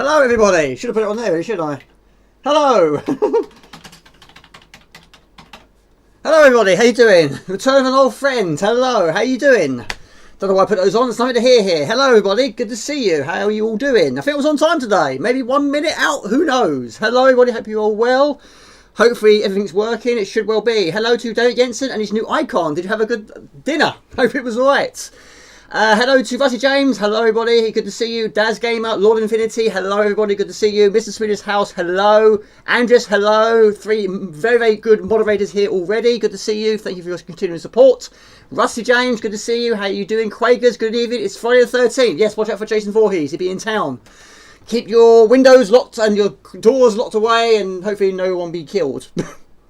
Hello, everybody. Should have put it on there, shouldn't I? Hello. Hello, everybody. How you doing? Return of an old friend. Hello. How you doing? Don't know why I put those on. There's nothing to hear here. Hello, everybody. Good to see you. How are you all doing? I think it was on time today. Maybe 1 minute out. Who knows? Hello, everybody. Hope you're all well. Hopefully everything's working. It should well be. Hello to David Jensen and his new icon. Did you have a good dinner? Hope it was all right. Hello to Rusty James. Hello, everybody. Good to see you. Daz Gamer, Lord of Infinity. Hello, everybody. Good to see you. Mr. Swedish House. Hello. Andres. Hello. 3 very, very good moderators here already. Good to see you. Thank you for your continuing support. Rusty James. Good to see you. How are you doing? Quakers. Good evening. It's Friday the 13th. Yes, watch out for Jason Voorhees. He'll be in town. Keep your windows locked and your doors locked away, and hopefully no one be killed.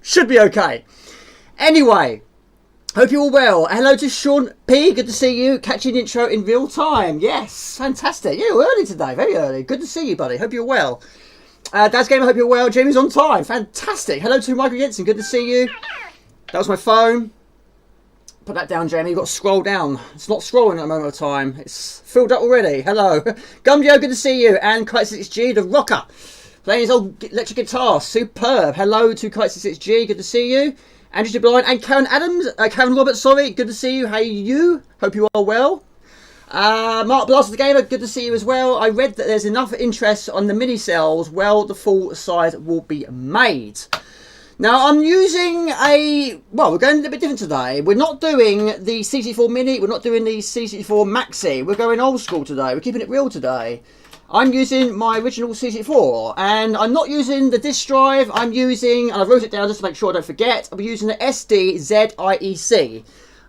Should be okay. Anyway. Hope you're all well. Hello to Sean P. Good to see you. Catching the intro in real time. Yes, fantastic. You're early today, very early. Good to see you, buddy. Hope you're well. Dad's Gamer, hope you're well. Jamie's on time. Fantastic. Hello to Michael Jensen. Good to see you. That was my phone. Put that down, Jamie. You've got to scroll down. It's not scrolling at a moment of time. It's filled up already. Hello. Gumjo, good to see you. And Kite6G, the rocker. Playing his old electric guitar. Superb. Hello to Kite6G. Good to see you. Andrew DeBline and Karen Adams, Karen Roberts, sorry, good to see you. How are you? Hope you are well. Mark Blaster the Gamer, good to see you as well. I read that there's enough interest on the mini cells. Well, the full size will be made. Now, I'm using we're going a little bit different today. We're not doing the C64 Mini, we're not doing the C64 Maxi. We're going old school today. We're keeping it real today. I'm using my original C64, and I'm not using the disk drive. I'm using, and I wrote it down just to make sure I don't forget, I'm using the SDZIEC. I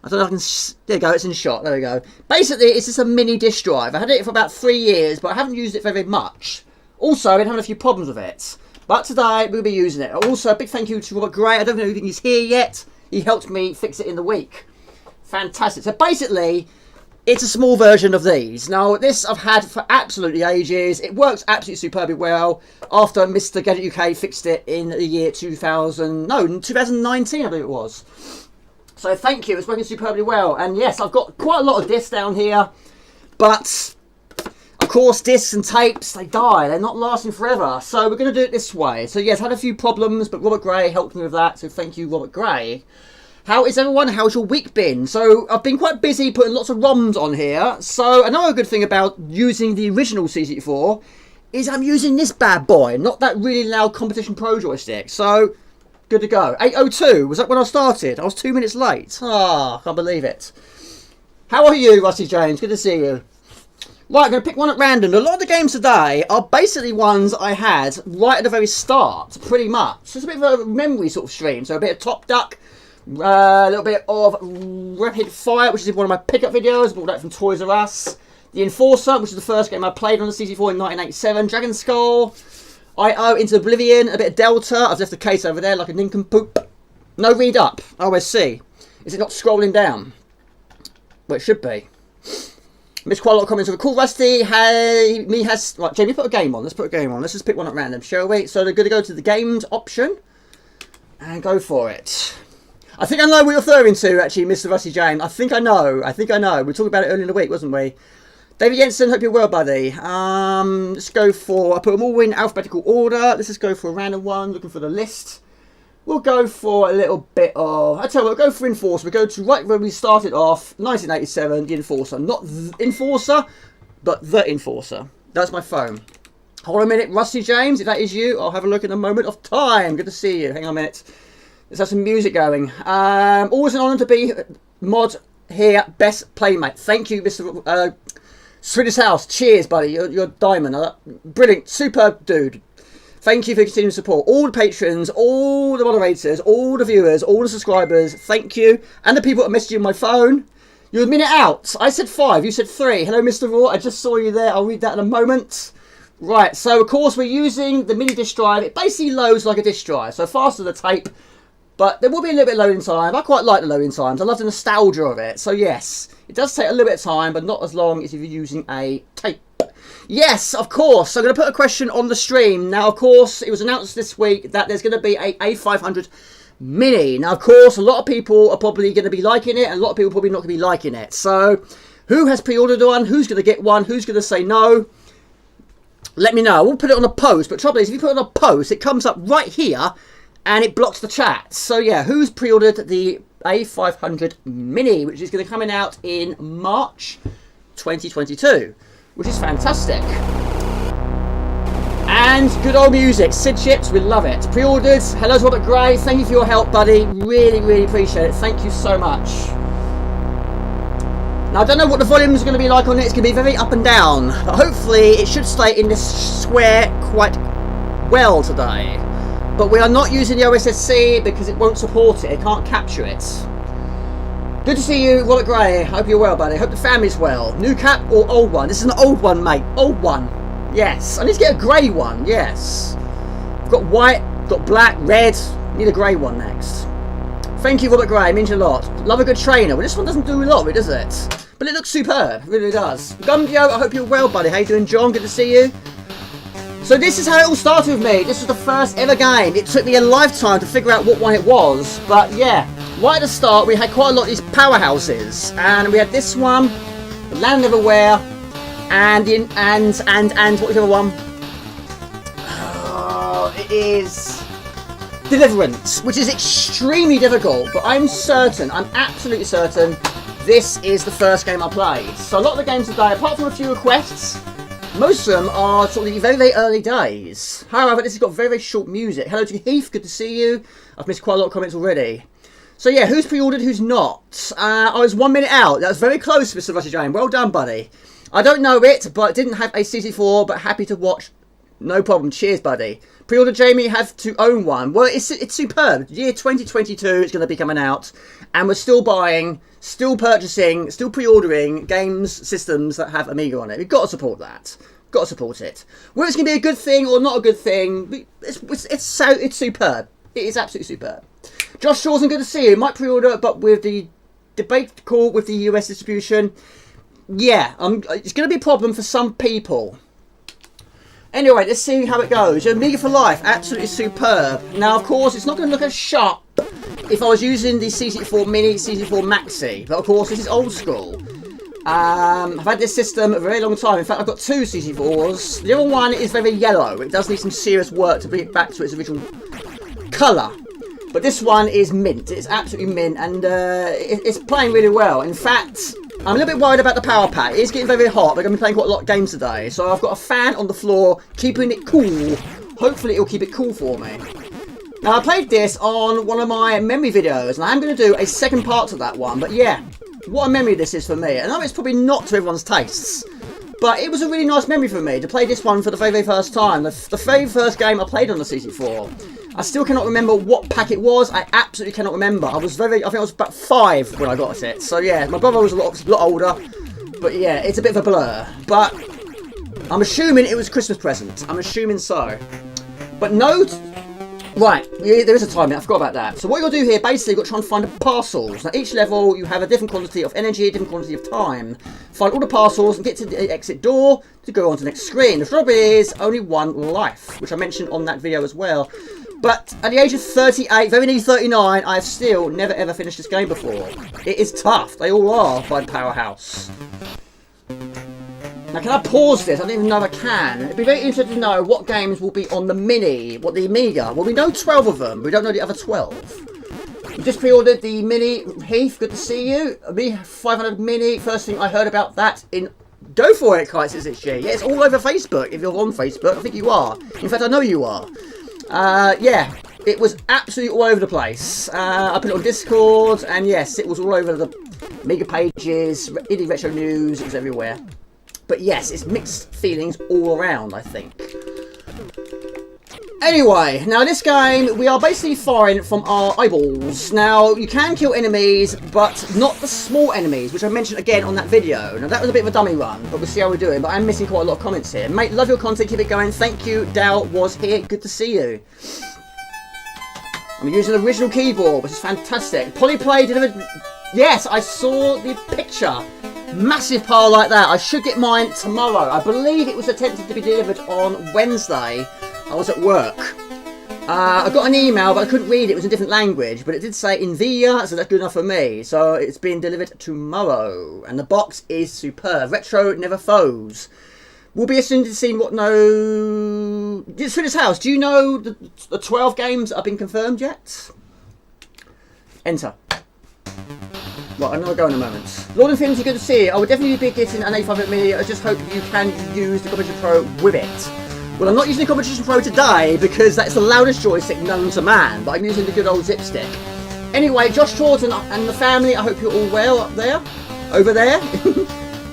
don't know if I can, there you go, it's in shot, there we go. Basically, it's just a mini disk drive. I had it for about 3 years, but I haven't used it very much. Also, I've been having a few problems with it. But today, we'll be using it. Also, a big thank you to Robert Gray. I don't know if he's here yet. He helped me fix it in the week. Fantastic. So basically, it's a small version of these. Now, this I've had for absolutely ages. It works absolutely superbly well after Mr. Gadget UK fixed it in the year 2019, I believe it was. So thank you, it's working superbly well. And yes, I've got quite a lot of discs down here. But, of course, discs and tapes, they die. They're not lasting forever. So we're going to do it this way. So yes, had a few problems, but Robert Gray helped me with that. So thank you, Robert Gray. How is everyone? How's your week been? So I've been quite busy putting lots of ROMs on here. So another good thing about using the original C64 is I'm using this bad boy, not that really loud Competition Pro joystick. So good to go. 8:02, was that when I started? I was 2 minutes late. Ah, can't believe it. How are you, Rusty James? Good to see you. Right, I'm going to pick one at random. A lot of the games today are basically ones I had right at the very start, pretty much. It's a bit of a memory sort of stream. So a bit of Top Duck. A little bit of Rapid Fire, which is one of my pickup videos. Bought that from Toys R Us. The Enforcer, which is the first game I played on the C64 in 1987. Dragonskulle. I.O. Into Oblivion. A bit of Delta. I've left the case over there like a nincompoop. No read up. OSC. Is it not scrolling down? Well, it should be. Missed quite a lot of comments. Cool, Rusty. Hey, right, Jamie, put a game on. Let's put a game on. Let's just pick one at random, shall we? So they're going to go to the games option and go for it. I think I know what you're referring to, actually, Mr. Rusty James. I think I know. We were talking about it earlier in the week, wasn't we? David Jensen, hope you're well, buddy. Let's go for, I put them all in alphabetical order. Let's just go for a random one, looking for the list. We'll go for a little bit of, I tell you what, we'll go for Enforcer. We'll go to right where we started off, 1987, the Enforcer. Not the Enforcer, but the Enforcer. That's my phone. Hold on a minute, Rusty James, if that is you, I'll have a look in a moment of time. Good to see you. Hang on a minute. Let's have some music going. Always an honour to be mod here. Best playmate. Thank you, Mr. Swedish House. Cheers, buddy. You're a diamond. Brilliant. Superb dude. Thank you for your continued support. All the patrons, all the moderators, all the viewers, all the subscribers. Thank you. And the people that messaged you on my phone. You're a minute out. I said 5. You said 3. Hello, Mr. Raw. I just saw you there. I'll read that in a moment. Right. So, of course, we're using the mini disk drive. It basically loads like a disk drive. So, faster than the tape. But there will be a little bit of loading time. I quite like the loading times. I love the nostalgia of it. So yes, it does take a little bit of time, but not as long as if you're using a tape. Yes, of course. So I'm going to put a question on the stream. Now, of course, it was announced this week that there's going to be a A500 Mini. Now, of course, a lot of people are probably going to be liking it, and a lot of people are probably not going to be liking it. So who has pre-ordered one? Who's going to get one? Who's going to say no? let me know. We'll put it on a post, but trouble is, if you put it on a post, it comes up right here, and it blocks the chat. So yeah, who's pre-ordered the A500 Mini, which is going to be coming out in March 2022, which is fantastic. And good old music, Sid Chips, we love it. Pre-ordered. Hello to Robert Gray, thank you for your help, buddy. Really, really appreciate it. Thank you so much. Now, I don't know what the volume is going to be like on it. It's going to be very up and down. But hopefully, it should stay in this square quite well today. But we are not using the OSSC because it won't support it. It can't capture it. Good to see you, Robert Gray. Hope you're well, buddy. Hope the family's well. New cap or old one? This is an old one, mate. Old one. Yes. I need to get a grey one. Yes. I've got white, got black, red. Need a grey one next. Thank you, Robert Gray. It means a lot. Love a good trainer. Well, this one doesn't do a lot of it, does it? But it looks superb. It really does. Gumdio, I hope you're well, buddy. How you doing, John? Good to see you. So this is how it all started with me. This was the first ever game. It took me a lifetime to figure out what one it was. But yeah, right at the start, we had quite a lot of these powerhouses. And we had this one, Land Everywhere, and what was the other one? Oh, it is Deliverance, which is extremely difficult, but I'm absolutely certain this is the first game I played. So a lot of the games today, apart from a few requests, most of them are sort of the very, very early days. However, this has got very, very short music. Hello to Heath, good to see you. I've missed quite a lot of comments already. So yeah, who's pre-ordered, who's not? I was 1 minute out. That was very close, Mr. Rusty Jane. Well done, buddy. I don't know it, but didn't have a C64, but happy to watch. No problem. Cheers, buddy. Pre-order Jamie, have to own one. Well, it's superb. Year 2022, it's going to be coming out. And we're still buying, still purchasing, still pre-ordering games, systems that have Amiga on it. We've got to support that. Got to support it. Whether it's going to be a good thing or not a good thing, it's superb. It is absolutely superb. Josh Shawson, good to see you. Might pre-order, but with the debate call with the US distribution, yeah, it's going to be a problem for some people. Anyway, let's see how it goes. Amiga for Life, absolutely superb. Now, of course, it's not going to look as sharp if I was using the C64 Mini, C64 Maxi. But, of course, this is old school. I've had this system a very long time. In fact, I've got two C64s. The other one is very yellow. It does need some serious work to bring it back to its original colour. But this one is mint. It's absolutely mint, and it's playing really well. In fact, I'm a little bit worried about the power pack. It is getting very, very hot. We're going to be playing quite a lot of games today. So I've got a fan on the floor, keeping it cool. Hopefully it'll keep it cool for me. Now, I played this on one of my memory videos, and I'm going to do a second part to that one. But yeah, what a memory this is for me. I know it's probably not to everyone's tastes, but it was a really nice memory for me to play this one for the very, very first time. The very first game I played on the C64. I still cannot remember what pack it was. I absolutely cannot remember. I think I was about 5 when I got it. So yeah, my brother was a lot older. But yeah, it's a bit of a blur. But I'm assuming it was a Christmas present. I'm assuming so. But note... Right, there is a time limit, I forgot about that. So what you'll do here, basically, you've got to try and find the parcels. Now, each level, you have a different quantity of energy, a different quantity of time. Find all the parcels and get to the exit door to go on to the next screen. The trouble is only one life, which I mentioned on that video as well. But at the age of 38, very nearly 39, I've still never ever finished this game before. It is tough. They all are by Powerhouse. Now, can I pause this? I don't even know if I can. It'd be very interesting to know what games will be on the Mini, what the Amiga. Well, we know 12 of them. We don't know the other 12. We just pre-ordered the Mini. Heath, good to see you. Amiga 500 Mini. First thing I heard about that in... Go for it, Kai, says it's you. Yeah, it's all over Facebook. If you're on Facebook, I think you are. In fact, I know you are. Yeah, it was absolutely all over the place. I put it on Discord, and yes, it was all over the Amiga pages, Indie Retro News, it was everywhere. But yes, it's mixed feelings all around, I think. Anyway, now this game, we are basically firing from our eyeballs. Now, you can kill enemies, but not the small enemies, which I mentioned again on that video. Now, that was a bit of a dummy run, but we'll see how we're doing. But I'm missing quite a lot of comments here. Mate, love your content, keep it going. Thank you, Dal was here. Good to see you. I'm using the original keyboard, which is fantastic. Polyplay delivered... Yes, I saw the picture. Massive pile like that. I should get mine tomorrow. I believe it was attempted to be delivered on Wednesday. I was at work. I got an email, but I couldn't read it. It was in a different language, but it did say Nvidia, so that's good enough for me. So it's being delivered tomorrow, and the box is superb. Retro never foes. We'll be interested to see what no... Swedish House, do you know the 12 games that have been confirmed yet? Enter. Right, I'm going to go in a moment. Lord Infinity, good to see you. I would definitely be getting an A500 Mini. I just hope you can use the Competition Pro with it. Well, I'm not using the Competition Pro today because that's the loudest joystick known to man, but I'm using the good old Zipstick. Anyway, Josh Jordan and the family, I hope you're all well up there. Over there.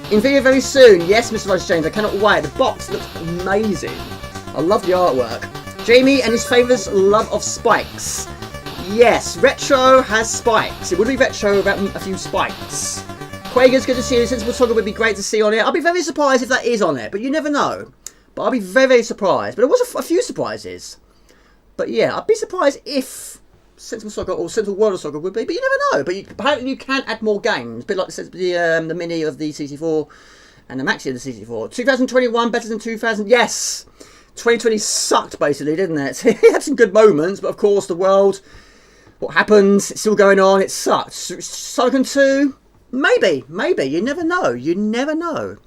In video very soon. Yes, Mr. Roger James, I cannot wait. The box looks amazing. I love the artwork. Jamie and his favourite love of spikes. Yes, retro has spikes. It would be retro without a few spikes. Quager's good to see you. Sensible Toggle would be great to see on it. I'll be very surprised if that is on it, but you never know. But I'll be very, very surprised. But there was a few surprises. But yeah, I'd be surprised if Sensible Soccer or Sensible World of Soccer would be, but you never know. But apparently you can add more games, a bit like the Mini of the C64 and the Maxi of the C64. 2021 better than 2000. Yes, 2020 sucked basically, didn't it? It had some good moments, but of course the world, what happened? It's still going on. It sucked. Sucking 2, maybe. You never know. You never know.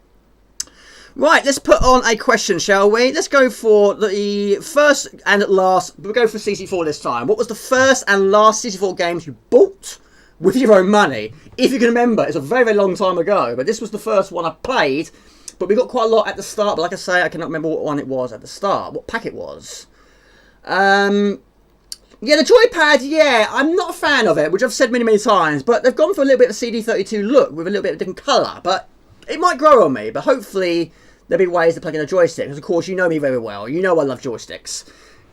Right, let's put on a question, shall we? Let's go for the first and last. We'll go for C64 this time. What was the first and last C64 games you bought with your own money? If you can remember, it's a very, very long time ago. But this was the first one I played. But we got quite a lot at the start. But like I say, I cannot remember what one it was at the start. What pack it was. Yeah, the joypad, yeah, I'm not a fan of it, which I've said many, many times. But they've gone for a little bit of a CD32 look with a little bit of a different colour. But it might grow on me, but hopefully there'll be ways to plug in a joystick. Because, of course, you know me very well. You know I love joysticks.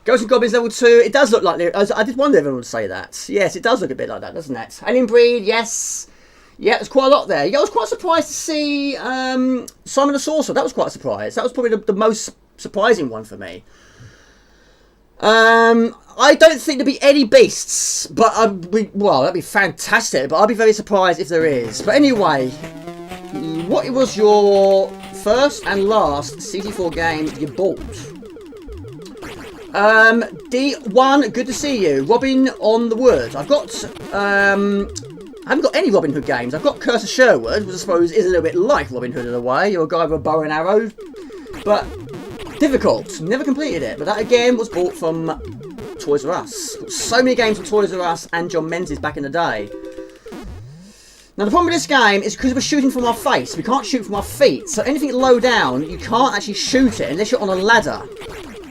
Ghosts and Goblins Level 2. It does look like... I did wonder if anyone would say that. Yes, it does look a bit like that, doesn't it? Alien Breed, yes. Yeah, there's quite a lot there. Yeah, I was quite surprised to see Simon the Sorcerer. That was quite a surprise. That was probably the most surprising one for me. I don't think there'll be any beasts. But, well, that'd be fantastic. But I'll be very surprised if there is. But anyway... What was your first and last C64 game you bought? D1, good to see you. Robin on the Wood. I've got, I haven't got any Robin Hood games. I've got Curse of Sherwood, which I suppose is a little bit like Robin Hood in a way. You're a guy with a bow and arrow. But difficult. Never completed it. But that again was bought from Toys R Us. So many games from Toys R Us and John Menzies back in the day. Now the problem with this game is because we're shooting from our face, we can't shoot from our feet. So anything low down, you can't actually shoot it unless you're on a ladder.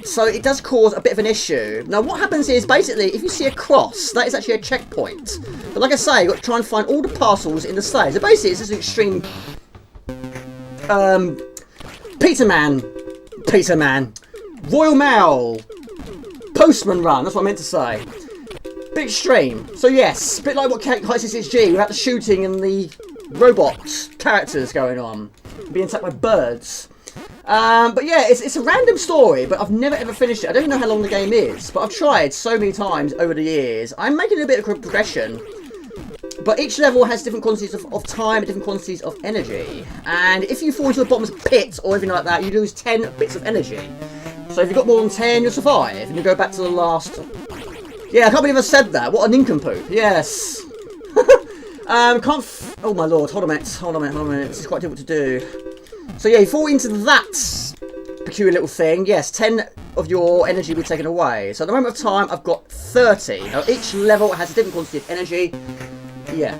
So it does cause a bit of an issue. Now what happens is basically if you see a cross, that is actually a checkpoint. But like I say, you've got to try and find all the parcels in the stage. So basically it's just an extreme Peterman, Royal Mail, Postman Run, that's what I meant to say. Bit extreme. So yes, a bit like what C64 without the shooting and the robot characters going on. Being attacked by birds. But yeah, it's a random story, but I've never ever finished it. I don't even know how long the game is, but I've tried so many times over the years. I'm making a bit of progression. But each level has different quantities of time and different quantities of energy. And if you fall into the bottom's pit or anything like that, you lose 10 bits of energy. So if you've got more than 10, you'll survive. And you go back to the last... Yeah, I can't believe I said that. What a nincompoop. Yes. Oh my lord. Hold on a minute. This is quite difficult to do. So yeah, you fall into that peculiar little thing. Yes, 10 of your energy will be taken away. So at the moment of time, I've got 30. Now each level has a different quantity of energy. Yeah.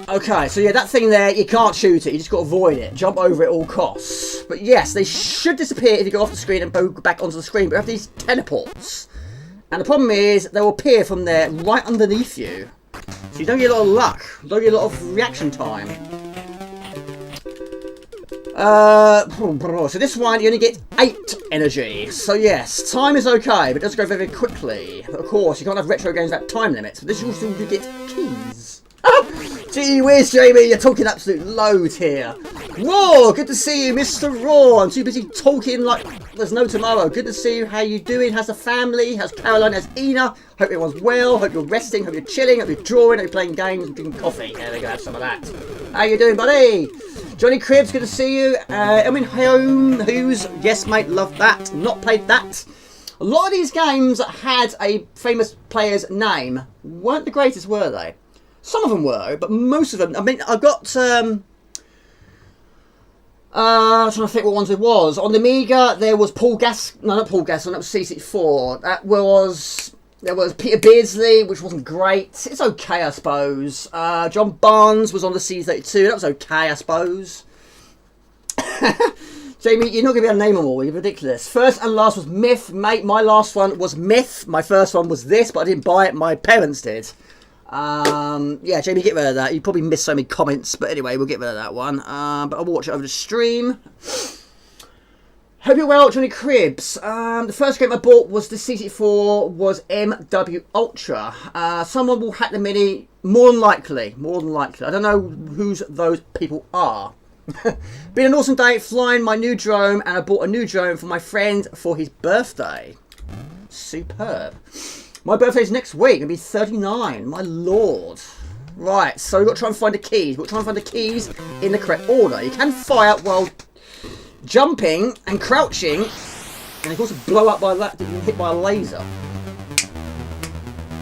Okay, so yeah, that thing there, you can't shoot it. You just got to avoid it. Jump over it at all costs. But yes, they should disappear if you go off the screen and go back onto the screen. But you have these teleports. And the problem is, they will appear from there right underneath you. So you don't get a lot of luck. You don't get a lot of reaction time. So this one, you only get 8 energy. So yes, time is okay, but it does go very, very quickly. But of course, you can't have retro games without time limits. But this also you get keys. Gee whiz, Jamie, you're talking absolute load here. Raw, good to see you, Mr. Raw. I'm too busy talking like there's no tomorrow. Good to see you. How you doing? How's the family? How's Caroline? How's Ina? Hope everyone's well. Hope you're resting. Hope you're chilling. Hope you're drawing. Hope you're playing games and drinking coffee. There we go, have some of that. How you doing, buddy? Johnny Cribs, good to see you. Who's yes, mate, love that. Not played that. A lot of these games had a famous player's name. Weren't the greatest, were they? Some of them were, but most of them... I mean, I've got... I'm trying to think what ones it was. On the Amiga, there was Paul Gas... No, not Paul Gasson, that was C64. There was Peter Beardsley, which wasn't great. It's okay, I suppose. John Barnes was on the C32. That was okay, I suppose. Jamie, you're not going to be able to name them all. You're ridiculous. First and last was Myth. Mate, my last one was Myth. My first one was this, but I didn't buy it. My parents did. Yeah, Jamie, get rid of that. You probably missed so many comments, but anyway, we'll get rid of that one. But I'll watch it over the stream. Hope you're well, Johnny Cribbs. The first game I bought was the C64, was MW Ultra. Someone will hack the Mini, more than likely. I don't know who those people are. Been an awesome day flying my new drone, and I bought a new drone for my friend for his birthday. Superb. My birthday's next week. I'll be 39. My lord. Right, so we've got to try and find the keys. We've got to try and find the keys in the correct order. You can fire while jumping and crouching, and of course blow up by that. You can hit by a laser.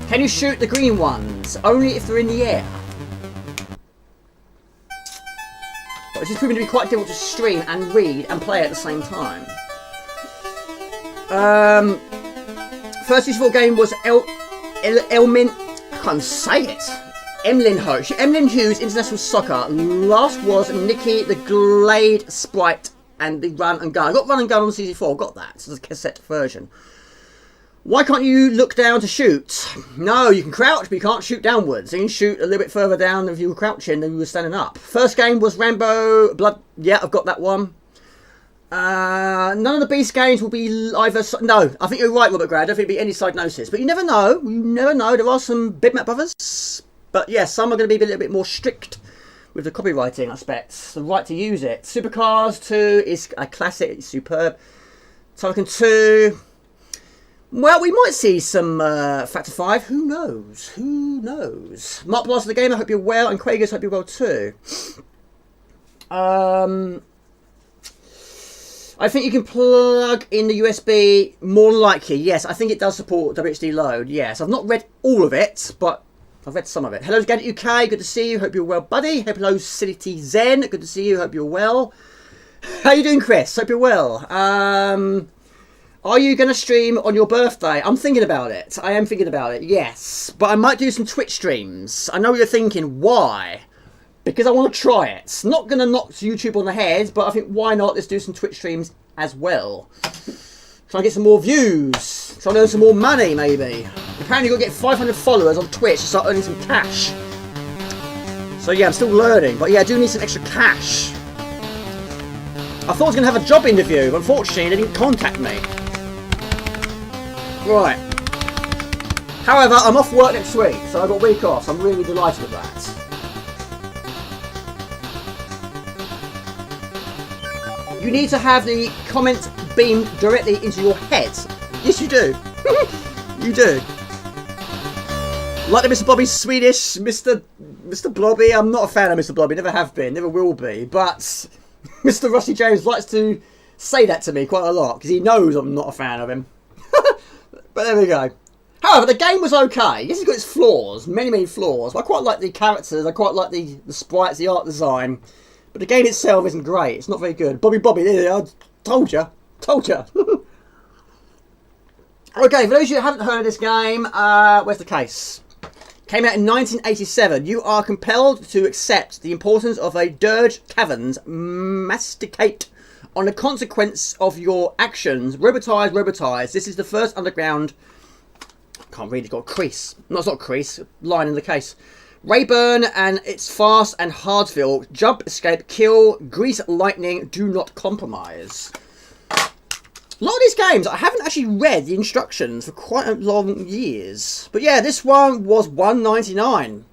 Can you shoot the green ones? Only if they're in the air. But this is proving to be quite difficult to stream and read and play at the same time. First C64 game was Elmin. I can't say it. Emlyn Hughes International Soccer. Last was Nicky the Glade Sprite and the Run and Gun. I got Run and Gun on the C64. I got that. It's a cassette version. Why can't you look down to shoot? No, you can crouch, but you can't shoot downwards. You can shoot a little bit further down if you were crouching than you were standing up. First game was Rambo Blood. Yeah, I've got that one. None of the Beast games will be either... No, I think you're right, Robert Gray. I don't think it'll be any Psygnosis. But you never know. You never know. There are some Bitmap brothers. But yeah, some are going to be a little bit more strict with the copywriting aspects. The right to use it. Supercars 2 is a classic. It's superb. Tycoon 2... Well, we might see some Factor 5. Who knows? Who knows? Mark Blast of the Game, I hope you're well. And Quagers, hope you're well too. I think you can plug in the USB more than likely. Yes, I think it does support WHD load. Yes, I've not read all of it, but I've read some of it. Hello, Gadget UK. Good to see you. Hope you're well, buddy. Hello, City Zen. Good to see you. Hope you're well. How you doing, Chris? Hope you're well. Are you going to stream on your birthday? I'm thinking about it. I am thinking about it, yes. But I might do some Twitch streams. I know what you're thinking. Why? Because I want to try it. It's not going to knock YouTube on the head, but I think why not? Let's do some Twitch streams as well. Try and get some more views. Try and earn some more money, maybe. Apparently you've got to get 500 followers on Twitch to start earning some cash. So yeah, I'm still learning. But yeah, I do need some extra cash. I thought I was going to have a job interview, but unfortunately they didn't contact me. Right. However, I'm off work next week, so I've got a week off, so I'm really delighted with that. You need to have the comment beamed directly into your head. Yes, you do. You do. Like the Mr. Blobby's Swedish, Mr. Blobby. I'm not a fan of Mr. Blobby, never have been, never will be, but Mr. Rusty James likes to say that to me quite a lot, because he knows I'm not a fan of him. But there we go. However, the game was okay. Yes, it's got its flaws, many flaws. But I quite like the characters, I quite like the sprites, the art design. But the game itself isn't great. It's not very good. Bobby, I told you. Okay, for those of you who haven't heard of this game, where's the case? Came out in 1987. You are compelled to accept the importance of a dirge caverns, masticate on the consequence of your actions. Robotize. This is the first underground... I can't read, it's got a crease. No, it's not a crease. Line in the case. Rayburn, and it's fast and hard to feel. Jump, escape, kill, grease, lightning, do not compromise. A lot of these games, I haven't actually read the instructions for quite a long years. But yeah, this one was $1.99.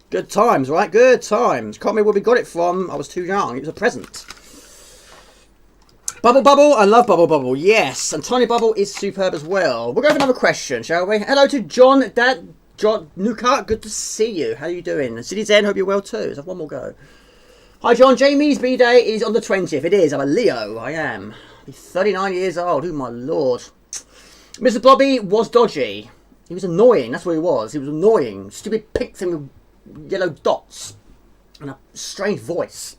Good times, right? Good times. Can't remember where we got it from. I was too young. It was a present. Bubble, I love Bubble, yes. And Tiny Bubble is superb as well. We'll go for another question, shall we? Hello to John Nuka, good to see you. How are you doing? And City Zen, hope you're well too. Let's have one more go. Hi John, Jamie's B-Day is on the 20th. It is, I'm a Leo, I am. He's 39 years old, oh my lord. Mr. Blobby was dodgy. He was annoying, that's what he was. He was annoying. Stupid pink thing with yellow dots. And a strange voice.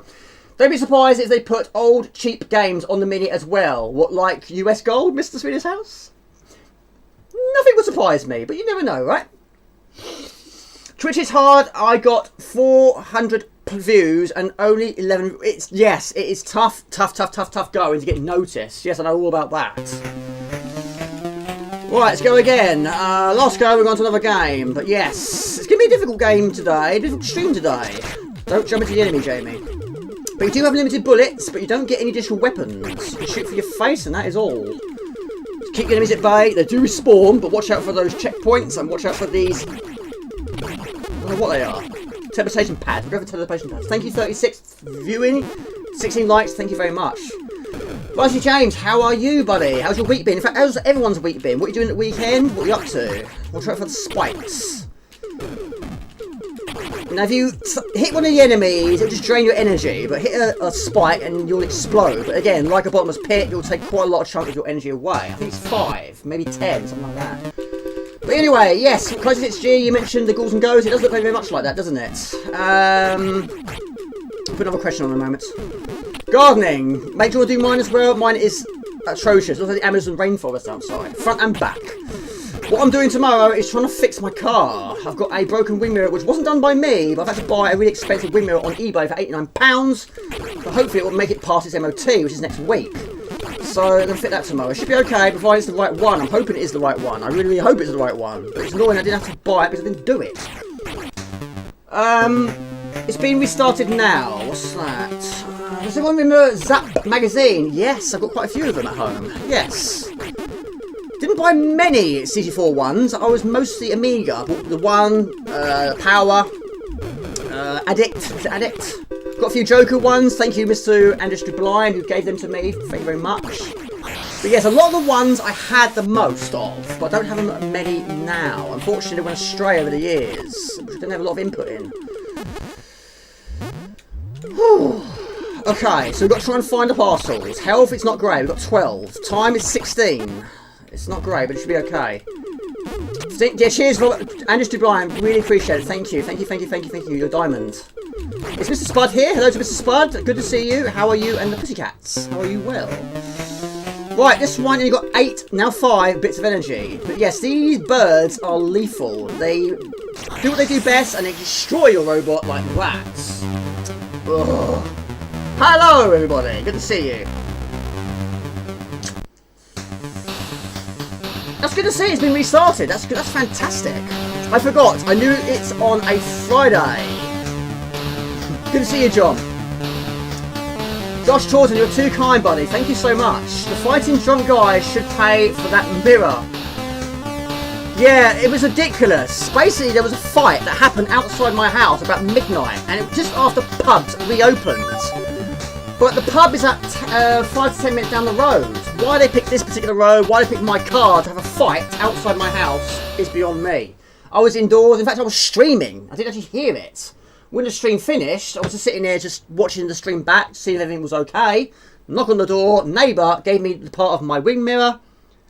Don't be surprised if they put old, cheap games on the Mini as well. What, like US Gold, Mr. Swedish House? Nothing would surprise me, but you never know, right? Twitch is hard. I got 400 views and only 11. Yes, it is tough going to get noticed. Yes, I know all about that. Right, let's go again. Last go, we're on to another game. But yes, it's going to be a difficult game today, a difficult stream today. Don't jump into the enemy, Jamie. But you do have limited bullets, but you don't get any additional weapons. You shoot for your face and that is all. Just keep your enemies at bay. They do respawn, but watch out for those checkpoints and watch out for these... I don't know what they are. Teleportation pads. Go for teleportation pads. Thank you, 36 viewing. 16 likes. Thank you very much. Risey James, how are you, buddy? How's your week been? In fact, how's everyone's week been? What are you doing at the weekend? What are you up to? Watch out for the spikes. Now, if you hit one of the enemies, it'll just drain your energy. But hit a spike and you'll explode. But again, like a bottomless pit, you'll take quite a lot of chunk of your energy away. I think it's 5, maybe 10, something like that. But anyway, yes, Crisis XG, you mentioned the ghouls and ghosts. It does look very much like that, doesn't it? Put another question on in a moment. Gardening. Make sure to do mine as well. Mine is atrocious. Looks like the Amazon rainforest outside. Front and back. What I'm doing tomorrow is trying to fix my car. I've got a broken wing mirror, which wasn't done by me, but I've had to buy a really expensive wing mirror on eBay for £89. But hopefully it will make it past its MOT, which is next week. So I'm going to fit that tomorrow. It should be okay, provided it's the right one. I'm hoping it is the right one. I really hope it's the right one. But it's annoying I didn't have to buy it because I didn't do it. It's been restarted now. What's that? Does everyone remember Zap magazine? Yes, I've got quite a few of them at home. Yes. Didn't buy many C64 ones. I was mostly Amiga. I bought the one, Power, Addict. Is it Addict? Got a few Joker ones. Thank you, Mr. Andrew Blind, who gave them to me. Thank you very much. But yes, a lot of the ones I had the most of, but I don't have them many now. Unfortunately, they went astray over the years. I didn't have a lot of input in. Okay, so we've got to try and find the parcels. Health, it's not great. We've got 12. Time is 16. It's not great, but it should be okay. Yeah, cheers for Andrew Dublian. Really appreciate it. Thank you. Thank you. You're a diamond. Is Mr. Spud here? Hello to Mr. Spud. Good to see you. How are you and the Pussycats? How are you? Well. Right, this one only got 8, now 5 bits of energy. But yes, these birds are lethal. They do what they do best and they destroy your robot like rats. Ugh. Hello, everybody. Good to see you. That's good to see. It's been restarted. That's good. That's fantastic. I forgot. I knew it's on a Friday. Good to see you, John. Josh Taunton, you're too kind, buddy. Thank you so much. The fighting drunk guy should pay for that mirror. Yeah, it was ridiculous. Basically, there was a fight that happened outside my house about midnight, and it was just after pubs reopened. But the pub is at 5 to 10 minutes down the road. Why they picked this particular road, why they picked my car to have a fight outside my house is beyond me. I was indoors. In fact, I was streaming. I didn't actually hear it. When the stream finished, I was just sitting there just watching the stream back, seeing if everything was okay. Knock on the door. Neighbour gave me the part of my wing mirror.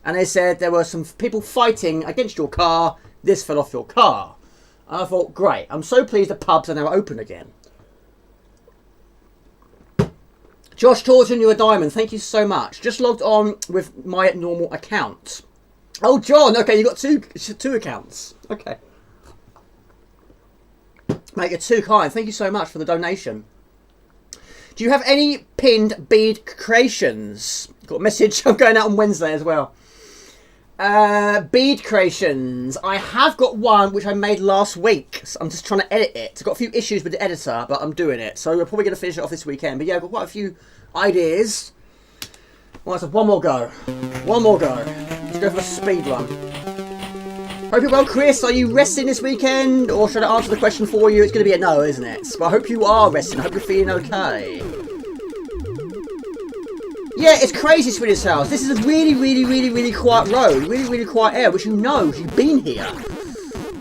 And they said there were some people fighting against your car. This fell off your car. And I thought, great. I'm so pleased the pubs are now open again. Josh Taunton, you're a diamond. Thank you so much. Just logged on with my normal account. Oh, John. Okay, you got two accounts. Okay. Mate, you're too kind. Thank you so much for the donation. Do you have any pinned bead creations? Got a message. I'm going out on Wednesday as well. Bead creations. I have got one which I made last week. So I'm just trying to edit it. I've got a few issues with the editor, but I'm doing it. So we're probably going to finish it off this weekend. But yeah, I've got quite a few ideas. Right, so one more go. One more go. Let's go for a speed run. Hope you're well, Chris. Are you resting this weekend? Or should I answer the question for you? It's going to be a no, isn't it? But I hope you are resting. I hope you're feeling okay. Yeah, it's crazy, Swedish House. This is a really quiet road. Really quiet area, which you know, you've been here.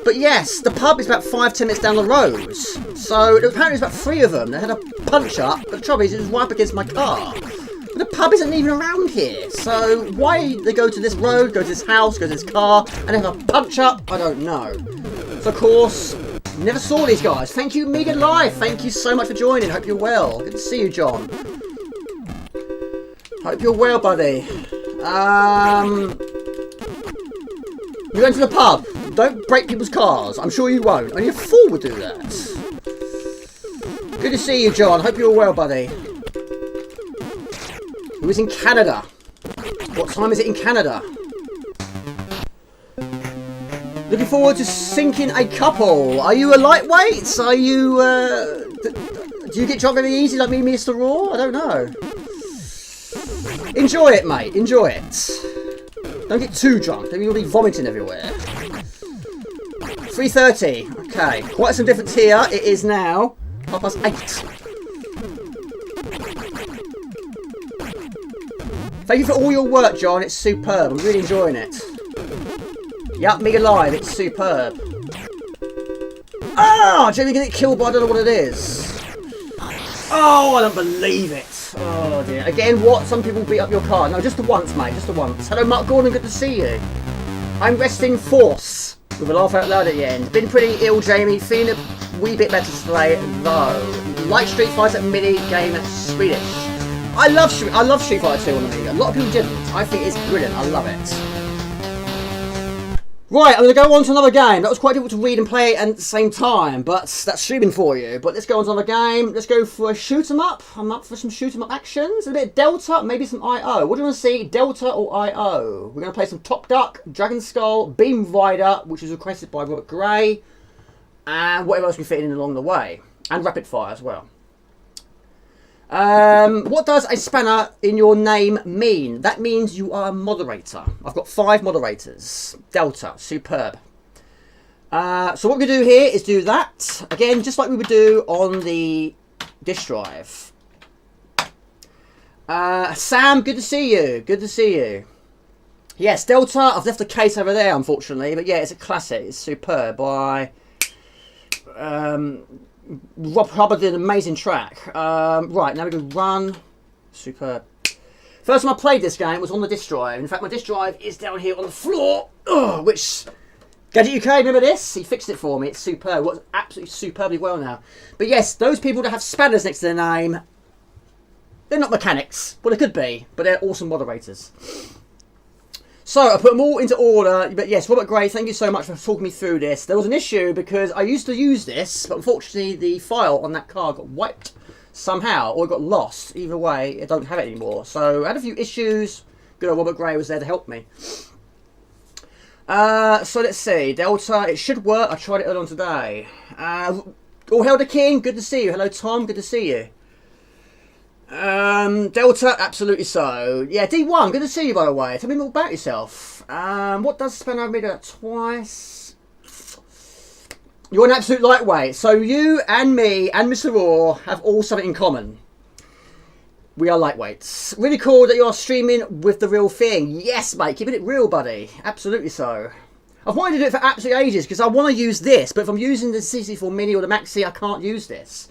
But yes, the pub is about 5 to 10 minutes down the road. So apparently there's about 3 of them. They had a punch up, but the trouble is it was right up against my car. But the pub isn't even around here. So why they go to this road, go to this house, go to this car, and have a punch up, I don't know. So of course, Never saw these guys. Thank you, Megan Live. Thank you so much for joining. Hope you're well. Good to see you, John. Hope you're well, buddy. You went to the pub. Don't break people's cars. I'm sure you won't. Only a fool would do that. Good to see you, John. Hope you're well, buddy. Who is in Canada? What time is it in Canada? Looking forward to sinking a couple. Are you a lightweight? Are you, do you get drunk very easy like me, Mr. Raw? I don't know. Enjoy it, mate. Enjoy it. Don't get too drunk. Then you'll be vomiting everywhere. 3:30. Okay. Quite some difference here. It is now 8:30. Thank you for all your work, John. It's superb. I'm really enjoying it. Yep, Mega Live. It's superb. Ah! Jamie gonna get killed by I don't know what it is. Oh, I don't believe it. Oh dear. Again, what? Some people beat up your car. No, just the once, mate. Just the once. Hello, Mark Gordon. Good to see you. I'm resting force. With a laugh out loud at the end. Been pretty ill, Jamie. Feeling a wee bit better today, though. Like Street Fighter mini game Swedish. I love Street Fighter 2 on the Mega. A lot of people didn't. I think it's brilliant. I love it. Right, I'm going to go on to another game. That was quite difficult to read and play at the same time, but that's streaming for you. But let's go on to another game. Let's go for a shoot 'em up. I'm up for some shoot 'em up actions. A bit of Delta, maybe some IO. What do you want to see, Delta or IO? We're going to play some Top Duck, Dragonskulle, Beamrider, which was requested by Robert Gray, and whatever else we fit in along the way. And Rapid Fire as well. What does a spanner in your name mean? That means you are a moderator. I've got 5 moderators. Delta, superb. So what we're going to do here is do that. Again, just like we would do on the disk drive. Sam, good to see you. Good to see you. Yes, Delta. I've left the case over there, unfortunately. But yeah, it's a classic. It's superb by... Rob Hubbard did an amazing track. Right, now we go run. Superb. First time I played this game was on the disk drive. In fact, my disk drive is down here on the floor. Which, Gadget UK, remember this? He fixed it for me. It's superb. It works absolutely superbly well now. But yes, those people that have spanners next to their name, they're not mechanics. Well, they could be, but they're awesome moderators. So, I put them all into order, but yes, Robert Gray, thank you so much for talking me through this. There was an issue because I used to use this, but unfortunately the file on that card got wiped somehow, or it got lost. Either way, I don't have it anymore. So, I had a few issues. Good old Robert Gray was there to help me. So, let's see. Delta, it should work. I tried it earlier on today. All hail the king, good to see you. Hello, Tom, good to see you. Delta, absolutely so. Yeah, D1, good to see you, by the way. Tell me more about yourself. What does Spanner made that twice? You're an absolute lightweight. So you and me and Mr. Raw have all something in common. We are lightweights. Really cool that you're streaming with the real thing. Yes, mate, keeping it real, buddy. Absolutely so. I've wanted to do it for absolute ages because I want to use this, but if I'm using the C64 Mini or the Maxi, I can't use this.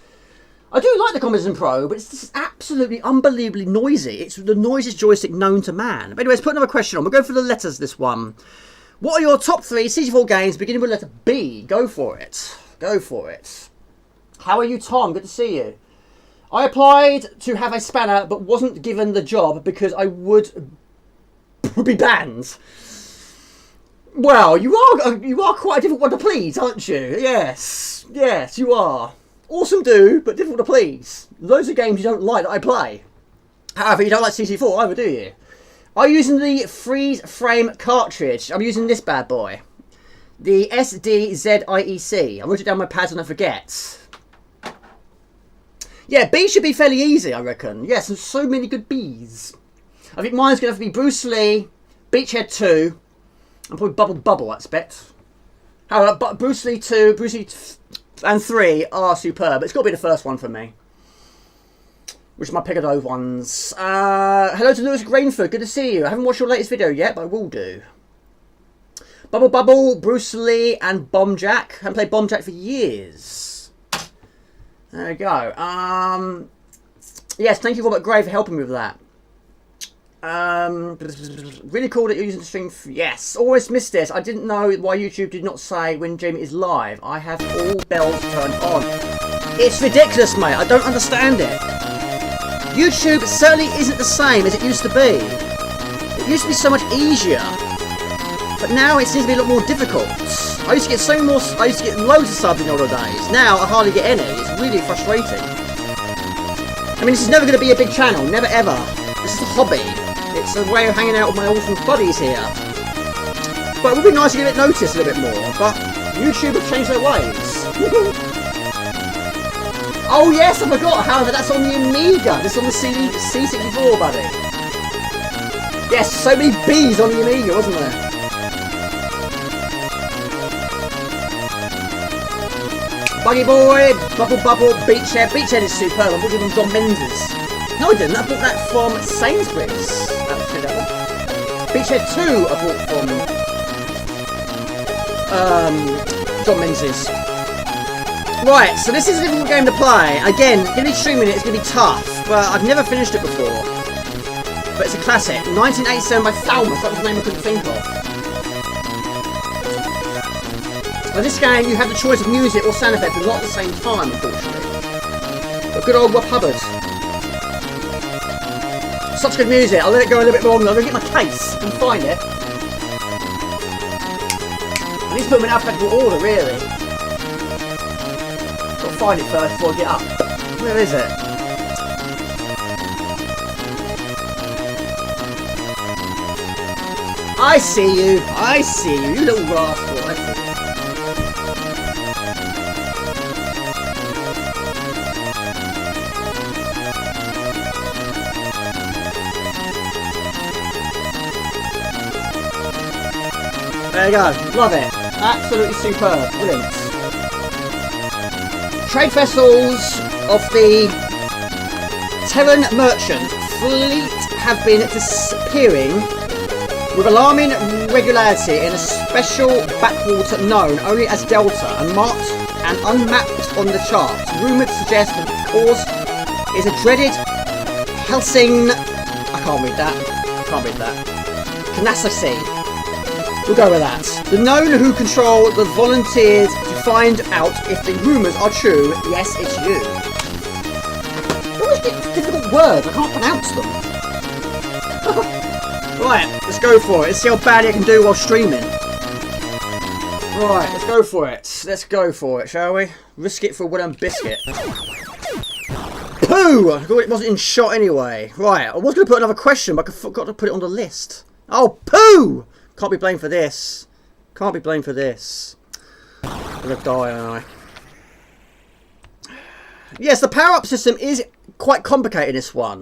I do like the Combinaton Pro, but it's just absolutely unbelievably noisy. It's the noisiest joystick known to man. But anyways, put another question on. We'll go for the letters this one. What are your top 3 C64 games beginning with letter B? Go for it. Go for it. How are you, Tom? Good to see you. I applied to have a spanner, but wasn't given the job because I would be banned. Well, you are quite a difficult one to please, aren't you? Yes. Yes, you are. Awesome do, but difficult to please. Loads of games you don't like that I play. However, you don't like C64 either, do you? Are you using the freeze frame cartridge? I'm using this bad boy. The SDZIEC. I wrote it down on my pad and I forget. Yeah, B should be fairly easy, I reckon. Yes, there's so many good Bs. I think mine's going to have to be Bruce Lee, Beachhead 2, and probably Bubble, I expect. However, Bruce Lee 2, Bruce Lee and 3 are superb. It's got to be the first one for me. Which are my pick of those ones. Hello to Lewis Grainford. Good to see you. I haven't watched your latest video yet, but I will do. Bubble, Bruce Lee, and Bomb Jack. I haven't played Bomb Jack for years. There we go. Yes, thank you, Robert Gray, for helping me with that. Really cool that you're using the stream. Yes, always missed this. I didn't know why YouTube did not say when Jamie is live. I have all bells turned on. It's ridiculous, mate. I don't understand it. YouTube certainly isn't the same as it used to be. It used to be so much easier, but now it seems to be a lot more difficult. I used to get I used to get loads of subs in older days. Now I hardly get any. It's really frustrating. I mean, this is never going to be a big channel. Never ever. This is a hobby. It's a way of hanging out with my awesome buddies here. But it would be nice to get it noticed a little bit more. But YouTube have changed their ways. Oh yes, I forgot. However, that's on the Amiga. This is on the C64, buddy. Yes, so many B's on the Amiga, wasn't there? Buggy Boy, Bubble, Beachhead. Beachhead is superb. I bought it from John Menzies. No, I didn't. I bought that from Sainsbury's. Beachhead 2 I bought from John Menzies. Right, so this is a difficult game to play. Again, going to be streaming it, it's going to be tough, but I've never finished it before. But it's a classic. 1987 by Thalmus, that was the name I couldn't think of. Now this game, you have the choice of music or sound effects, but not at the same time, unfortunately. But good old Rob Hubbard. Such good music. I'll let it go a little bit longer. I'm going to get my case and find it. I need to put them in alphabetical order, really. Got to find it first before I get up. Where is it? I see you. I see you. You little rascal. I see you. There you go, love it. Absolutely superb, brilliant. Trade vessels of the Terran merchant fleet have been disappearing with alarming regularity in a special backwater known only as Delta and marked and unmapped on the charts. Rumoured suggest that the cause is a dreaded Helsing... I can't read that. Canassacy. We'll go with that. The known who control the volunteers to find out if the rumours are true. Yes, it's you. I always get difficult words. I can't pronounce them. Right, let's go for it. Let's see how bad it can do while streaming. Right, let's go for it. Let's go for it, shall we? Risk it for a wooden biscuit. Pooh! I thought it wasn't in shot anyway. Right, I was going to put another question, but I forgot to put it on the list. Oh, pooh! Can't be blamed for this. Can't be blamed for this. I'm gonna die, aren't I? Yes, the power-up system is quite complicated in this one.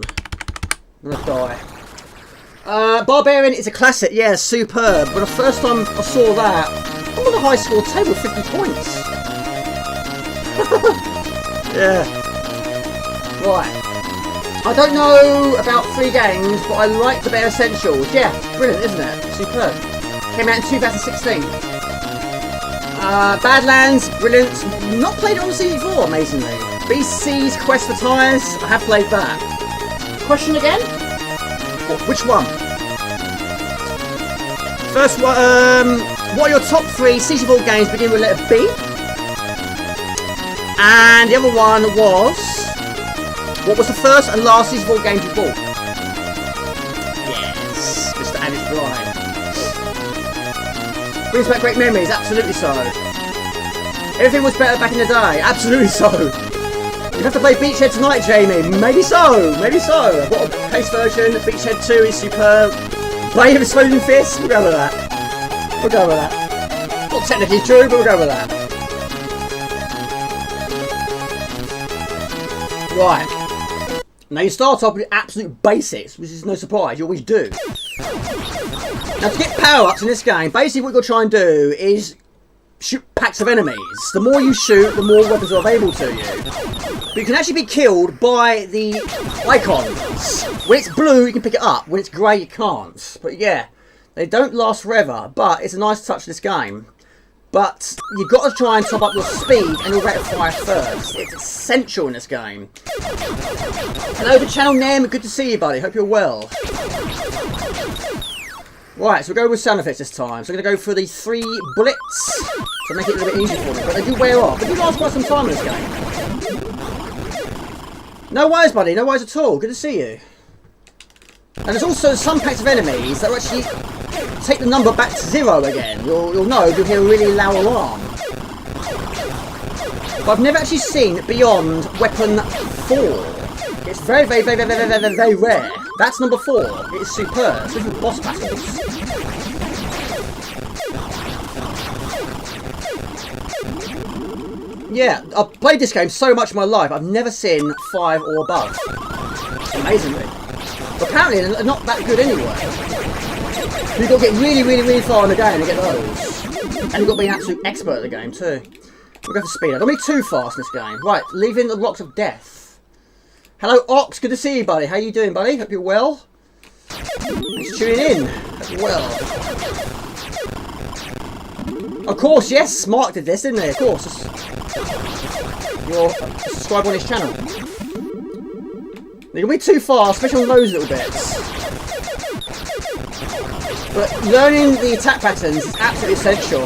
I'm gonna die. Barbarian is a classic, yeah, superb. But the first time I saw that, I'm on a high score table, 50 points. Yeah. Right. I don't know about 3 games, but I like the bare essentials. Yeah, brilliant, isn't it? Superb. Came out in 2016. Badlands, brilliant. Not played it on the C64, amazingly. BC's Quest for Tyres, I have played that. Question again? Which one? First one, what are your top 3 C64 games beginning with letter B? And the other one was... what was the first and last C64 game you bought? Yes, Mr. Anish Blind. Brings back great memories, absolutely so. Everything was better back in the day, absolutely so. You have to play Beachhead tonight, Jamie. Maybe so, maybe so. I've got a case version. Beachhead 2 is superb. Blade of Exploding Fist, we'll go with that. We'll go with that. Not technically true, but we'll go with that. Right. Now you start off with absolute basics, which is no surprise, you always do. Now to get power-ups in this game, basically what you're trying to do is shoot packs of enemies. The more you shoot, the more weapons are available to you. But you can actually be killed by the icons. When it's blue, you can pick it up. When it's grey, you can't. But yeah, they don't last forever, but it's a nice touch to this game. But you've got to try and top up your speed and your rate of fire first. It's essential in this game. Hello to Channel Name, good to see you, buddy. Hope you're well. Right, so we'll go with sound effects this time. So I'm going to go for the 3 bullets to make it a little bit easier for me. But they do wear off. They do last quite some time in this game. No worries, buddy. No worries at all. Good to see you. And there's also some packs of enemies that will actually take the number back to 0 again. You'll know if you hear a really loud alarm. But I've never actually seen it beyond weapon 4. It's very, very, very, very, very, very, very rare. That's number 4. It is superb. This is boss battles. Yeah, I've played this game so much in my life, I've never seen 5 or above. Amazingly. But apparently they're not that good anyway. You've got to get really, really, really far in the game to get those. And you've got to be an absolute expert at the game too. We'll go for speed. I don't be too fast in this game. Right, leaving the rocks of death. Hello, Ox. Good to see you, buddy. How you doing, buddy? Hope you're well. Thanks for tuning in. Hope you're well. Of course, yes. Mark did this, didn't he? Of course. You're subscribed on his channel. You're going to be too fast, especially on those little bits. But learning the attack patterns is absolutely essential.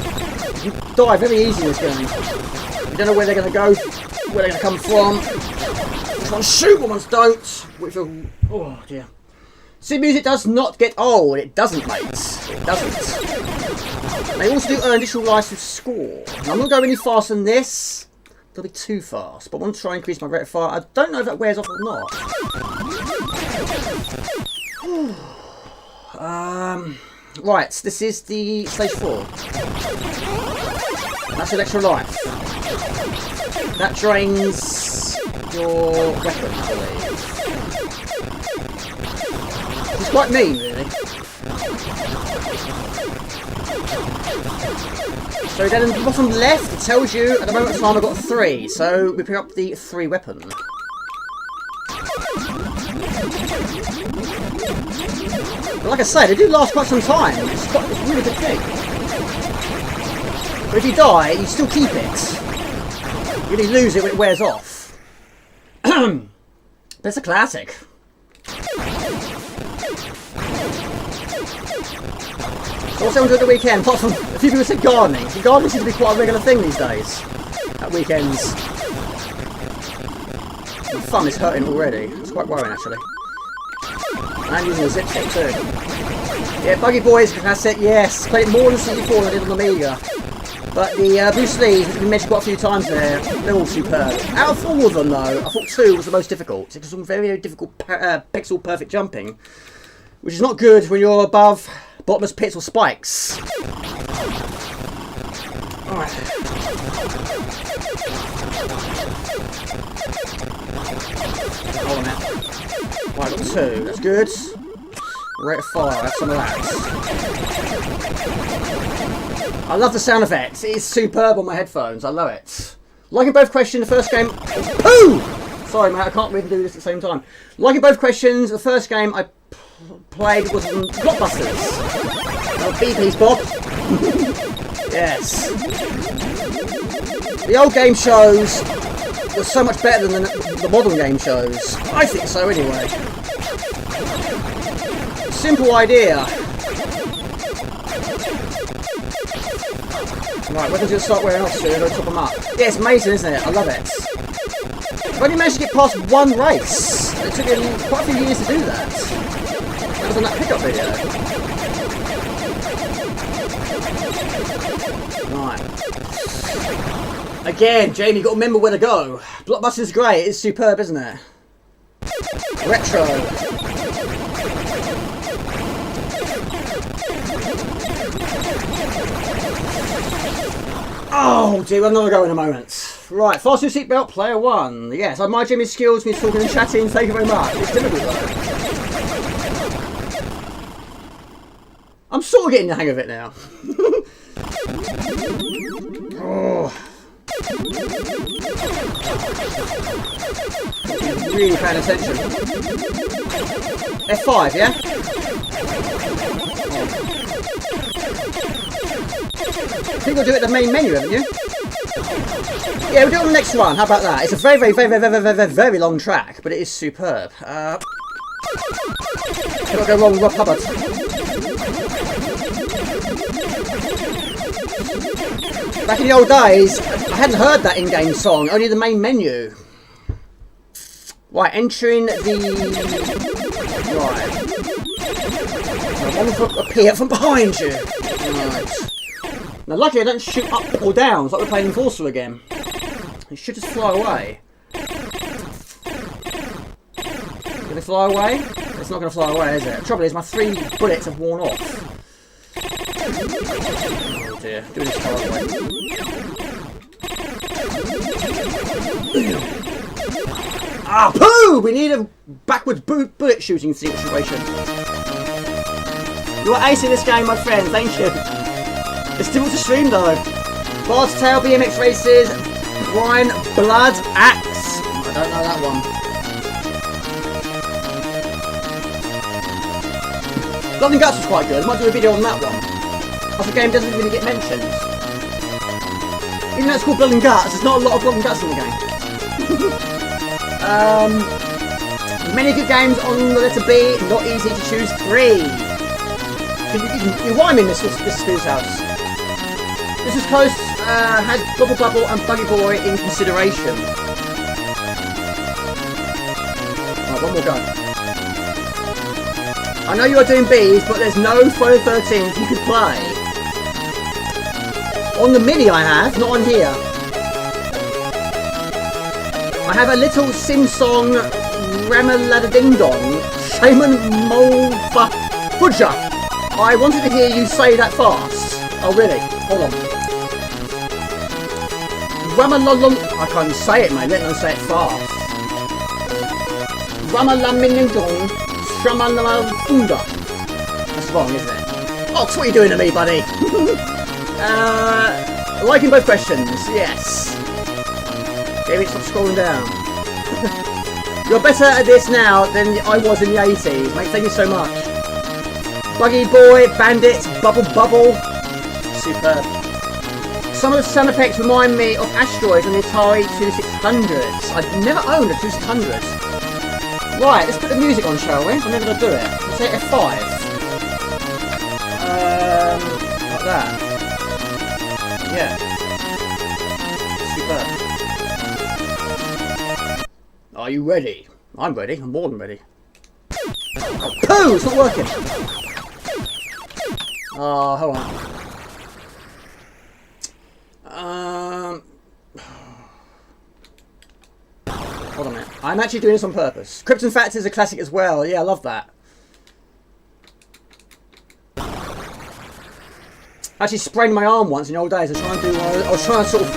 You die very easy in this game. You don't know where they're going to go, where they're going to come from. Which ones shoot, what ones don't. Which are... Oh, dear. Sid music does not get old. It doesn't, mate. It doesn't. And they also do earn additional lives with score. And I'm not going any faster than this. It'll be too fast. But I want to try and increase my rate of fire. I don't know if that wears off or not. Right, this is the stage 4. That's an extra life. That drains your weapon, I believe. It's quite mean, really. So then in the bottom left, it tells you at the moment of time I've got 3. So we pick up the 3 weapon. But like I say, they do last quite some time. It's a really good thing. But if you die, you still keep it. You only lose it when it wears off. But it's a classic. So what's everyone doing the weekend? Apart from a few people said gardening. So gardening seems to be quite a regular thing these days. At weekends. My thumb is hurting already. It's quite worrying actually. I'm using a zip stick too. Yeah, Buggy Boys, that's it, yes. Played it more than C64 than I did on the Amiga. But the Bruce Lee's, which we mentioned quite a few times there, they're all superb. Out of all of them though, I thought 2 was the most difficult. Because some very, very difficult pixel perfect jumping. Which is not good when you're above bottomless pits or spikes. Alright. Hold on a minute. Right, I've got 2. That's good. Rate of fire. That's some of that. I love the sound effects. It is superb on my headphones. I love it. Liking both questions, the first game... Pooh! Sorry, mate. I can't really do this at the same time. Liking both questions, the first game I played was on Blockbusters. Oh, please, Bob. Yes. The old game shows were so much better than the modern game shows. I think so, anyway. Simple idea. Right, weapons gonna start wearing off soon. I'm gonna top them up. Yeah, it's amazing, isn't it? I love it. I've only managed to get past 1 race. It took me quite a few years to do that. That was on that pickup video. Right. Again, Jamie, you've got to remember where to go. Blockbuster's great. It's superb, isn't it? Retro. Oh, dear, I'm not going to go in a moment. Right, fasten your seatbelt, player 1. Yes, I admire Jimmy's skills, me talking and chatting. Thank you very much. It's difficult, though. I'm sort of getting the hang of it now. Oh. Really paying attention. F5, yeah? I think we'll do it at the main menu, haven't you? Yeah, we'll do it on the next one. How about that? It's a very, very, very, very, very, very, very long track, but it is superb. Cannot go wrong with Rob Hubbard. Back in the old days, I hadn't heard that in-game song, only the main menu. Right, entering the... Right. One will appear from behind you. Right. Now, luckily I don't shoot up or down. It's like we're playing Enforcer again. It should just fly away. Can it fly away? It's not going to fly away, is it? The trouble is, my 3 bullets have worn off. Oh dear, doing this far away. Ah, poo! We need a backwards bullet shooting situation. You are acing this game, my friend. Thank you. It's difficult to stream though. Bard's Tale, BMX Races, Brian Blood Axe. I don't know that one. Blood and Guts was quite good. I might do a video on that one. As the game doesn't really get mentioned. Even though it's called Blood and Guts, there's not a lot of Blood and Guts in the game. Many good games on the letter B. Not easy to choose 3. You're rhyming this Spoon's house. This is close, had Bubble Bubble and Buggy Boy in consideration. Right, one more go. I know you are doing B's, but there's no Friday the 13th you could play. On the Mini I have, not on here. I have a little sim-song, Ramaladading-dong, Shaman Molva Fudja. I wanted to hear you say that fast. Oh really? Hold on. Ramalalum. I can't say it, mate. Let me say it fast. Ramalaminindong Shamalamafunda. That's wrong, isn't it? Ox, what are you doing to me, buddy? Liking both questions. Yes. David, stop scrolling down. You're better at this now than I was in the 80s, mate. Thank you so much. Buggy Boy, Bandits, Bubble Bubble. Superb. Some of the sound effects remind me of asteroids on the Atari 2600s. I've never owned a 2600. Right, let's put the music on, shall we? I'm never going to do it. Let's say F5. Like that. Yeah. Superb. Are you ready? I'm ready. I'm more than ready. Oh, poo! It's not working. Oh, hold on. Hold on a minute. I'm actually doing this on purpose. Krypton Factor is a classic as well. Yeah, I love that. I actually sprained my arm once in the old days. I was trying to sort of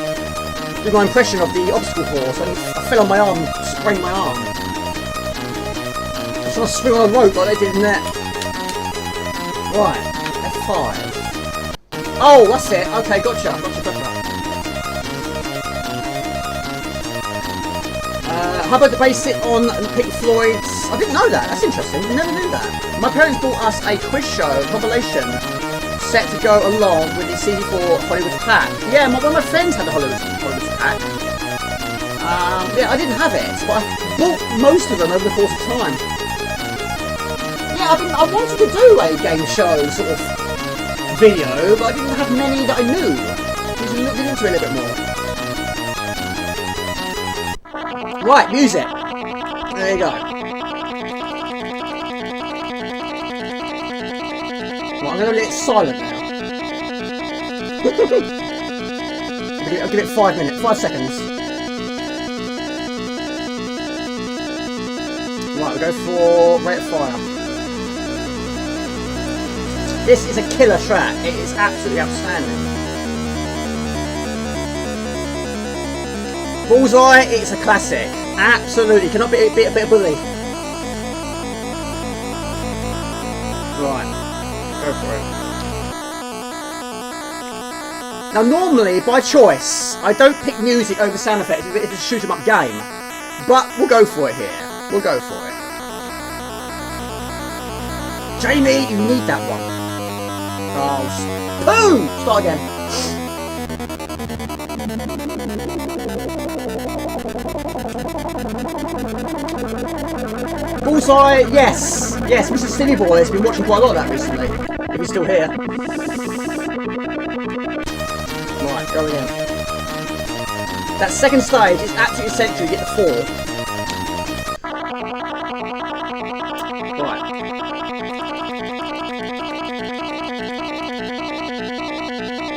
do my impression of the obstacle course, and I fell on my arm, sprained my arm. I was trying to swing on a rope like they did in that. Right, F5. Oh, that's it. Okay, gotcha. How about the base it on Pink Floyd's? I didn't know that. That's interesting. I never knew that. My parents bought us a quiz show compilation set to go along with the C64 Hollywood pack. Yeah, one of my friends had the Hollywood pack. Yeah, I didn't have it, but I bought most of them over the course of time. Yeah, I wanted to do a game show sort of video, but I didn't have many that I knew. Just looked into it a little bit more. Right, music. There you go. Right, I'm going to let it silent now. I'll give it 5 minutes, 5 seconds. Right, we'll go for Rate of Fire. This is a killer track. It is absolutely outstanding. Bullseye, it's a classic. Absolutely, cannot be a bit of bully. Right, go for it. Now normally, by choice, I don't pick music over sound effects if it's a shoot 'em up game. But we'll go for it here. We'll go for it. Jamie, you need that one. Oh, boom! Start again. Bullseye, yes! Yes, Mr. Silly Boy has been watching quite a lot of that recently. If he's still here. Right, go again. That second stage is absolutely essential to get the 4. Right.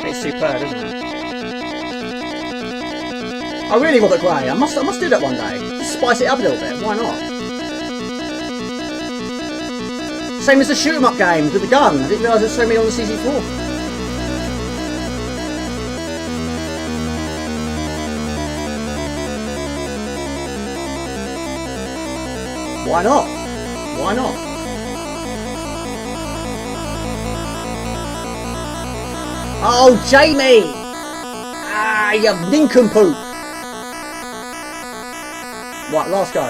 It's superb, isn't it? I really want the grey. I must do that one day. Just spice it up a little bit. Why not? Same as the shoot 'em up game with the gun. I didn't realise there's so many on the C64. Why not? Why not? Oh, Jamie! Ah, you nincompoop! Right, last go.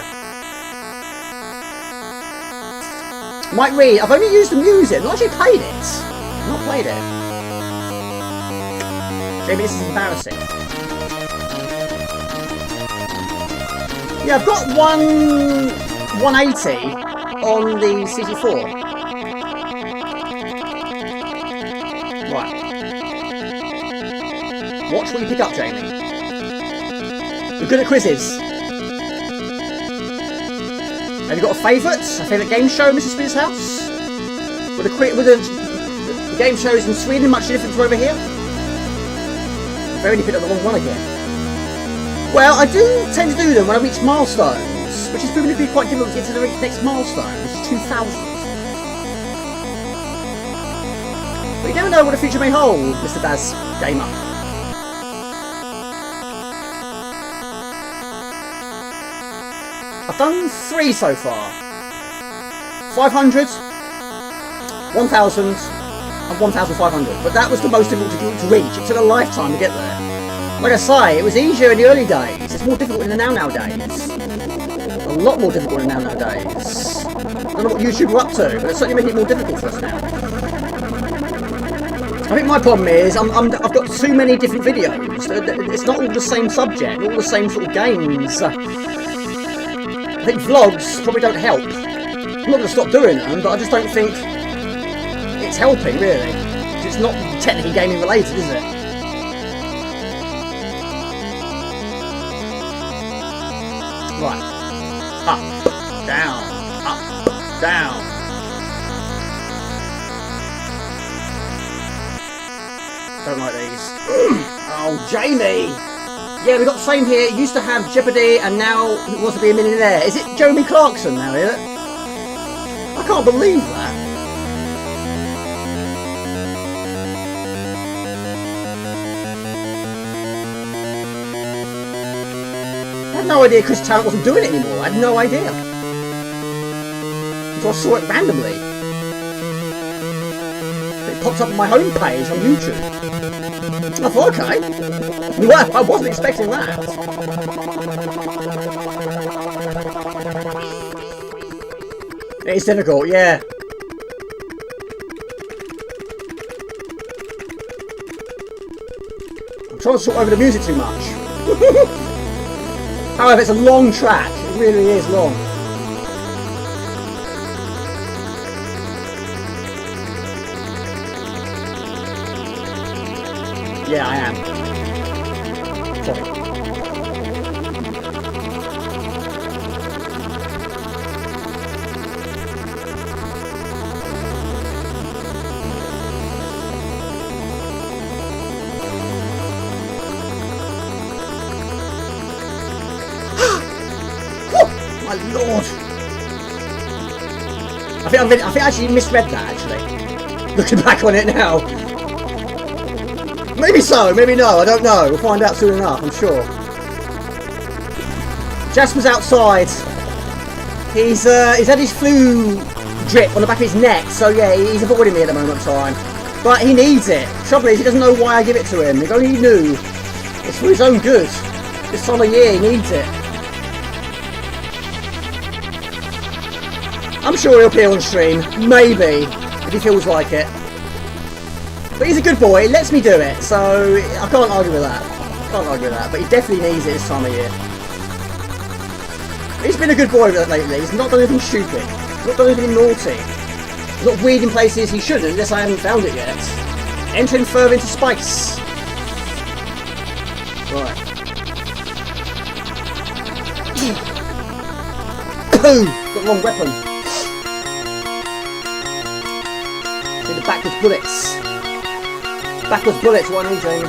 Mike Reed, I've only used the music, I've not actually played it. I've not played it. Jamie, this is embarrassing. Yeah, I've got 180 on the C64. Right. Watch what you pick up, Jamie. You're good at quizzes. Have you got a favourite game show, Mr. Spears' house? With the game shows in Sweden much different from over here? I've only picked up the wrong one again. Well, I do tend to do them when I reach milestones, which is proving to be quite difficult to get to the next milestone, which is 2,000. But you never know what the future may hold, Mr. Daz Gamer. I've done 3 so far. 500, 1,000, and 1,500. But that was the most difficult to reach. It took a lifetime to get there. Like I say, it was easier in the early days. It's more difficult in the nowadays. A lot more difficult in the nowadays. I don't know what YouTube are up to, but it's certainly making it more difficult for us now. I think my problem is I've got too many different videos. It's not all the same subject, all the same sort of games. I think vlogs probably don't help. I'm not going to stop doing them, but I just don't think it's helping, really. It's not technically gaming related, is it? Right. Up, down, down. Don't like these. Oh, Jamie! Yeah, we've got the same here. It used to have Jeopardy and now it wants to be a millionaire. Is it Jeremy Clarkson now, is it? I can't believe that. I had no idea Chris Tarrant wasn't doing it anymore. I had no idea. So I saw it randomly. It popped up on my homepage on YouTube. I thought, okay. Well, I wasn't expecting that. It's difficult, yeah. I'm trying to sort over the music too much. However, it's a long track. It really is long. Yeah, I am. Sorry. My lord! I think I actually misread that, actually. Looking back on it now. Maybe so, maybe no, I don't know. We'll find out soon enough, I'm sure. Jasper's outside. He's had his flu drip on the back of his neck, so yeah, he's avoiding me at the moment of time. But he needs it. Trouble is, he doesn't know why I give it to him. If only he knew. It's for his own good. This time of year, he needs it. I'm sure he'll appear on stream. Maybe. If he feels like it. But he's a good boy, he lets me do it, so I can't argue with that. Can't argue with that, but he definitely needs it this time of year. He's been a good boy lately, he's not done anything stupid, not done anything naughty. He's not weird in places he shouldn't, unless I haven't found it yet. Entering further into space. Right. Boom! Got the wrong weapon. See the backwards bullets. Backwards bullets, what I need, Jamie.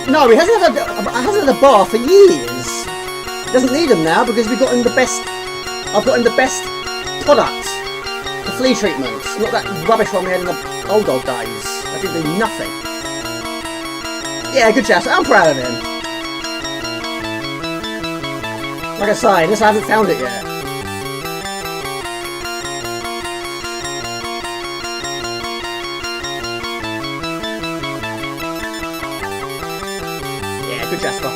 No, he hasn't had a bar for years. He doesn't need them now because we've got him the best. I've got him the best product. The flea treatment, not that rubbish one we had in the old days. That didn't do nothing. Yeah, good chap. I'm proud of him. Like I say, unless I haven't found it yet. Yeah, good Jasper.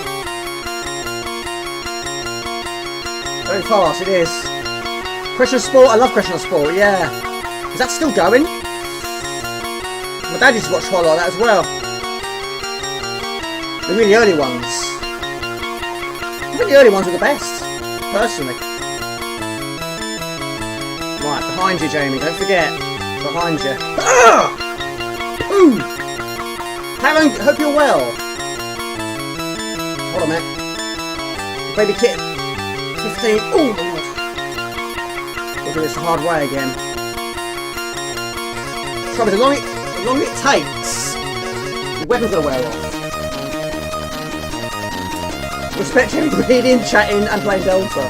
Very fast, it is. Question of Sport, I love Question of Sport, yeah. Is that still going? My dad used to watch quite a lot of that as well. The really early ones. I think the early ones were the best, personally. Right, behind you, Jamie, don't forget. Behind you. Ah! Ooh! Karen, hope you're well. Hold on a minute. Baby kid. 15. Oh, my God. We'll do this the hard way again. Trouble, the longer it takes, the weapon's going to wear off. Respect him reading, chatting and playing Delta.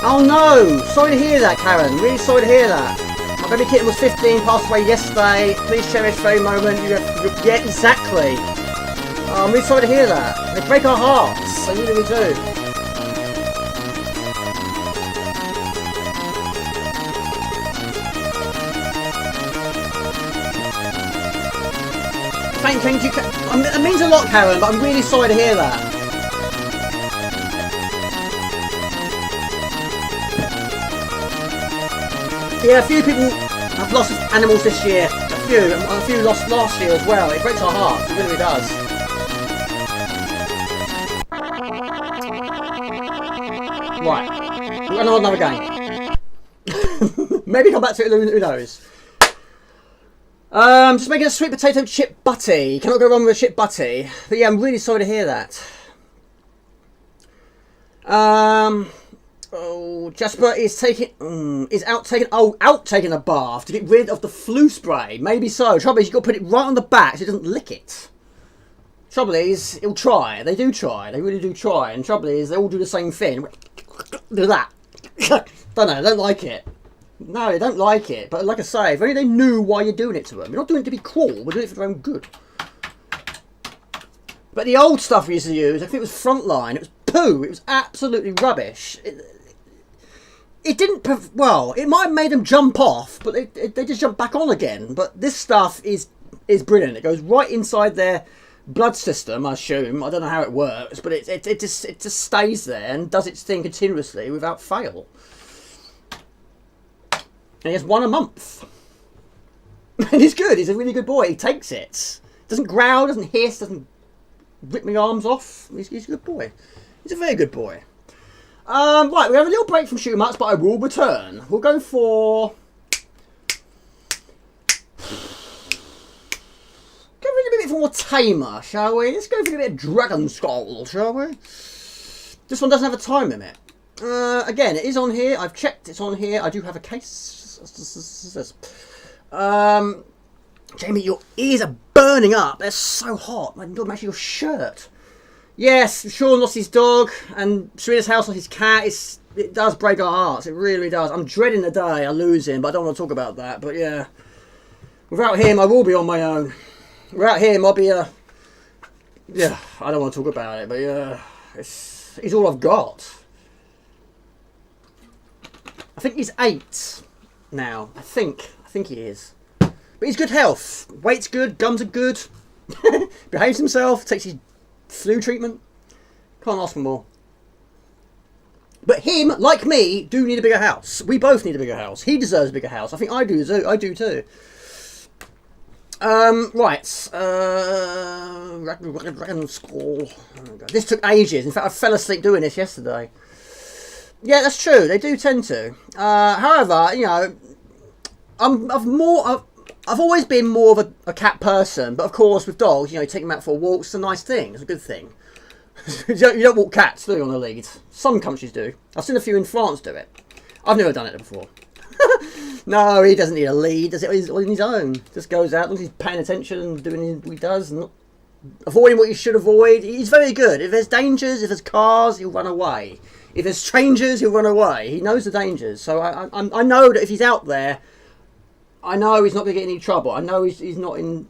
Oh no! Sorry to hear that, Karen. Really sorry to hear that. My baby kitten was 15, passed away yesterday. Please cherish the very moment you have... Yeah, exactly. Oh, I'm really sorry to hear that. They break our hearts. They really, really do. Thank you. It means a lot, Karen, but I'm really sorry to hear that. Yeah, a few people have lost animals this year. A few lost last year as well. It breaks our hearts. It really does. Right, we've got another game. Maybe come back to it. Who knows? Just making a sweet potato chip butty. Cannot go wrong with a chip butty. But yeah, I'm really sorry to hear that. Oh, Jasper is out taking a bath to get rid of the flu spray. Maybe so. Trouble is, you've got to put it right on the back so it doesn't lick it. Trouble is, he'll try. They do try. They really do try. And trouble is, they all do the same thing. Do that. Don't know. Don't like it. No, they don't like it. But like I say, if only they knew why you're doing it to them. You're not doing it to be cruel. We're doing it for their own good. But the old stuff we used to use, I think it was Frontline. It was poo. It was absolutely rubbish. It didn't... Well, it might have made them jump off, but they just jump back on again. But this stuff is brilliant. It goes right inside their blood system, I assume. I don't know how it works, but it just stays there and does its thing continuously without fail. And he has one a month. And he's good. He's a really good boy. He takes it. Doesn't growl, doesn't hiss, doesn't rip my arms off. He's a good boy. He's a very good boy. Right, we have a little break from shoot 'em ups, but I will return. We'll go for... Go for a bit more tamer, shall we? Let's go for a bit of Dragonskulle, shall we? This one doesn't have a time limit. Again, it is on here. I've checked. It's on here. I do have a case. Jamie, your ears are burning up. They're so hot. My God, actually your shirt. Yes, Sean lost his dog, and Serena's house lost his cat. It does break our hearts. It really does. I'm dreading the day I lose him, but I don't want to talk about that. But yeah, without him, I will be on my own. Without him, I'll be yeah, I don't want to talk about it, but yeah, he's all I've got. I think he's 8 now. I think he is. But he's good health. Weight's good. Gums are good. Behaves himself. Takes his flu treatment. Can't ask for more. But him, like me, do need a bigger house. We both need a bigger house. He deserves a bigger house. I think I do too. I do too. Right. Dragonskulle. This took ages. In fact, I fell asleep doing this yesterday. Yeah, that's true. They do tend to. However, you know, I've always been more of a cat person. But of course, with dogs, you know, you take them out for a walk. It's a nice thing. It's a good thing. You don't walk cats, do you, on the lead? Some countries do. I've seen a few in France do it. I've never done it before. No, he doesn't need a lead. Does it on his own? Just goes out, looks, he's paying attention and doing what he does, and not avoiding what he should avoid. He's very good. If there's dangers, if there's cars, he'll run away. If there's strangers, he'll run away. He knows the dangers. So I know that if he's out there, I know he's not going to get in any trouble. I know he's not going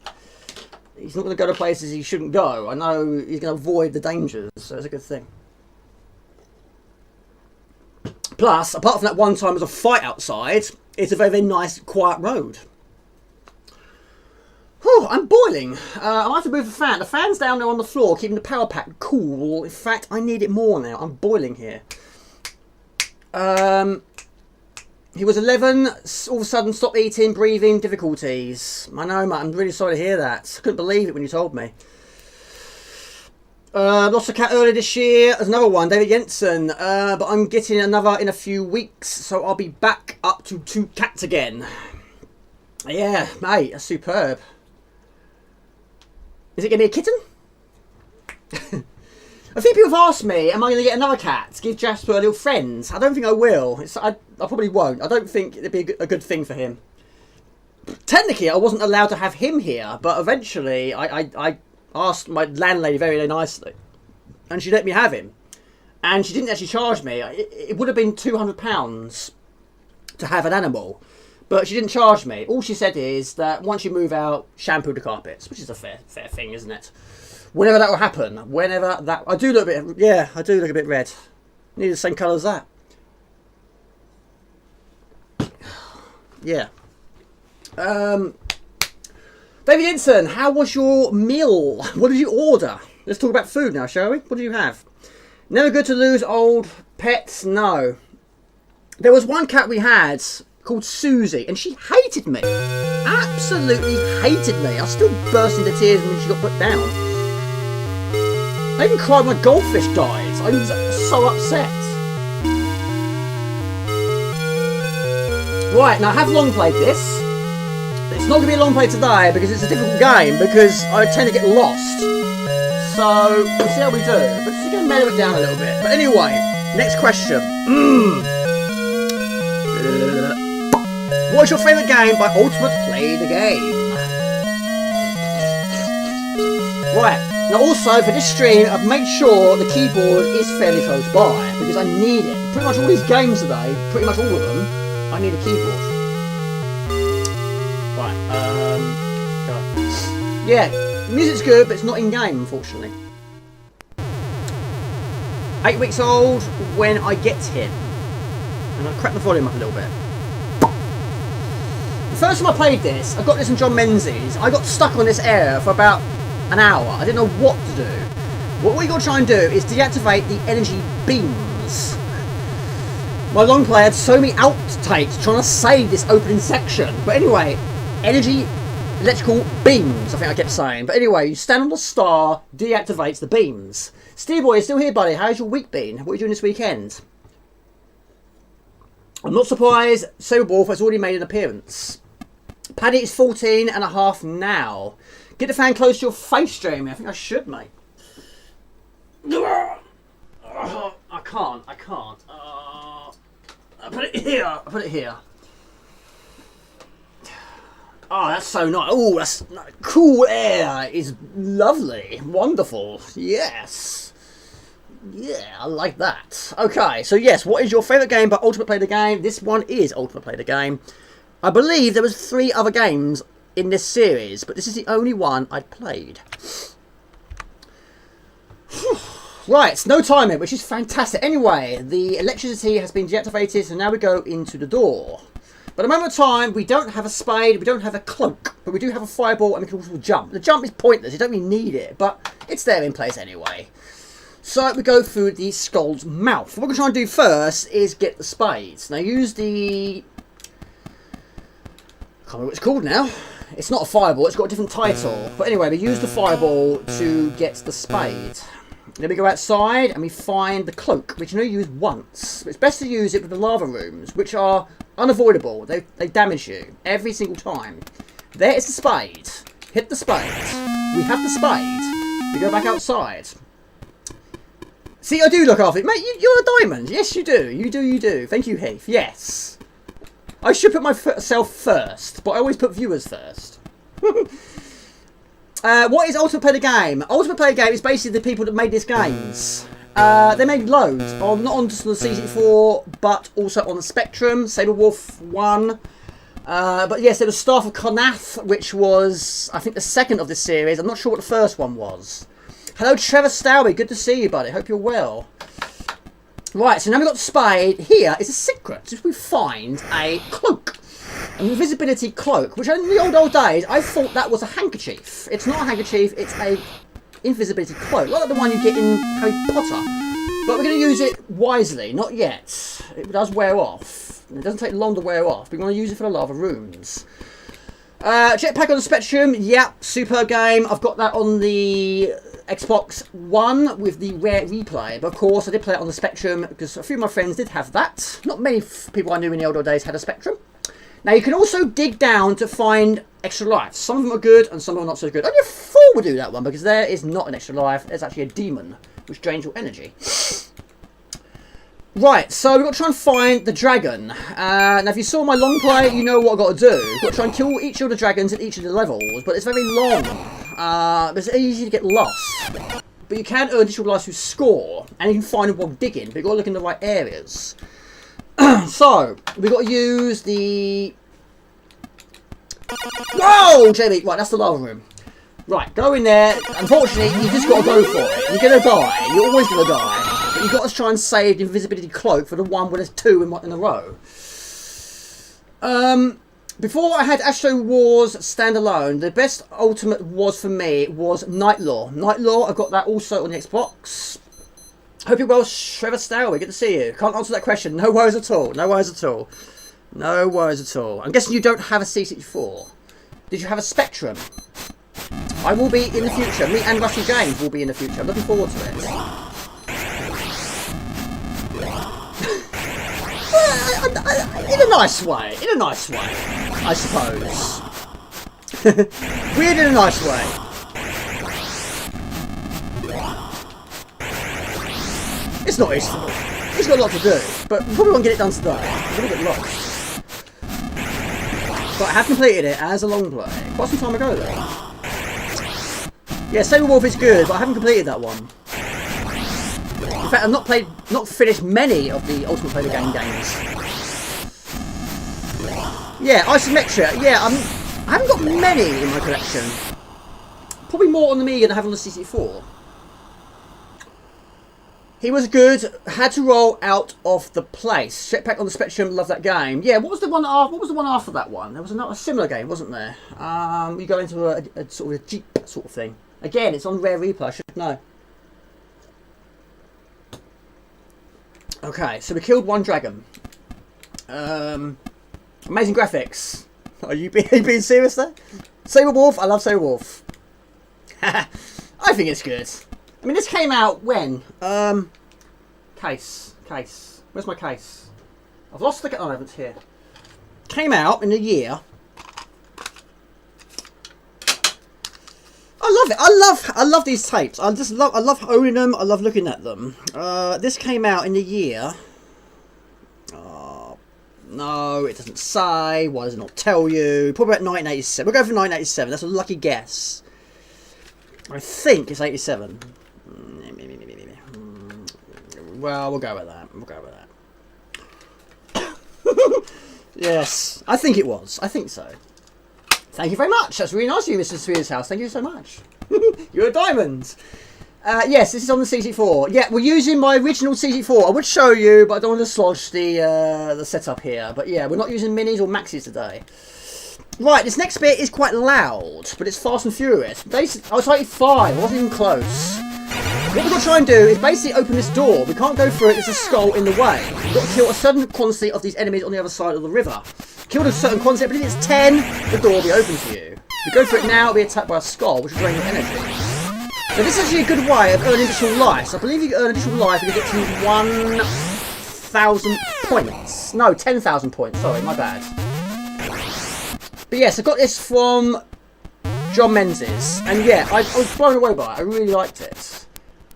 to go to places he shouldn't go. I know he's going to avoid the dangers. So it's a good thing. Plus, apart from that one time there was a fight outside, it's a very, very nice, quiet road. Whew, I'm boiling. I have to move the fan. The fan's down there on the floor, keeping the power pack cool. In fact, I need it more now. I'm boiling here. He was 11, all of a sudden stopped eating, breathing, difficulties. I know, mate, I'm really sorry to hear that. I couldn't believe it when you told me. Lost a cat earlier this year. There's another one, David Jensen. But I'm getting another in a few weeks, so I'll be back up to 2 cats again. Yeah, mate, that's superb. Is it going to be a kitten? A few people have asked me, am I going to get another cat to give Jasper a little friend? I don't think I will. I probably won't. I don't think it'd be a good thing for him. Technically, I wasn't allowed to have him here, but eventually I asked my landlady very, very nicely, and she let me have him. And she didn't actually charge me. It would have been £200 to have an animal, but she didn't charge me. All she said is that once you move out, shampoo the carpets, which is a fair thing, isn't it? Whenever that will happen, I do look a bit, yeah, I do look a bit red. Need the same colour as that. Yeah. David Jensen, how was your meal? What did you order? Let's talk about food now, shall we? What do you have? Never good to lose old pets, no. There was one cat we had called Susie, and she hated me. Absolutely hated me. I still burst into tears when she got put down. I even cried when my goldfish died. I was so upset. Right, now I have long played this. It's not going to be a long play today because it's a difficult game because I tend to get lost. So, we'll see how we do. But just going to mellow it down a little bit. But anyway, next question. What's your favourite game by Ultimate Play the Game? Right. Now also, for this stream, I've made sure the keyboard is fairly close by, because I need it. Pretty much all these games today, pretty much all of them, I need a keyboard. Right, go. Yeah, music's good, but it's not in-game, unfortunately. 8 weeks old when I get him. And I'll crack the volume up a little bit. The first time I played this, I got this in John Menzies. I got stuck on this area for about an hour. I didn't know what to do. What we got to try and do is deactivate the energy beams. My long play had so many outtakes trying to save this opening section. But anyway, energy electrical beams, I think I kept saying. But anyway, you stand on the star, deactivates the beams. Steve Boy, you're still here, buddy. How's your week been? What are you doing this weekend? I'm not surprised Saberwolf has already made an appearance. Paddy is 14 and a half now. Get the fan close to your face, Jamie. I think I should, mate. I can't. I put it here. Oh, that's so nice. Oh, that's cool air. Is lovely. Wonderful. Yes. Yeah, I like that. Okay, so yes, what is your favourite game by Ultimate Play the Game? This one is Ultimate Play the Game. I believe there was 3 other games in this series, but this is the only one I played. Right, no timing, which is fantastic. Anyway, the electricity has been deactivated, so now we go into the door. But at the moment of time, we don't have a spade, we don't have a cloak, but we do have a fireball, and we can also jump. The jump is pointless, you don't really need it, but it's there in place anyway. So we go through the skull's mouth. What we're trying to do first is get the spades. Now use the... I can't remember what it's called now. It's not a fireball, it's got a different title. But anyway, we use the fireball to get the spade. Then we go outside and we find the cloak, which you only use once. It's best to use it with the lava rooms, which are unavoidable. They damage you every single time. There is the spade. Hit the spade. We have the spade. We go back outside. See, I do look after it. Mate, you're a diamond. Yes, you do. You do. Thank you, Heath. Yes. I should put myself first, but I always put viewers first. What is Ultimate Player Game? Ultimate Player Game is basically the people that made these games. They made loads, not on just the C64, but also on the Spectrum, Saberwolf 1. But yes, there was Staff of Connath, which was, I think, the second of this series. I'm not sure what the first one was. Hello, Trevor Stowie. Good to see you, buddy. Hope you're well. Right, so now we've got the spade. Here is a secret. If we find a cloak, an invisibility cloak, which in the old days, I thought that was a handkerchief. It's not a handkerchief, it's a invisibility cloak, like the one you get in Harry Potter. But we're going to use it wisely, not yet. It does wear off. It doesn't take long to wear off. We want to use it for the lava rooms. Jetpack on the Spectrum, yep, superb game. I've got that on the Xbox One with the rare replay. But of course, I did play it on the Spectrum because a few of my friends did have that. Not many people I knew in the older days had a Spectrum. Now, you can also dig down to find extra lives. Some of them are good and some of them are not so good. Only a fool would do that one because there is not an extra life. There's actually a demon which drains your energy. Right, so we've got to try and find the dragon. Now, if you saw my long play, you know what I've got to do. We've got to try and kill each of the dragons at each of the levels, but it's very long. It's easy to get lost. But you can earn additional lives through score, and you can find them while digging, but you've got to look in the right areas. So, we've got to use the... Whoa, Jamie! Right, that's the lava room. Right, go in there. Unfortunately, you just got to go for it. You're going to die. You're always going to die. But you've got to try and save the invisibility cloak for the one where there's two in a row. Before I had Astro Wars standalone, the best ultimate was for me was Night Law. Night Law, I've got that also on the Xbox. Hope you're well, Trevor Stowie. Good to see you. Can't answer that question. No worries at all. No worries at all. No worries at all. I'm guessing you don't have a C64. Did you have a Spectrum? I will be in the future. Me and Rusty James will be in the future. I'm looking forward to it. In a nice way. In a nice way, I suppose. Weird in a nice way. It's not easy. It's got a lot to do, but we probably won't get it done today. We're going to get lost. But I have completed it as a long play. Quite some time ago, though. Yeah, Saberwolf is good, but I haven't completed that one. In fact, I've not finished many of the Ultimate Player Game games. Yeah, Isometric. Yeah, I haven't got many in my collection. Probably more on the Amiga than I have on the C64. He was good. Had to roll out of the place. Jetpack on the Spectrum. Love that game. Yeah. What was the one after? What was the one after that one? There was a similar game, wasn't there? You go into a sort of a jeep sort of thing. Again, it's on rare replay. I should know. Okay, so we killed one dragon. Amazing graphics. Are you being serious there? Saberwolf. I love Saberwolf. I think it's good. I mean, this came out when? Case. Where's my case? I've lost the... Oh, it's here. Came out in a year. I love it. I love these tapes. I love owning them. I love looking at them. This came out in the year... Oh, no, it doesn't say. Why does it not tell you? Probably about 1987. We'll go for 1987. That's a lucky guess. I think it's 87. Well, we'll go with that. We'll go with that. Yes, I think it was. I think so. Thank you very much. That's really nice of you, Mr. Spears House. Thank you so much. You're a diamond. Yes, this is on the C64. Yeah, we're using my original C64. I would show you, but I don't want to slodge the setup here. But yeah, we're not using minis or maxis today. Right, this next bit is quite loud, but it's fast and furious. Basically, I was 85. I wasn't even close. What we've got to try and do is basically open this door. We can't go through it, there's a skull in the way. We've got to kill a certain quantity of these enemies on the other side of the river. Kill a certain quantity, I believe it's 10, the door will be open to you. If you go for it now, it'll be attacked by a skull, which will drain your energy. So this is actually a good way of earning additional life. So I believe you can earn additional life if you get to 1,000 points. No, 10,000 points, sorry, my bad. But yes, I got this from John Menzies, and yeah, I was blown away by it. I really liked it.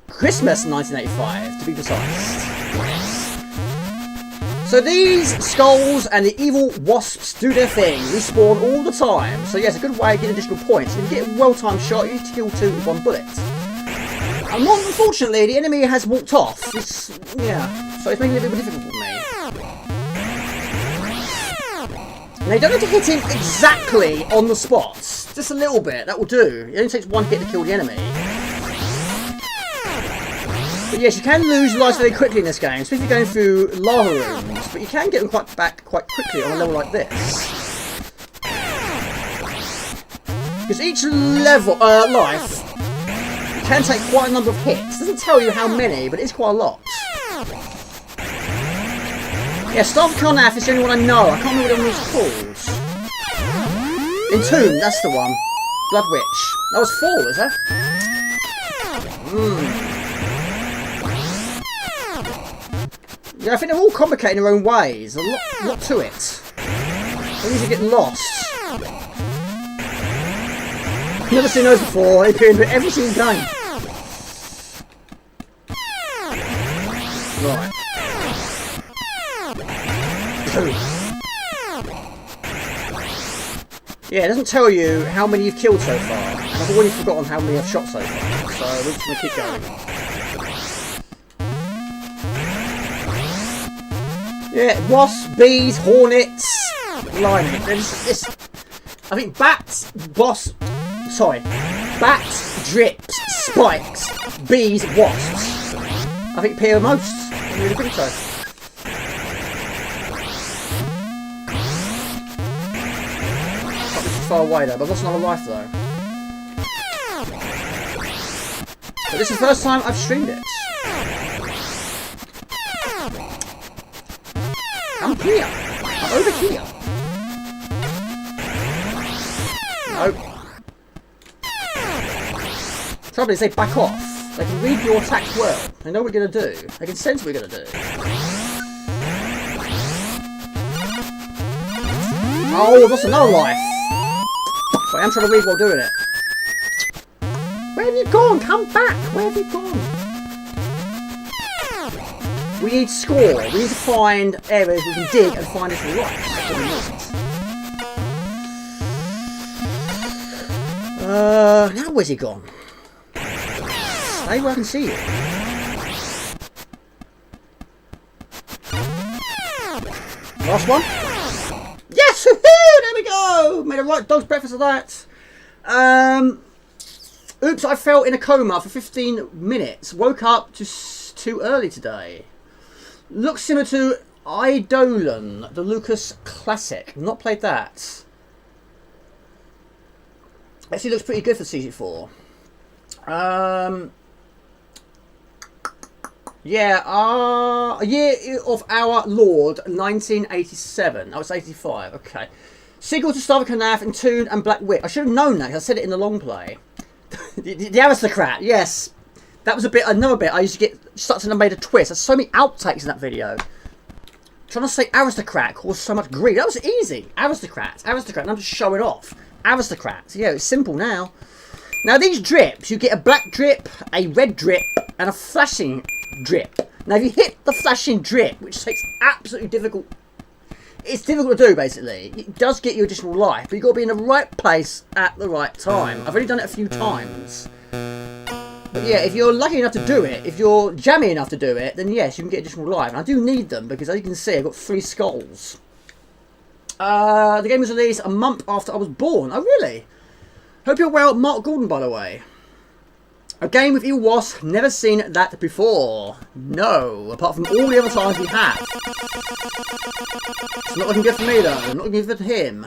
Christmas 1985, to be precise. So these skulls and the evil wasps do their thing. Respawn all the time. So yes, a good way of getting additional points. If you get a well-timed shot, you need to kill 2 with 1 bullet. And unfortunately, the enemy has walked off. Yeah, so it's making it a bit more difficult for me. Now you don't have to hit him exactly on the spot. Just a little bit, that will do. It only takes 1 hit to kill the enemy. But yes, you can lose lives very quickly in this game, especially going through lava rooms. But you can get them back quite quickly on a level like this. Because each level, life, can take quite a number of hits. It doesn't tell you how many, but it's quite a lot. Yeah, Staff of Karnath is the only one I know. I can't remember what it was called. Entomb, that's the one. Blood Witch. That was 4, is that? Yeah, I think they're all complicated in their own ways. There's a lot to it. I usually get lost. Never seen those before. They appear in every single game. Right. Yeah, it doesn't tell you how many you've killed so far. I've already forgotten how many I've shot so far. So we're just going to keep going. Yeah, wasps, bees, hornets, blimey. I think bats, bats, drips, spikes, bees, wasps. I think appear most. I really think so. Not this far away though, but I've lost another life though. But this is the first time I've streamed it. I'm here. I'm over here. Nope. Trouble is they back off. They can read your attacks well. They know what we're going to do. They can sense what we're going to do. Oh, I've lost another life. But I am trying to read while doing it. Where have you gone? Come back. Where have you gone? We need score. We need to find areas we can dig and find additional life. That's what we need. Now where's he gone? Stay where I can see you. Last one. Yes! There we go! Made a right dog's breakfast of that. Oops, I fell in a coma for 15 minutes. Woke up too early today. Looks similar to Eidolon, the Lucas Classic. Not played that. Actually looks pretty good for C64. Yeah, a year of our Lord, 1987. Oh, it's 85, okay. Sequel to Staff of Karnath, Entombed and Black Witch. I should have known that, because I said it in the long play. the Aristocrat, yes. That was another bit I used to get stuck and made a twist. There's so many outtakes in that video. Trying to say Aristocrat caused so much grief. That was easy. Aristocrat, and I'm just showing off. Aristocrats, yeah, it's simple now. Now these drips, you get a black drip, a red drip, and a flashing drip. Now if you hit the flashing drip, which takes absolutely difficult, it's difficult to do basically. It does get you additional life, but you've got to be in the right place at the right time. I've already done it a few times. But yeah, if you're lucky enough to do it, if you're jammy enough to do it, then yes, you can get additional life. And I do need them because as you can see, I've got 3 skulls. The game was released a month after I was born. Oh really? Hope you're well, Mark Gordon by the way. A game with evil wasp, never seen that before. No, apart from all the other times we have. It's not looking good for me though, not looking good for him.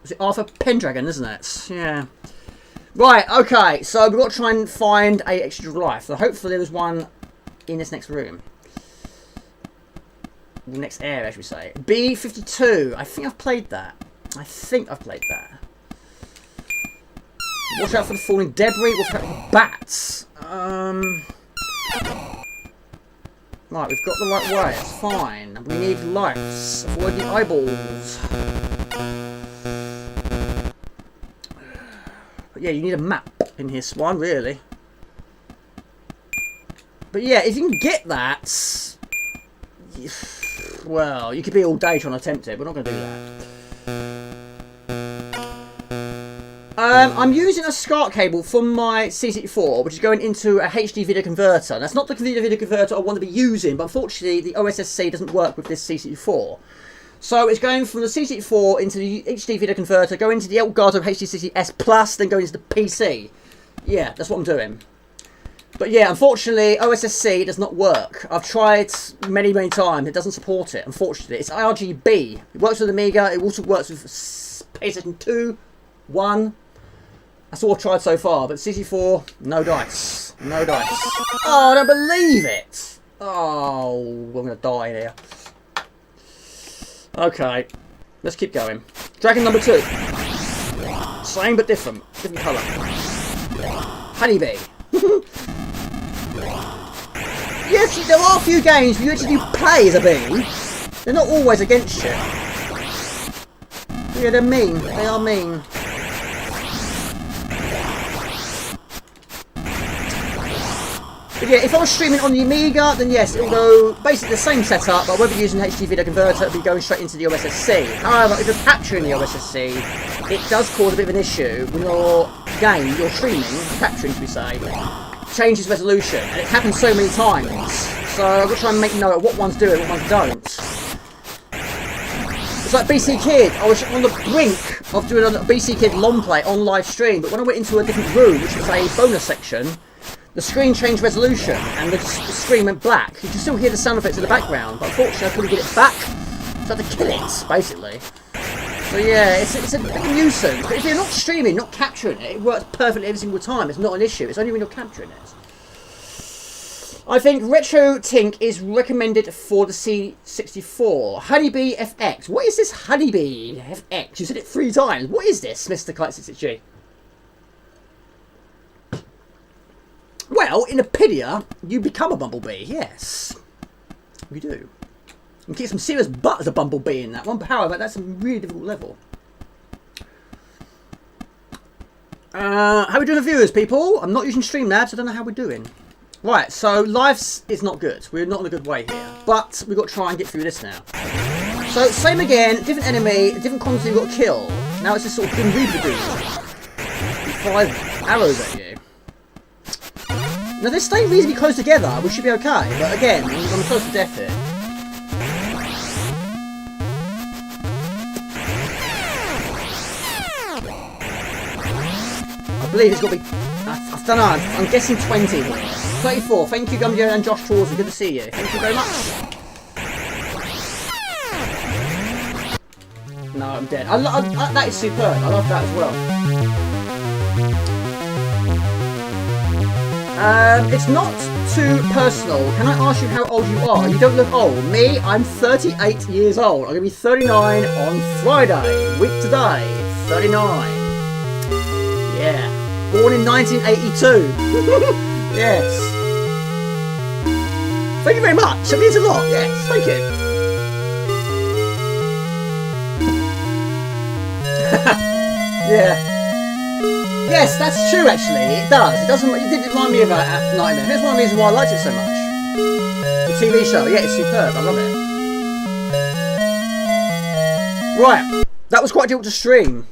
Is it Arthur Pendragon, isn't it? Yeah. Right, okay, so we've got to try and find a extra life. So hopefully there's one in this next room. The next area, as we say. B52. I think I've played that. Watch out for the falling debris. Watch out for the bats. Right, we've got the right way. It's fine. We need lights. Avoid the eyeballs. But yeah, you need a map in this one, really. But yeah, if you can get that, well, you could be all day trying to attempt it. We're not going to do that. I'm using a SCART cable from my C64, which is going into a HD video converter. That's not the video converter I want to be using, but unfortunately the OSSC doesn't work with this C64. So it's going from the C64 into the HD video converter, going into the Elgato HD60S Plus, then going into the PC. Yeah, that's what I'm doing. But yeah, unfortunately, OSSC does not work. I've tried many, many times. It doesn't support it, unfortunately. It's RGB. It works with Amiga. It also works with PlayStation 2, 1. That's all I've tried so far. But C64, no dice. No dice. Oh, I don't believe it. Oh, I'm going to die here. Okay, let's keep going. Dragon number 2. Same but different. Different colour. Honeybee. Yes, there are a few games where you actually play as a bee. They're not always against you. Yeah, they're mean. They are mean. But yeah, if I was streaming on the Amiga, then yes, it'll go basically the same setup, but I won't be using HD video converter, it'll be going straight into the OSSC. However, if you're capturing the OSSC, it does cause a bit of an issue when your game, you're streaming, capturing, should we say, changes resolution, and it happens so many times. So I've got to try and make note of what ones do it and what ones don't. It's like BC Kid. I was on the brink of doing a BC Kid long play on live stream, but when I went into a different room, which was a bonus section, the screen changed resolution and the screen went black. You can still hear the sound effects in the background, but unfortunately I couldn't get it back, so I had to kill it, basically. So yeah, it's a bit of a nuisance, but if you're not streaming, not capturing it, it works perfectly every single time. It's not an issue, it's only when you're capturing it. I think Retro Tink is recommended for the C64. Honeybee FX. What is this Honeybee FX? You said it 3 times. What is this, Mr. Kite66G? Well, in Apidia, you become a bumblebee, yes. You do. You can kick some serious butt as a bumblebee in that one, but however, that's a really difficult level. How are we doing the viewers, people? I'm not using Streamlabs, so I don't know how we're doing. Right, so lives is not good. We're not in a good way here. But we've got to try and get through this now. So, same again, different enemy, different quantity you've got to kill. Now it's just sort of been reproduced. 5 arrows at you. Now, they stay reasonably close together. We should be okay. But again, I'm close to death here. I believe it's got to be... I don't know. I'm guessing 20 here. 34. Thank you, Gumjo and Josh Chaucer. Good to see you. Thank you very much. No, I'm dead. That is superb. I love that as well. It's not too personal. Can I ask you how old you are? You don't look old. Me, I'm 38 years old. I'm going to be 39 on Friday. Week today. 39. Yeah. Born in 1982. Yes. Thank you very much. That means a lot. Yes. Thank you. Yeah. Yes, that's true. Actually, it does. It doesn't. It did remind me of Nightmare. That's one reason why I liked it so much. The TV show. Yeah, it's superb. I love it. Right. That was quite difficult to stream.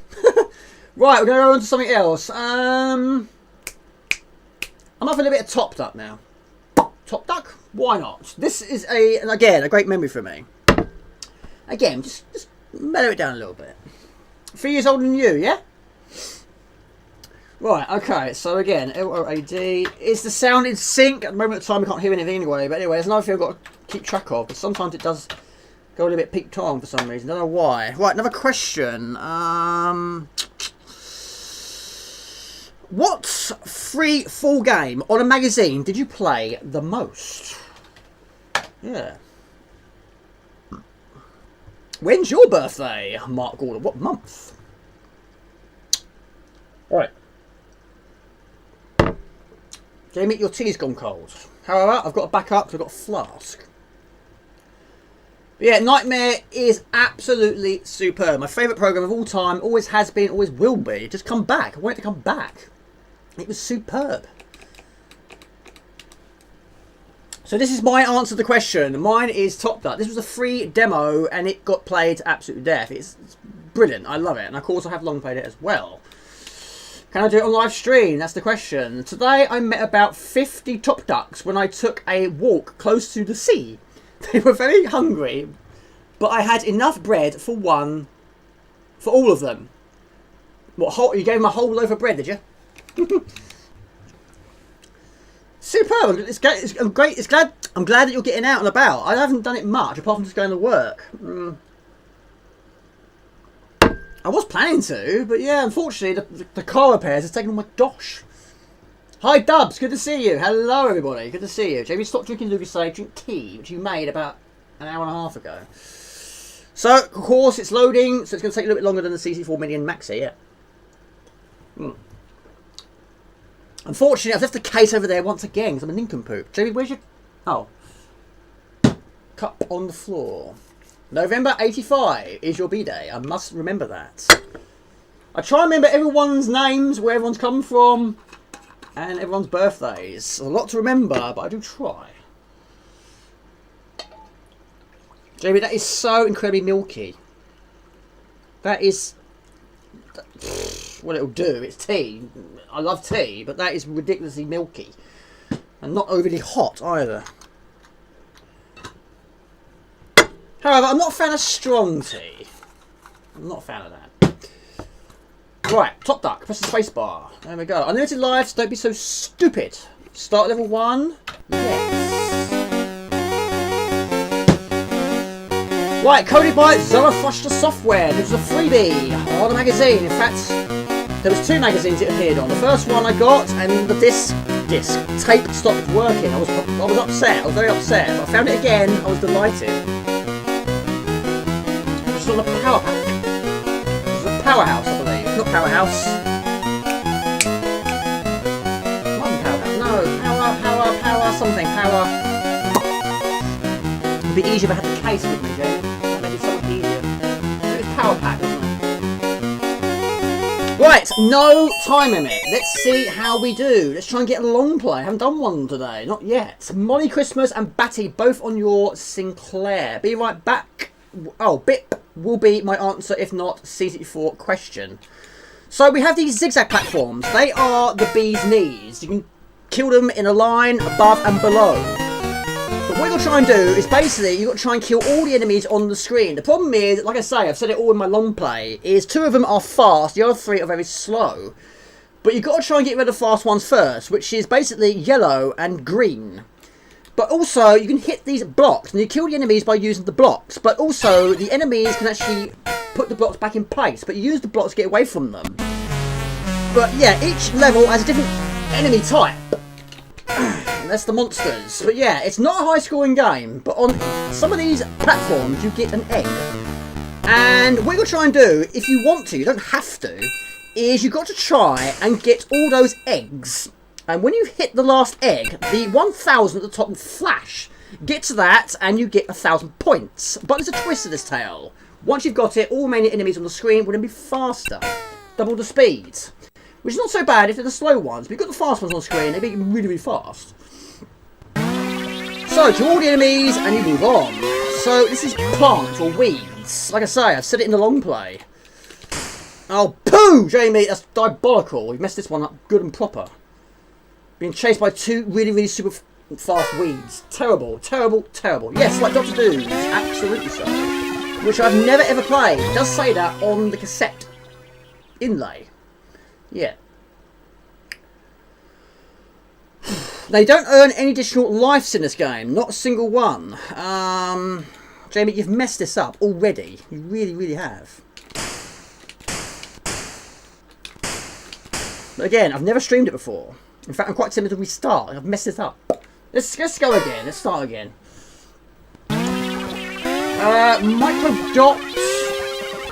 Right, we're going to go on to something else. I'm having a bit of Top Duck now. Top Duck? Why not? This is again, a great memory for me. Again, just mellow it down a little bit. 3 years older than you, yeah? Right, okay, so again, LOAD. Is the sound in sync? At the moment of time, I can't hear anything anyway. But anyway, there's another thing I've got to keep track of. But sometimes it does go a little bit peaked on for some reason. Don't know why. Right, another question. What free full game on a magazine did you play the most? Yeah. When's your birthday, Mark Gordon? What month? Alright. Jamie, your tea's gone cold. However, I've got to back up because I've got a flask. But yeah, Nightmare is absolutely superb. My favourite programme of all time. Always has been, always will be. Just come back. I want it to come back. It was superb. So this is my answer to the question. Mine is Top Duck. This was a free demo and it got played to absolute death. It's brilliant. I love it. And of course I have long played it as well. Can I do it on live stream? That's the question. Today I met about 50 Top Ducks when I took a walk close to the sea. They were very hungry, but I had enough bread for all of them. What, you gave them a whole loaf of bread, did you? Superb. I'm glad that you're getting out and about. I haven't done it much apart from just going to work. I was planning to, but yeah, unfortunately the car repairs has taken all my dosh. Hi Dubs, good to see you. Hello everybody, good to see you. Jamie, stop drinking Lucasade, drink tea, which you made about an hour and a half ago. So, of course, it's loading, so it's going to take a little bit longer than the C64 Maxi, yeah. Unfortunately, I've left the case over there once again, because I'm a nincompoop. Jamie, where's your... Oh. Cup on the floor. November 85 is your B-Day. I must remember that. I try and remember everyone's names, where everyone's come from, and everyone's birthdays. A lot to remember, but I do try. Jamie, that is so incredibly milky. That is... What it'll do, it's tea. I love tea, but that is ridiculously milky. And not overly hot either. However, I'm not a fan of strong tea. I'm not a fan of that. Right, Top Duck, press the space bar. There we go. Unlimited lives, don't be so stupid. Start level 1. Yes. Right, coded by Zarathustra Software. This was a freebie on a magazine. In fact, there was 2 magazines it appeared on. The first one I got, and the disc tape stopped working. I was upset. I was very upset. But I found it again. I was delighted. It's on a power pack. It's a powerhouse, I believe. Not powerhouse. Not powerhouse. No, power something. Power. It'd be easier if I had the case with me, Jamie. That made it so much easier. It's power pack, isn't it? Right, no time limit. Let's see how we do. Let's try and get a long play. I haven't done one today, not yet. Molly Christmas and Batty both on your Sinclair. Be right back. Oh, Bip will be my answer, if not C64 question. So we have these zigzag platforms. They are the bee's knees. You can kill them in a line above and below. But what you've got to try and do is basically you've got to try and kill all the enemies on the screen. The problem is, like I say, I've said it all in my long play, is 2 of them are fast, the other 3 are very slow. But you've got to try and get rid of the fast ones first, which is basically yellow and green. But also, you can hit these blocks, and you kill the enemies by using the blocks. But also, the enemies can actually put the blocks back in place, but you use the blocks to get away from them. But yeah, each level has a different enemy type. That's the monsters. But yeah, it's not a high-scoring game, but on some of these platforms, you get an egg. And what you've got to try and do, if you want to, you don't have to, is you've got to try and get all those eggs. And when you hit the last egg, the 1000 at the top will flash. Get to that, and you get 1000 points. But there's a twist to this tale. Once you've got it, all remaining enemies on the screen will then be faster. Double the speed. Which is not so bad if they're the slow ones, but you've got the fast ones on the screen, they're being really, really fast. So, kill all the enemies, and you move on. So, this is plants or weeds. Like I say, I've said it in the long play. Oh, poo, Jamie, that's diabolical. You've messed this one up good and proper. Being chased by 2 really, really super fast weeds. Terrible, terrible, terrible. Yes, like Dr. Doom. Absolutely so. Which I've never ever played. It does say that on the cassette inlay. Yeah. They don't earn any additional lives in this game. Not a single one. Jamie, you've messed this up already. You really, really have. Again, I've never streamed it before. In fact, I'm quite tempted to restart. I've messed it up. Let's go again. Let's start again. Micro Dots.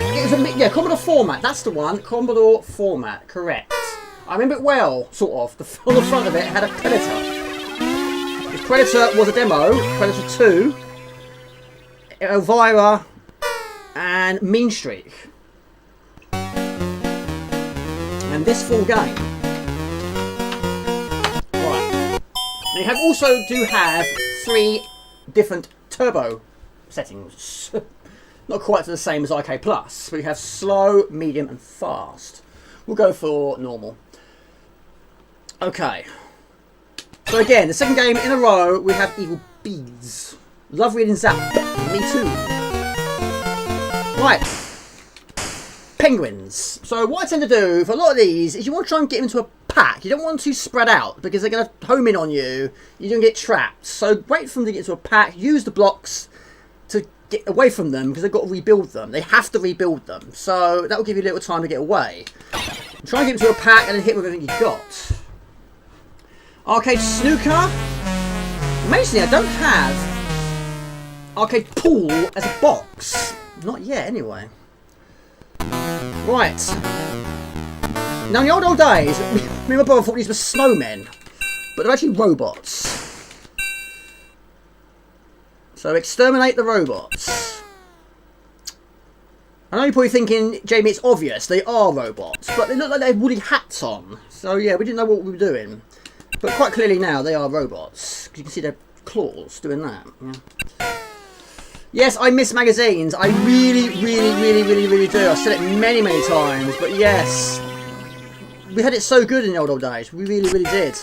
It was yeah, Commodore format. That's the one. Commodore format. Correct. I remember it well, sort of. On the front of it had a Predator. The Predator was a demo. Predator 2, Elvira, and Mean Streak. And this full game. Right. They have also do have 3 different turbo settings. Not quite the same as IK Plus. We have slow, medium, and fast. We'll go for normal. Okay. So again, the second game in a row, we have Evil Bees. Love reading Zap. Me too. Right. Penguins. So what I tend to do for a lot of these is you want to try and get them into a pack. You don't want to spread out because they're going to home in on you. You're going to get trapped. So wait for them to get into a pack. Use the blocks to get away from them because they've got to rebuild them. They have to rebuild them. So that will give you a little time to get away. Try and get into a pack and then hit with everything you've got. Arcade Snooker. Amazingly, I don't have Arcade Pool as a box. Not yet, anyway. Right. Now, in the old days, me and my brother thought these were snowmen, but they're actually robots. So, exterminate the robots. I know you're probably thinking, Jamie, it's obvious. They are robots, but they look like they have woolly hats on. So, yeah, we didn't know what we were doing. But quite clearly now, they are robots. You can see their claws doing that. Yeah. Yes, I miss magazines. I really do. I've said it many times. But yes, we had it so good in the old days. We really did.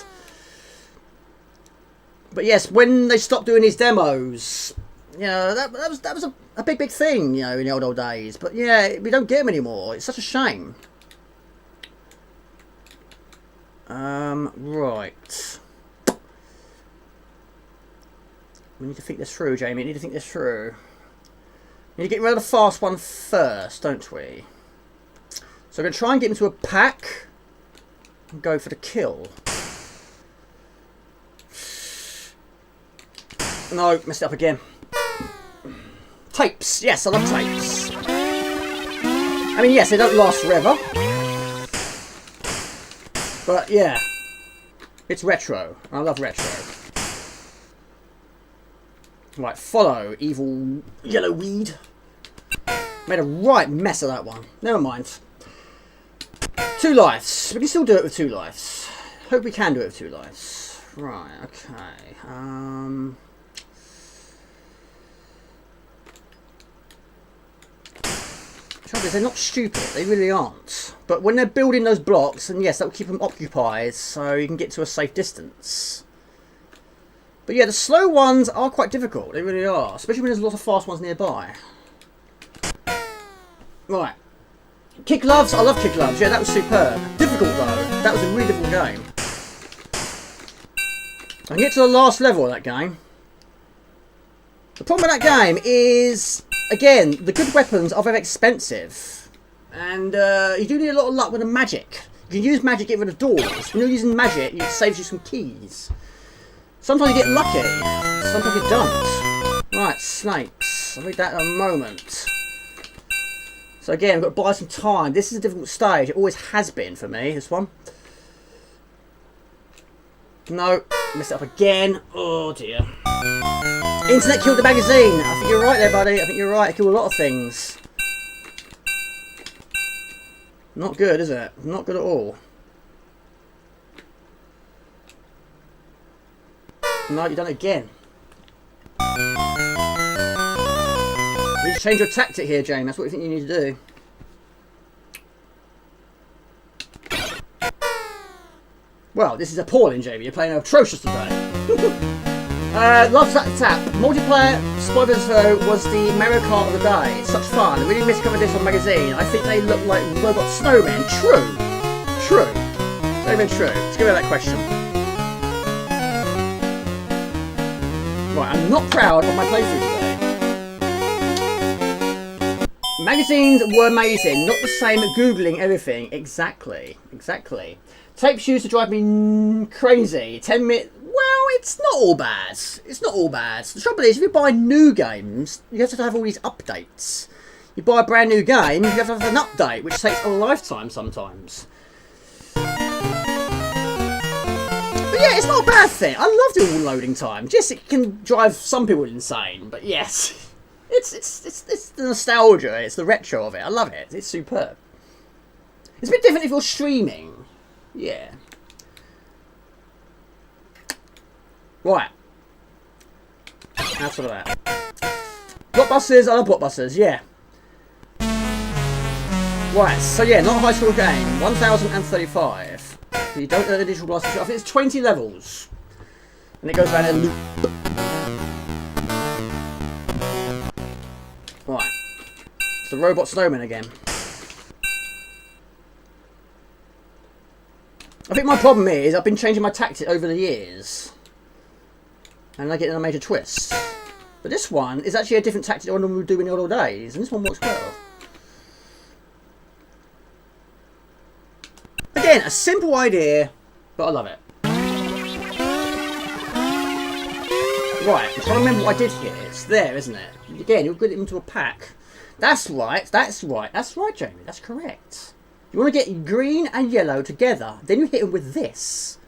But yes, when they stopped doing these demos, you know, that was a big thing, you know, in the old days. But yeah, we don't get them anymore. It's such a shame. Right. We need to think this through, Jamie. We need to think this through. We need to get rid of the fast one first, don't we? So I'm going to try and get into a pack and go for the kill. No, messed it up again. Tapes. Yes, I love tapes. I mean, yes, they don't last forever. But yeah, it's retro. I love retro. Right, follow evil yellow weed. Made a right mess of that one. Never mind. 2 lives. We can still do it with 2 lives. Hope we can do it with 2 lives. Right. Okay. Trouble is, they're not stupid. They really aren't. But when they're building those blocks, and yes, that will keep them occupied, so you can get to a safe distance. But yeah, the slow ones are quite difficult. They really are, especially when there's a lot of fast ones nearby. Right. Kick Gloves. I love Kick Gloves. Yeah, that was superb. Difficult though. That was a really difficult game. I can get to the last level of that game. The problem with that game is, again, the good weapons are very expensive. And you do need a lot of luck with the magic. You can use magic to get rid of doors. When you're using magic, it saves you some keys. Sometimes you get lucky. Sometimes you don't. Right, snakes. I'll read that in a moment. So again, we've got to buy some time. This is a difficult stage. It always has been for me, this one. No, messed it up again. Oh dear. Internet killed the magazine. I think you're right there, buddy. I think you're right. It killed a lot of things. Not good, is it? Not good at all. No, you've done it again. You need to change your tactic here, Jane. That's what you think you need to do. Well, this is appalling, Jamie. You're playing atrocious today. Love that tap. Multiplayer, spoilers though, was the Mario Kart of the day. It's such fun. I really miss covering this on magazine. I think they look like robot snowmen. True. True. Snowmen true. Let's give me that question. Right, I'm not proud of my playthrough today. Magazines were amazing. Not the same at Googling everything. Exactly. Exactly. Tapes used to drive me crazy. 10 minutes. Well, it's not all bad. It's not all bad. The trouble is, if you buy new games, you have to have all these updates. You buy a brand new game, you have to have an update, which takes a lifetime sometimes. But yeah, it's not a bad thing. I love the all loading time. Just it can drive some people insane, but yes, it's the nostalgia. It's the retro of it. I love it. It's superb. It's a bit different if you're streaming. Yeah. Right. That's all of that. Blockbusters, I love blockbusters, yeah. Right, so yeah, not a high score game. 1035. You don't earn additional blasters. I think it's 20 levels. And it goes around in a loop. Right. It's the robot snowman again. I think my problem is I've been changing my tactic over the years. And I get in a major twist. But this one is actually a different tactic than I would do in the old days. And this one works well. Again, a simple idea, but I love it. Right, I'm trying to remember what I did here. It's there, isn't it? Again, you'll get it into a pack. That's right, that's right, that's right, Jamie, that's correct. You want to get green and yellow together, then you hit them with this.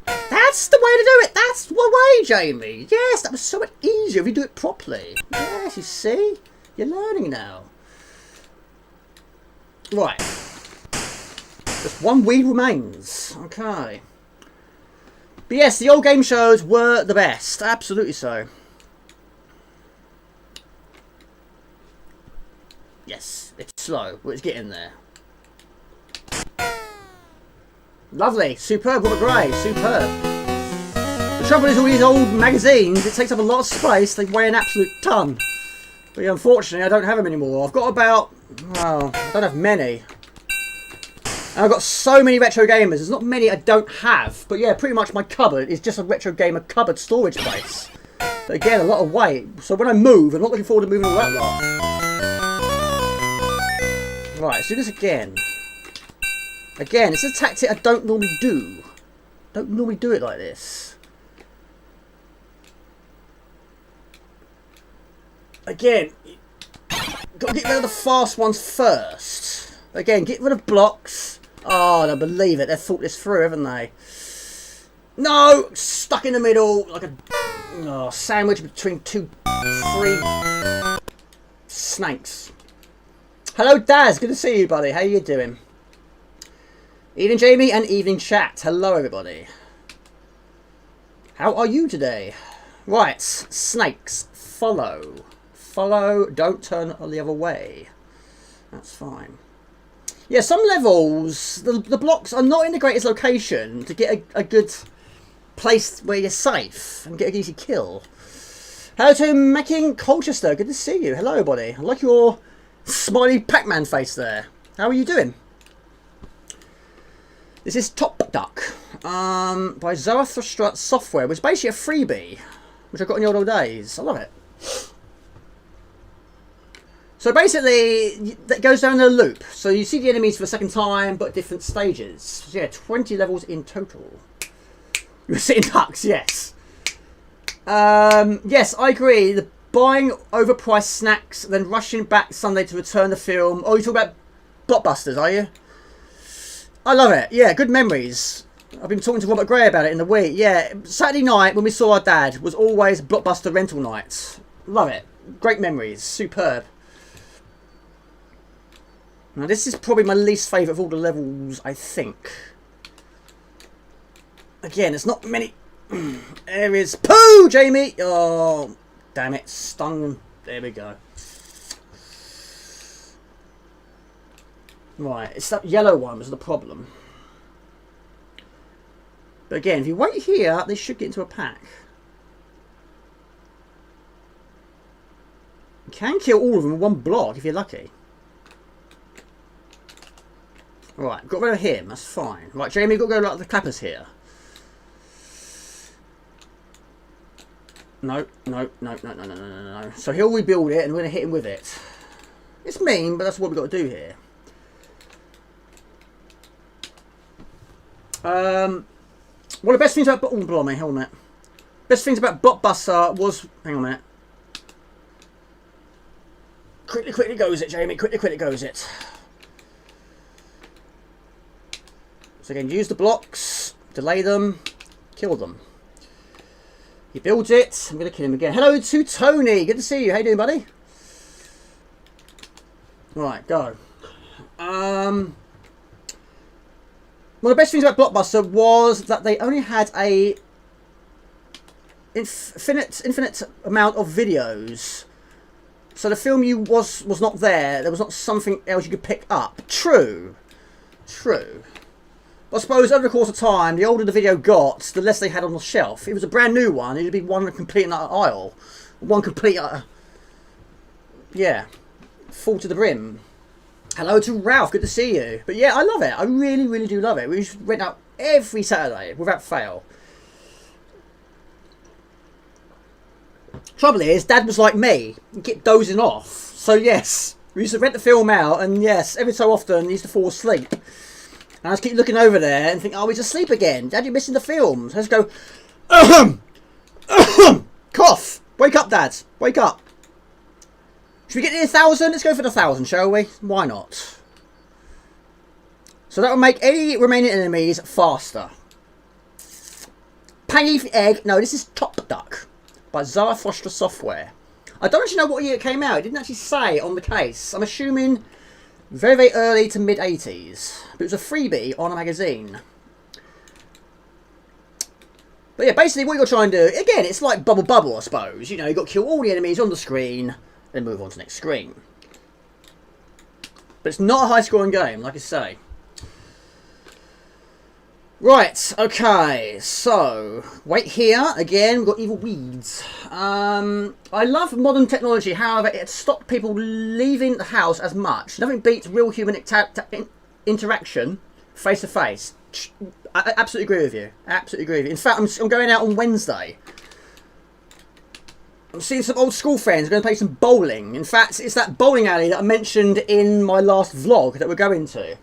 That's the way to do it. That's the way, Jamie. Yes, that was so much easier if you do it properly. Yes, you see? You're learning now. Right. Just one weed remains. Okay. But yes, the old game shows were the best. Absolutely so. Yes, it's slow, but it's getting there. Lovely. Superb. Robert Gray. Superb. The trouble is all these old magazines, it takes up a lot of space. They weigh an absolute ton. But unfortunately, I don't have them anymore. I've got about... well, I don't have many. And I've got so many retro gamers. There's not many I don't have. But yeah, pretty much my cupboard is just a retro gamer cupboard storage place. But again, a lot of weight. So when I move, I'm not looking forward to moving all that lot. Right, let's do this again. Again, it's a tactic I don't normally do. Don't normally do it like this. Again, got to get rid of the fast ones first. Again, get rid of blocks. Oh, I don't believe it. They've thought this through, haven't they? No! Stuck in the middle like a sandwich between three snakes. Hello, Daz. Good to see you, buddy. How you doing? Evening, Jamie, and evening, chat. Hello, everybody. How are you today? Right, snakes. Follow. Follow. Don't turn the other way. That's fine. Yeah, some levels, the blocks are not in the greatest location to get a good place where you're safe and get an easy kill. Hello to Macking Colchester. Good to see you. Hello, buddy. I like your smiley Pac-Man face there. How are you doing? This is Top Duck by Zarathustra Software, which is basically a freebie, which I got in the old days. I love it. So basically, that goes down a loop. So you see the enemies for the second time, but different stages. So yeah, 20 levels in total. You're sitting ducks, yes. Yes, I agree. The buying overpriced snacks, then rushing back Sunday to return the film. Oh, you're talking about Blockbusters, are you? I love it. Yeah, good memories. I've been talking to Robert Gray about it in the week. Yeah, Saturday night when we saw our dad was always Blockbuster rental nights. Love it. Great memories. Superb. Now this is probably my least favourite of all the levels, I think. Again, there's not many areas. Pooh, Jamie! Oh, damn it. Stung. There we go. Right, it's that yellow one was the problem. But again, if you wait here, they should get into a pack. You can kill all of them in one block if you're lucky. Right, got rid of him, that's fine. Right, Jamie, you've got to go like the clappers here. No. So he'll rebuild it and we're going to hit him with it. It's mean, but that's what we've got to do here. One of the best things about... Oh, blimey, hold on a minute. Best things about Blockbuster was... Hang on a minute. Quickly goes it, Jamie. Quickly goes it. So again, use the blocks, delay them, kill them. He builds it. I'm going to kill him again. Hello to Tony. Good to see you. How you doing, buddy? Right, go. One of the best things about Blockbuster was that they only had a infinite amount of videos. So the film was not there. There was not something else you could pick up. True. But I suppose over the course of time, the older the video got, the less they had on the shelf. If it was a brand new one, it'd be one complete and utter aisle. One complete utter... Yeah. Full to the brim. Hello to Ralph, good to see you. But yeah, I love it. I really do love it. We just went out every Saturday, without fail. Trouble is, Dad was like me. He'd get dozing off. So yes, we used to rent the film out, and yes, every so often he used to fall asleep. And I just keep looking over there and think, oh, he's asleep again. Dad, you're missing the film. So I just go, cough. Wake up, Dad. Wake up. Should we get near 1,000? Let's go for the 1,000, shall we? Why not? So that will make any remaining enemies faster. Pangy Egg. No, this is Top Duck by Zarathustra Software. I don't actually know what year it came out. It didn't actually say on the case. I'm assuming very early to mid-80s. But it was a freebie on a magazine. But yeah, basically what you're trying to do, again, it's like Bubble, I suppose. You know, you've got to kill all the enemies on the screen, then move on to the next screen. But it's not a high-scoring game, like I say. Right, okay, so, wait here, again, we've got evil weeds. I love modern technology, however, it stopped people leaving the house as much. Nothing beats real human interaction, face to face. I absolutely agree with you, In fact, I'm going out on Wednesday. I'm seeing some old school friends, we're going to play some bowling. In fact, it's that bowling alley that I mentioned in my last vlog that we're going to.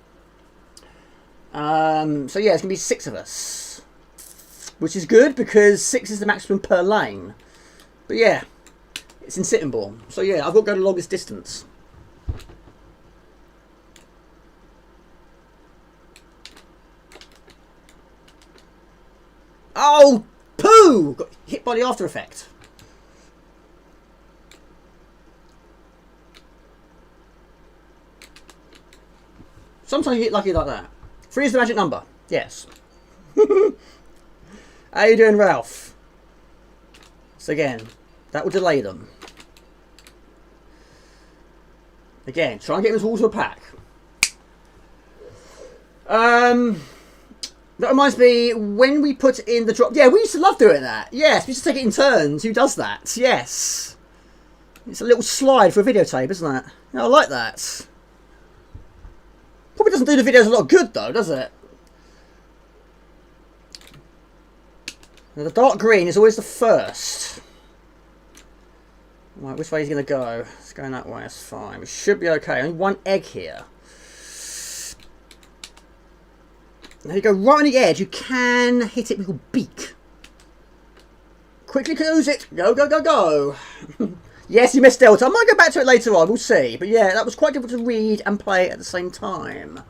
So yeah, it's going to be 6 of us. Which is good because 6 is the maximum per lane. But yeah, it's in Sittingbourne. So yeah, I've got to go the longest distance. Oh, poo! Got hit by the after effect. Sometimes you get lucky like that. 3 is the magic number. Yes. How you doing, Ralph? So again, that will delay them. Again, try and get them all to a pack. That reminds me, when we put in the drop... Yeah, we used to love doing that. Yes, we used to take it in turns. Who does that? Yes. It's a little slide for a videotape, isn't it? Yeah, I like that. Probably doesn't do the videos a lot of good, though, does it? Now, the dark green is always the first. Right, which way is he going to go? It's going that way, that's fine. We should be okay. Only 1 egg here. Now you go right on the edge, you can hit it with your beak. Quickly close it. Go. Yes, you missed Delta. I might go back to it later on, we'll see. But yeah, that was quite difficult to read and play at the same time.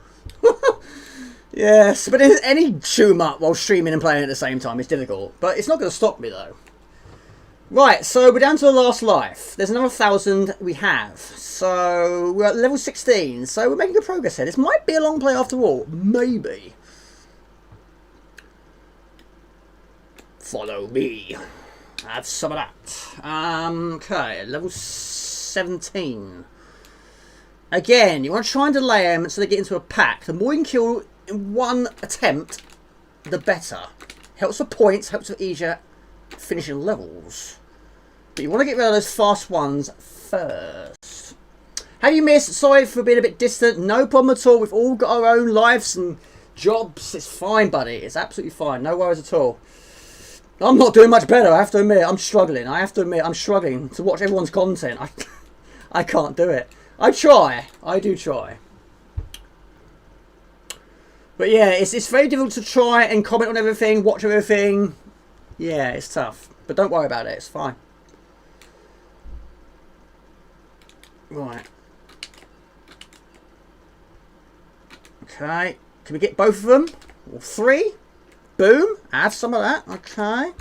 Yes, but any shoot 'em up while streaming and playing at the same time is difficult. But it's not going to stop me though. Right, so we're down to the last life. There's another 1,000 we have. So we're at level 16. So we're making good progress here. This might be a long play after all. Maybe. Follow me. Have some of that. Okay, level 17. Again, you want to try and delay them so they get into a pack. The more you can kill in one attempt, the better. Helps for points, helps for easier finishing levels. But you want to get rid of those fast ones first. Have you missed? Sorry for being a bit distant. No problem at all. We've all got our own lives and jobs. It's fine, buddy. It's absolutely fine. No worries at all. I'm not doing much better, I have to admit. I'm struggling. I have to admit, I'm struggling to watch everyone's content. I can't do it. I try. I do try. But yeah, it's very difficult to try and comment on everything, watch everything. Yeah, it's tough. But don't worry about it, it's fine. Right. Okay. Can we get both of them? Or 3? Boom. Have some of that. Okay.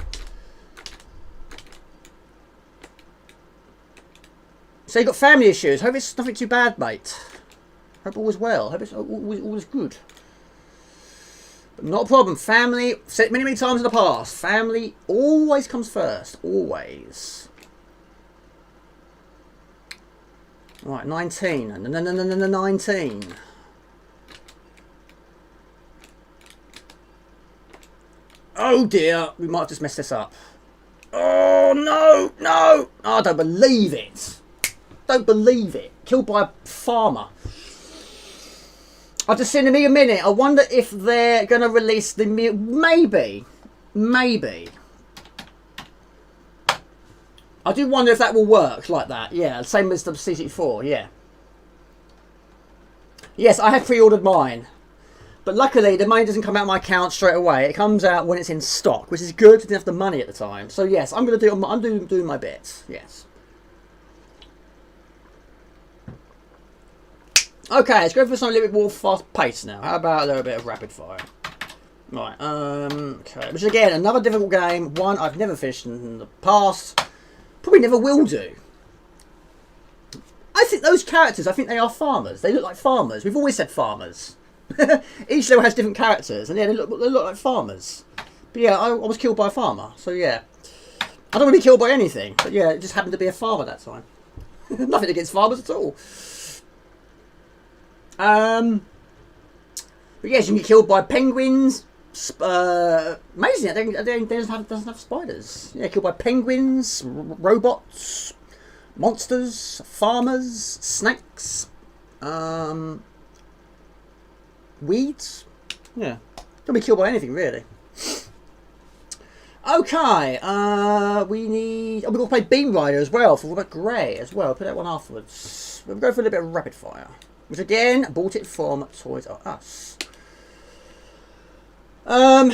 So you got family issues. Hope it's nothing too bad, mate. Hope all is well. Hope it's all is good. But not a problem. Family, said many, many times in the past, family always comes first. Always. Right, 19. 19. Oh dear, we might have just messed this up. Oh no, no! Oh, I don't believe it. Don't believe it. Killed by a farmer. I've just seen in a minute. I wonder if they're going to release the... Maybe. Maybe. I do wonder if that will work like that. Yeah, same as the C64, yeah. Yes, I have pre-ordered mine. But luckily, the money doesn't come out of my account straight away. It comes out when it's in stock, which is good. I didn't have the money at the time. So yes, I'm going to do. I'm doing my bits. Yes. Okay, let's go for something a little bit more fast paced now. How about a little bit of rapid fire? Right. Okay. Which is again another difficult game. One I've never finished in the past. Probably never will do. I think those characters. I think they are farmers. They look like farmers. We've always said farmers. Each level has different characters, and yeah, they look like farmers. But yeah, I was killed by a farmer, so yeah. I don't want to be killed by anything, but yeah, it just happened to be a farmer that time. Nothing against farmers at all. But yes, you can get killed by penguins. Amazing, it doesn't have spiders. Yeah, killed by penguins, robots, monsters, farmers, snakes. Weeds? Yeah. Don't be killed by anything, really. Okay. We need... Oh, we've got to play Beamrider as well for Robert Gray as well. Put that one afterwards. We'll go for a little bit of rapid fire. Which again, bought it from Toys R Us. I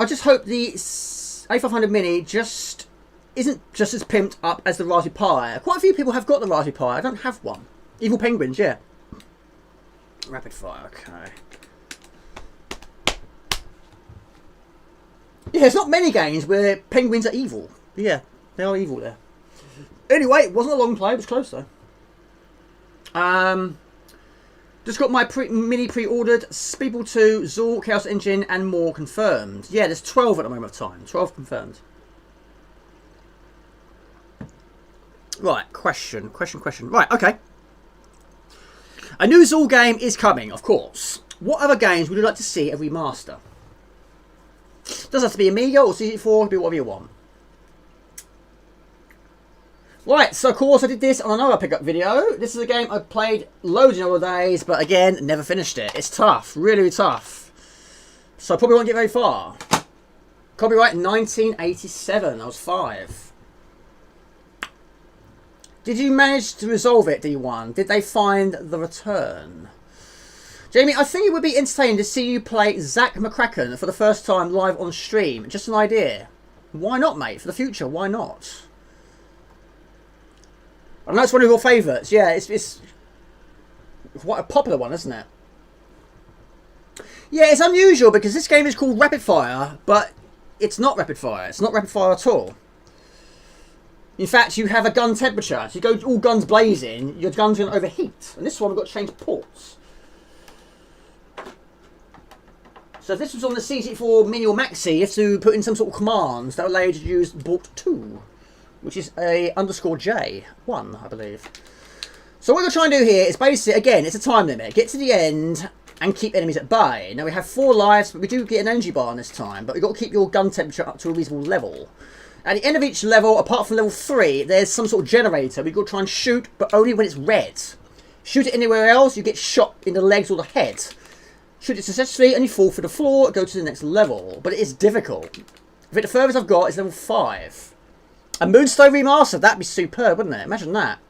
just hope the A500 Mini just isn't just as pimped up as the Raspberry Pi. Quite a few people have got the Raspberry Pi. I don't have one. Evil Penguins, yeah. Rapid fire, okay. Yeah, there's not many games where penguins are evil. Yeah, they are evil there. Anyway, it wasn't a long play, it was close though. Just got my mini pre-ordered. Speeple 2, Zork, Chaos Engine, and more confirmed. Yeah, there's 12 at the moment of time. 12 confirmed. Right, question. Right, okay. A new Zork game is coming, of course. What other games would you like to see a remaster? Doesn't have to be Amiga or C64, it can be whatever you want. Right, so of course I did this on another pickup video. This is a game I've played loads in other days, but again, never finished it. It's tough, really tough. So I probably won't get very far. Copyright 1987, I was 5. Did you manage to resolve it, D1? Did they find the return? Jamie, I think it would be entertaining to see you play Zach McCracken for the first time live on stream. Just an idea. Why not, mate? For the future, why not? I know it's one of your favourites. Yeah, it's quite a popular one, isn't it? Yeah, it's unusual because this game is called Rapid Fire, but it's not Rapid Fire. It's not Rapid Fire at all. In fact, you have a gun temperature. So you go all guns blazing, your gun's going to overheat. And this one, we've got to change ports. So if this was on the C64 Mini or Maxi, you have to put in some sort of commands that allow you to use port 2, which is a _J1, I believe. So what we're trying to do here is basically, again, it's a time limit. Get to the end and keep enemies at bay. Now we have 4 lives, but we do get an energy bar this time. But we've got to keep your gun temperature up to a reasonable level. At the end of each level, apart from level 3, there's some sort of generator. We've got to try and shoot, but only when it's red. Shoot it anywhere else, you get shot in the legs or the head. Shoot it successfully and you fall through the floor, go to the next level. But it is difficult. I think the furthest I've got is level 5. A Moonstone remaster, that'd be superb, wouldn't it? Imagine that.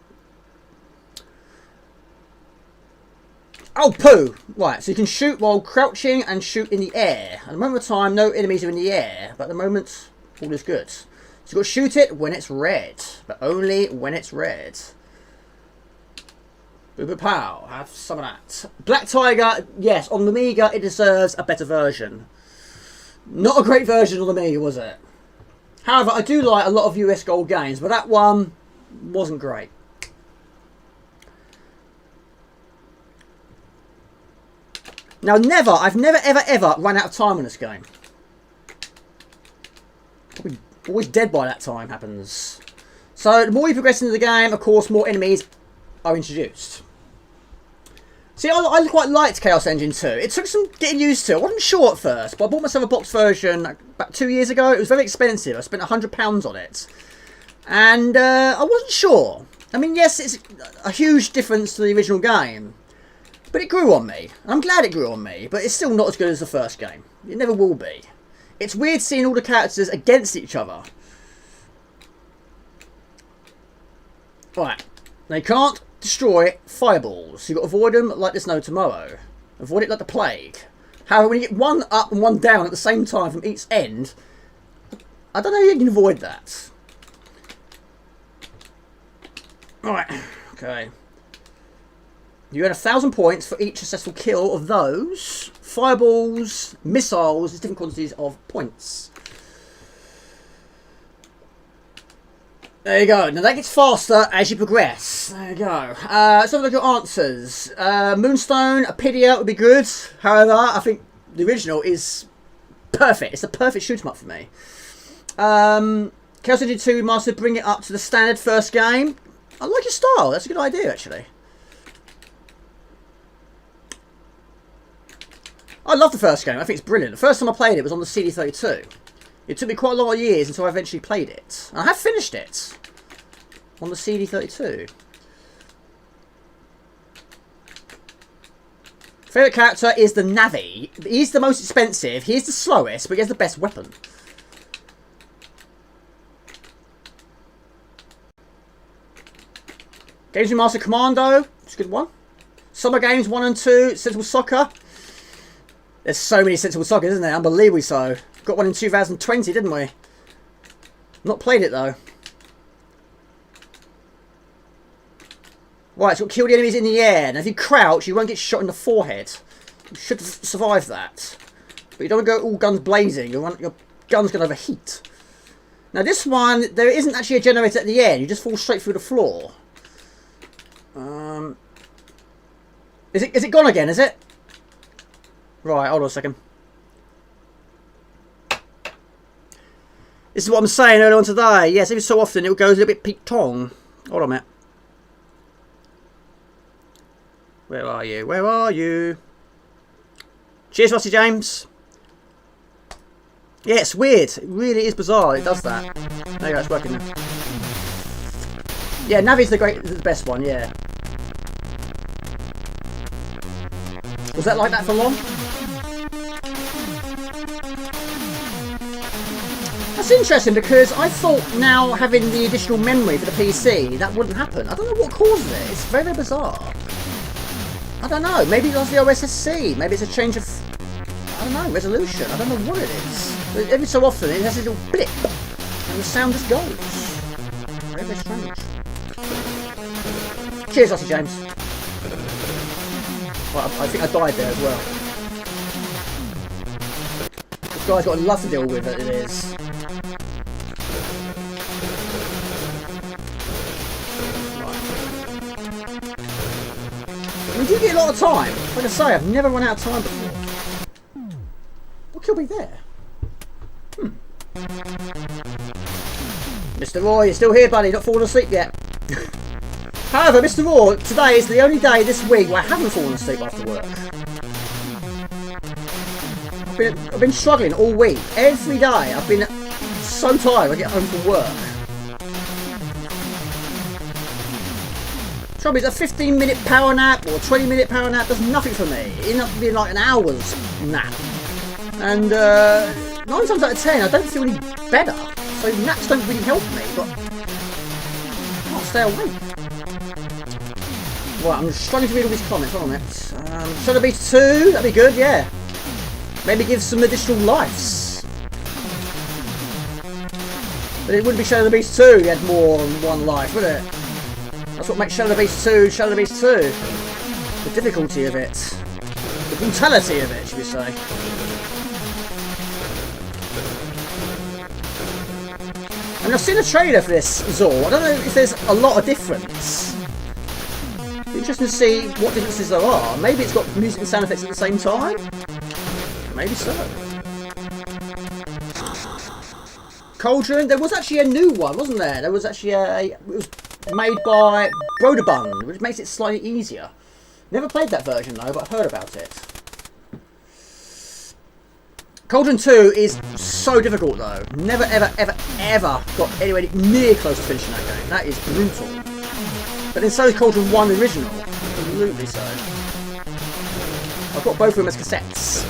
Oh, poo! Right, so you can shoot while crouching and shoot in the air. At the moment of time, no enemies are in the air, but at the moment, all is good. So you've got to shoot it when it's red, but only when it's red. Boo pow, have some of that. Black Tiger, yes, on the Amiga, it deserves a better version. Not a great version on the Amiga, was it? However, I do like a lot of US Gold games, but that one wasn't great. Now, I've never, ever run out of time on this game. Always dead by that time happens. So, the more you progress into the game, of course, more enemies are introduced. See, I quite liked Chaos Engine 2. It took some getting used to. I wasn't sure at first, but I bought myself a box version about 2 years ago. It was very expensive. I spent £100 on it. And I wasn't sure. I mean, yes, it's a huge difference to the original game. But it grew on me. I'm glad it grew on me, but it's still not as good as the first game. It never will be. It's weird seeing all the characters against each other. Right. They can't destroy fireballs. You've got to avoid them like there's no tomorrow. Avoid it like the plague. However, when you get one up and one down at the same time from each end, I don't know how you can avoid that. Alright. Okay. You earn 1,000 points for each successful kill of those. Fireballs, missiles, there's different quantities of points. There you go. Now that gets faster as you progress. There you go. Let's have a look at your answers. Moonstone, Apidia would be good. However, I think the original is perfect. It's the perfect shoot 'em up for me. Chaos Engine 2 Remastered, bring it up to the standard first game. I like your style. That's a good idea, actually. I love the first game. I think it's brilliant. The first time I played it was on the CD32. It took me quite a lot of years until I eventually played it. And I have finished it on the CD32. Favourite character is the Navi. He's the most expensive. He's the slowest, but he has the best weapon. Games Remastered Commando. It's a good one. Summer Games 1 and 2. Sensible Soccer. There's so many Sensible Soccers, isn't there? Unbelievably so. Got one in 2020, didn't we? Not played it, though. Right, so kill the enemies in the air. Now, if you crouch, you won't get shot in the forehead. You should survive that. But you don't want to go all guns blazing. Your gun's going to overheat. Now, this one, there isn't actually a generator at the end. You just fall straight through the floor. Is it gone again, is it? Right, hold on a second. This is what I'm saying earlier on today. Yes, every so often it goes a little bit peak-tong. Hold on a minute. Where are you? Where are you? Cheers, Rossi James. Yeah, it's weird. It really is bizarre. It does that. There you go, it's working now. Yeah, Navi's the best one, yeah. Was that like that for long? That's interesting because I thought now having the additional memory for the PC, that wouldn't happen. I don't know what causes it. It's very, very bizarre. I don't know. Maybe it was the OSSC. Maybe it's a change of, I don't know, resolution. I don't know what it is. But every so often it has a little blip and the sound just goes. Very, very strange. Cheers, Rossi James. Well, I think I died there as well. This guy's got a lot to deal with, it is. We do get a lot of time. Like I say, I've never run out of time before. What could be there? Mr. Roy, you're still here, buddy. Not fallen asleep yet. However, Mr. Raw, today is the only day this week where I haven't fallen asleep after work. I've been struggling all week. Every day I've been so tired when I get home from work. Trouble is, a 15-minute power nap or a 20-minute power nap does nothing for me. It ends up being like an hour's nap. And 9 times out of 10, I don't feel any better. So naps don't really help me, but I can't stay awake. Right, I'm struggling to read all these comments. Hold on a minute. Shadow Beast 2, that'd be good, yeah. Maybe give some additional lives. But it wouldn't be Shadow Beast 2 if you had more than one life, would it? That's what makes Shadow Beast 2 Shadow Beast 2. The difficulty of it. The brutality of it, should we say. And I've seen a trailer for this Zor. I don't know if there's a lot of difference. Interesting to see what differences there are. Maybe it's got music and sound effects at the same time? Maybe so. Cauldron, there was actually a new one, wasn't there? There was actually it was made by Brodebun, which makes it slightly easier. Never played that version though, but I've heard about it. Cauldron 2 is so difficult though. Never ever ever ever got anywhere near close to finishing that game. That is brutal. But then so is Cauldron 1 original. Absolutely so. I've got both of them as cassettes.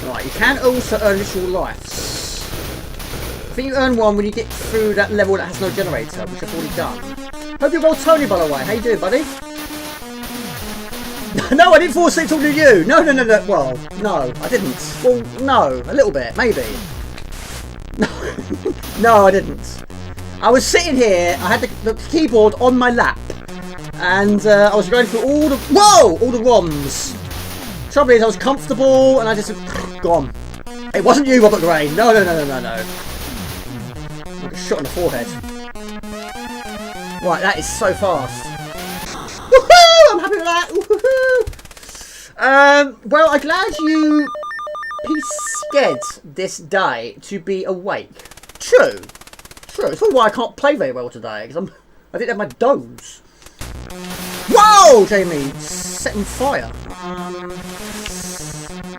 Right, you can also earn additional lives. I think you earn one when you get through that level that has no generator, which I've already done. Hope you're well, Tony, by the way. How you doing, buddy? No, I didn't fall asleep talking to you. No. Well, no, I didn't. Well, no, a little bit, maybe. No, I didn't. I was sitting here. I had the keyboard on my lap, and I was going through all the ROMs. Trouble is, I was comfortable, and I just gone. It wasn't you, Robert Gray. No. I got shot in the forehead. Right, that is so fast. Woohoo! I'm happy with that. Woohoo! Well, I'm glad you scared this day to be awake. True. It's all why I can't play very well today, because I didn't have my doze. Whoa, Jamie! Setting fire.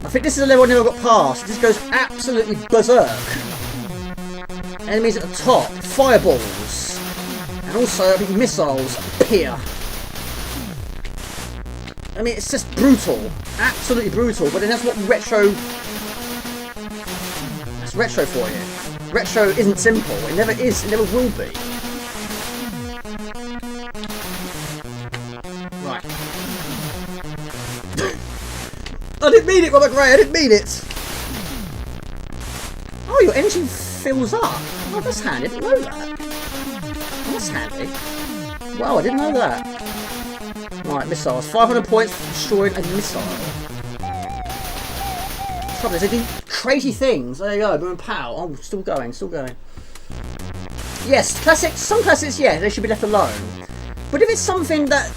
I think this is a level I never got past. This goes absolutely berserk. Enemies at the top, fireballs, and also I think missiles appear. I mean, it's just brutal, absolutely brutal. But then that's what retro. That's retro for you. Retro isn't simple. It never is. It never will be. Right. I didn't mean it, Robert Gray. I didn't mean it. Oh, your engine fills up. Oh, that's handy. I didn't know that. That's handy. Wow, I didn't know that. Right, missiles. 500 points for destroying a missile. Trouble is, they do crazy things. There you go, boom and pow. Oh, still going. Yes, classics. Some classics, yeah, they should be left alone. But if it's something that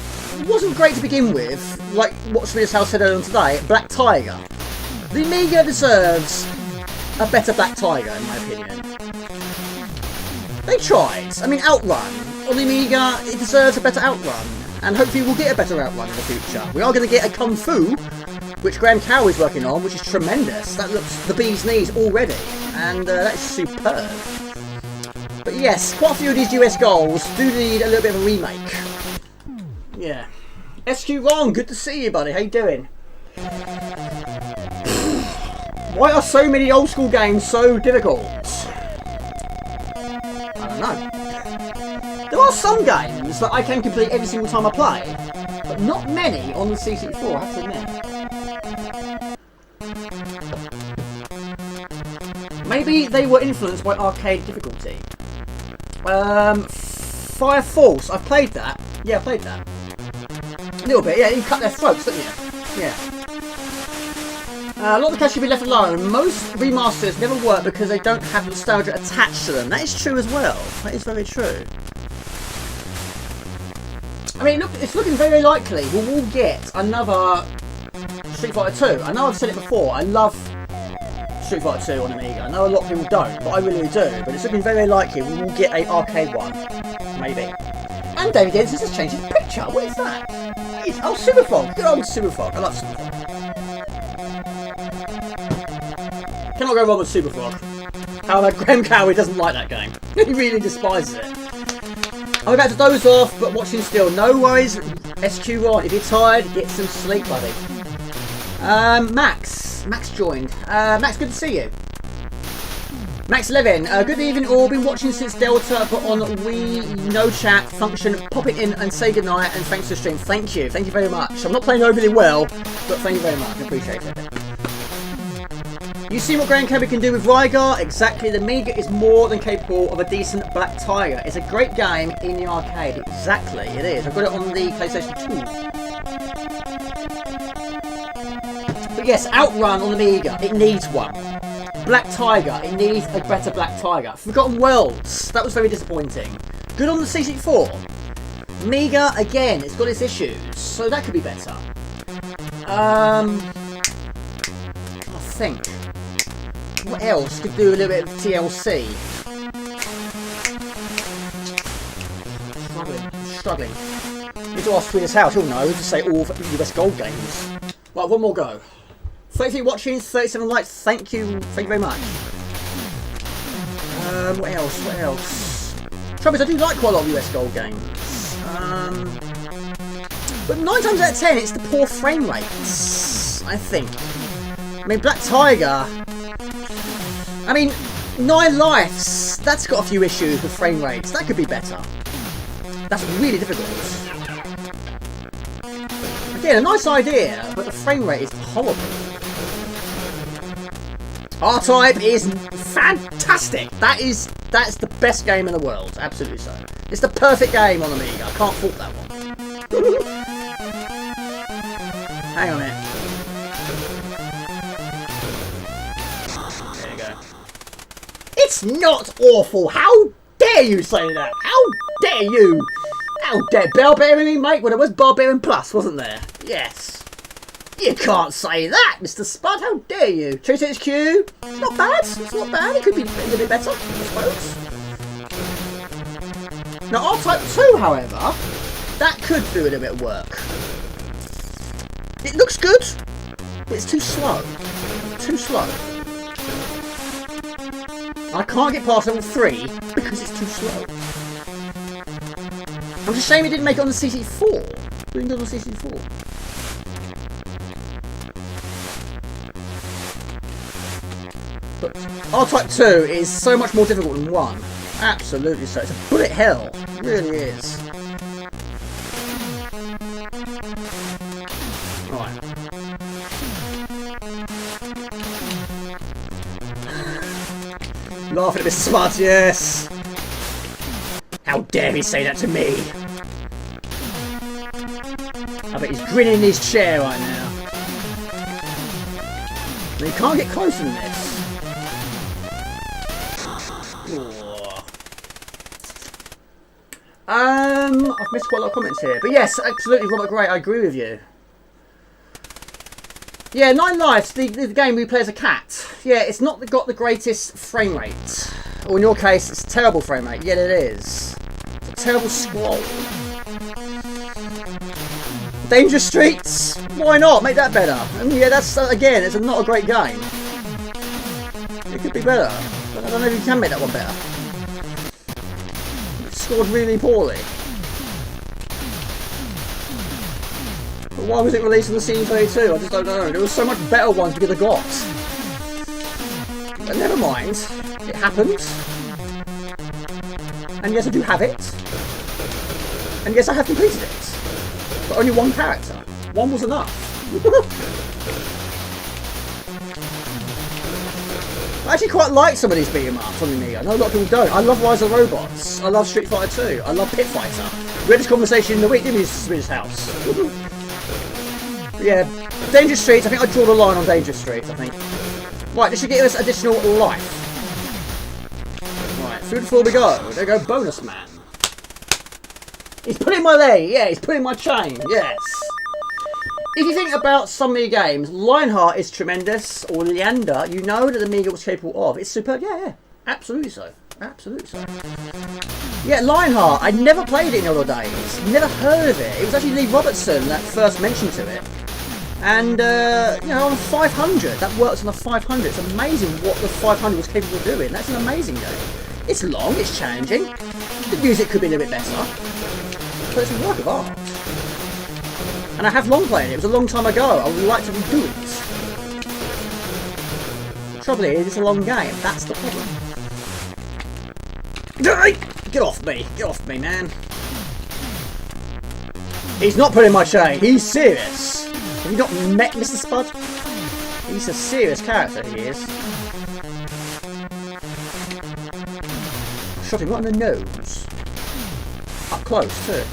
wasn't great to begin with, like what Swedish House said earlier on today, Black Tiger, the Amiga deserves a better Black Tiger, in my opinion. They tried. I mean, Outrun on the Amiga, it deserves a better Outrun, and hopefully we'll get a better Outrun in the future. We are going to get a Kung Fu, which Graham Cow is working on, which is tremendous. That looks the bee's knees already, and that is superb. But yes, quite a few of these US goals do need a little bit of a remake. Yeah. SQ Ron, good to see you, buddy. How you doing? Why are so many old school games so difficult? I don't know. There are some games that I can complete every single time I play, but not many on the C64, I have to admit. Maybe they were influenced by arcade difficulty. Fire Force, I've played that. Yeah, I played that. A little bit, yeah, you cut their throats, don't you? Yeah. A lot of the cash should be left alone. Most remasters never work because they don't have nostalgia attached to them. That is true as well. That is very true. I mean, look, it's looking very likely we will get another Street Fighter 2. I know I've said it before, I love Street Fighter 2 on Amiga. I know a lot of people don't, but I really do. But it's looking very likely we will get an arcade one. Maybe. And David Dennis has changed his picture. What is that? Oh, Superfog. Good old Superfog. I love Superfog. Cannot go wrong with Superfog. However, Graham Cowie doesn't like that game. He really despises it. I'm about to doze off, but watching still. No worries, SQ1. If you're tired, get some sleep, buddy. Max joined. Max, good to see you. Max 11, good evening all, been watching since Delta, but on Wii no chat function, pop it in and say goodnight and thanks for the stream. Thank you very much. I'm not playing overly well, but thank you very much, I appreciate it. You see what Grand Cabby can do with Rygar? Exactly, the Amiga is more than capable of a decent Black Tiger. It's a great game in the arcade. Exactly, it is. I've got it on the PlayStation 2. But yes, Outrun on the Amiga, it needs one. Black Tiger, it needs a better Black Tiger. Forgotten Worlds, that was very disappointing. Good on the C64. Amiga, again, it's got its issues, so that could be better. I think. What else could do a little bit of TLC? Struggling. Need to ask Swedish House, he'll know, to say all US Gold games. Right, one more go. 33 watching, 37 likes, thank you very much. What else? Trouble is, I do like quite a lot of US Gold games. But 9 times out of 10, it's the poor frame rates, I think. I mean, Black Tiger... I mean, 9 Lives, that's got a few issues with frame rates. That could be better. That's really difficult. Again, a nice idea, but the frame rate is horrible. R-Type is fantastic. That's the best game in the world. Absolutely so. It's the perfect game on the Amiga. I can't fault that one. Hang on a minute. It's not awful! How dare you say that? How dare you? How dare Barbarian, mate? Well, there was Barbarian Plus, wasn't there? Yes. You can't say that, Mr. Spud. How dare you? Chase HQ. It's not bad. It's not bad. It could be a little bit better, I suppose. Now, R-Type 2, however, that could do a little bit of work. It looks good, but it's too slow. Too slow. I can't get past level 3 because it's too slow. It's a shame it didn't make it on the C64. It didn't go on the C64. But R-Type 2 is so much more difficult than 1. Absolutely so. It's a bullet hell. It really is. Right. Laughing at Mr. Smart, yes! How dare he say that to me? I bet he's grinning in his chair right now. But you can't get closer than this. I've missed quite a lot of comments here. But yes, absolutely, Robert Gray, I agree with you. Yeah, 9 Lives, the game we play as a cat. Yeah, it's not got the greatest frame rate. Or in your case, it's a terrible frame rate. Yeah, it is. It's a terrible scroll. Dangerous Streets? Why not? Make that better. And yeah, that's, again, it's not a great game. It could be better. But I don't know if you can make that one better. It scored really poorly. But why was it released on the CD32? I just don't know. There was so much better ones we could have got. But never mind. It happened. And yes, I do have it. And yes, I have completed it. But only one character. One was enough. I actually quite like some of these beat 'em ups on the Amiga. I know a lot of people don't. I love Rise of the Robots. I love Street Fighter 2. I love Pit Fighter. We had this conversation in the week, didn't we, Swedish House? Yeah, Dangerous Streets, I think I'd draw the line on Dangerous Streets, I think. Right, this should give us additional life. Right, through the floor we go. There we go, Bonus Man. He's pulling my leg, yeah, he's pulling my chain, yes. If you think about some Amiga games, Lionheart is tremendous, or Leander, you know that the Amiga was capable of. It's superb, yeah, absolutely so. Absolutely so. Yeah, Lionheart, I'd never played it in the old days. Never heard of it. It was actually Lee Robertson that first mentioned to it. And, you know, on a 500, that works on a 500. It's amazing what the 500 was capable of doing. That's an amazing game. It's long, it's challenging. The music could be a little bit better. But it's a work of art. And I have long played it. It was a long time ago. I would like to redo it. trouble is, it's a long game. That's the problem. Get off me. Get off me, man. He's not pulling my chain. He's serious. Have you not met Mr. Spud? He's a serious character, he is. Shot him right in the nose. Up close, too.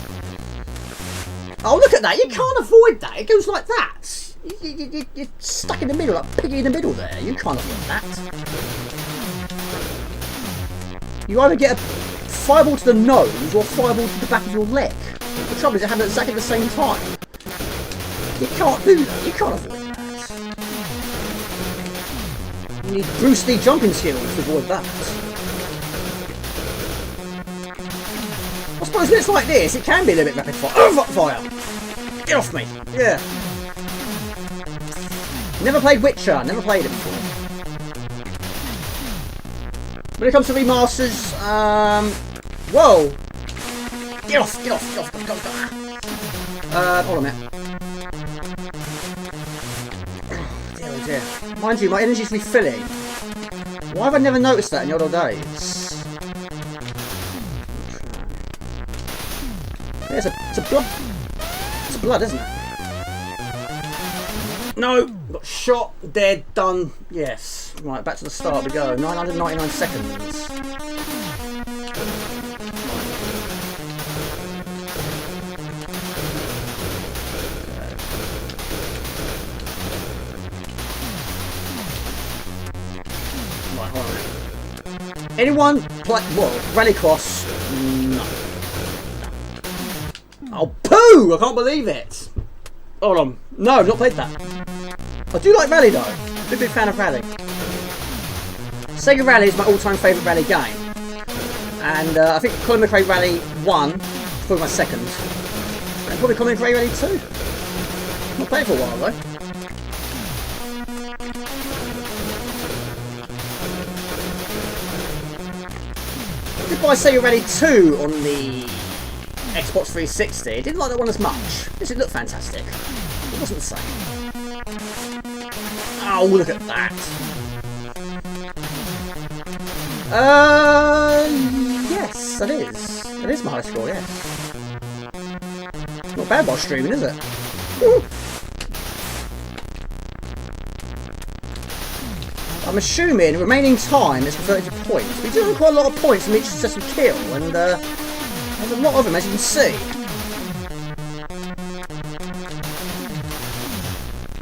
Oh, look at that. You can't avoid that. It goes like that. You're stuck in the middle, like piggy in the middle there. You can't avoid that. You either get a fireball to the nose or a fireball to the back of your leg. The trouble is, it happens exactly at the same time. You can't do that. You can't avoid that. You need Bruce Lee jumping skills to avoid that. I suppose when it's like this, it can be a little bit rapid fire. Oh, fire! Get off me! Yeah. Never played Witcher. Never played it before. When it comes to remasters, whoa! Get off! Get off! Get off! Get off! Hold on a minute. Oh dear. Mind you, my energy's refilling. Why have I never noticed that in the old days? Yeah, it's a blood. It's blood, isn't it? No! Got shot, dead, done. Yes. Right, back to the start we go. 999 seconds. Right, hold on. Anyone play Rallycross? No. Oh, poo! I can't believe it. Hold on. No, I've not played that. I do like Rally though. I'm a big fan of Rally. Sega Rally is my all-time favourite Rally game. And I think Colin McRae Rally 1 is probably my second. And probably Colin McRae Rally 2. I've not played it for a while though. I did buy Sega Rally 2 on the Xbox 360. I didn't like that one as much because it looked fantastic. It wasn't the same. Oh, look at that. Yes, that is. That is my high score, yes. Not bad while streaming, is it? Woo. I'm assuming remaining time is converted to points. We do have quite a lot of points from each successful kill, and there's a lot of them, as you can see.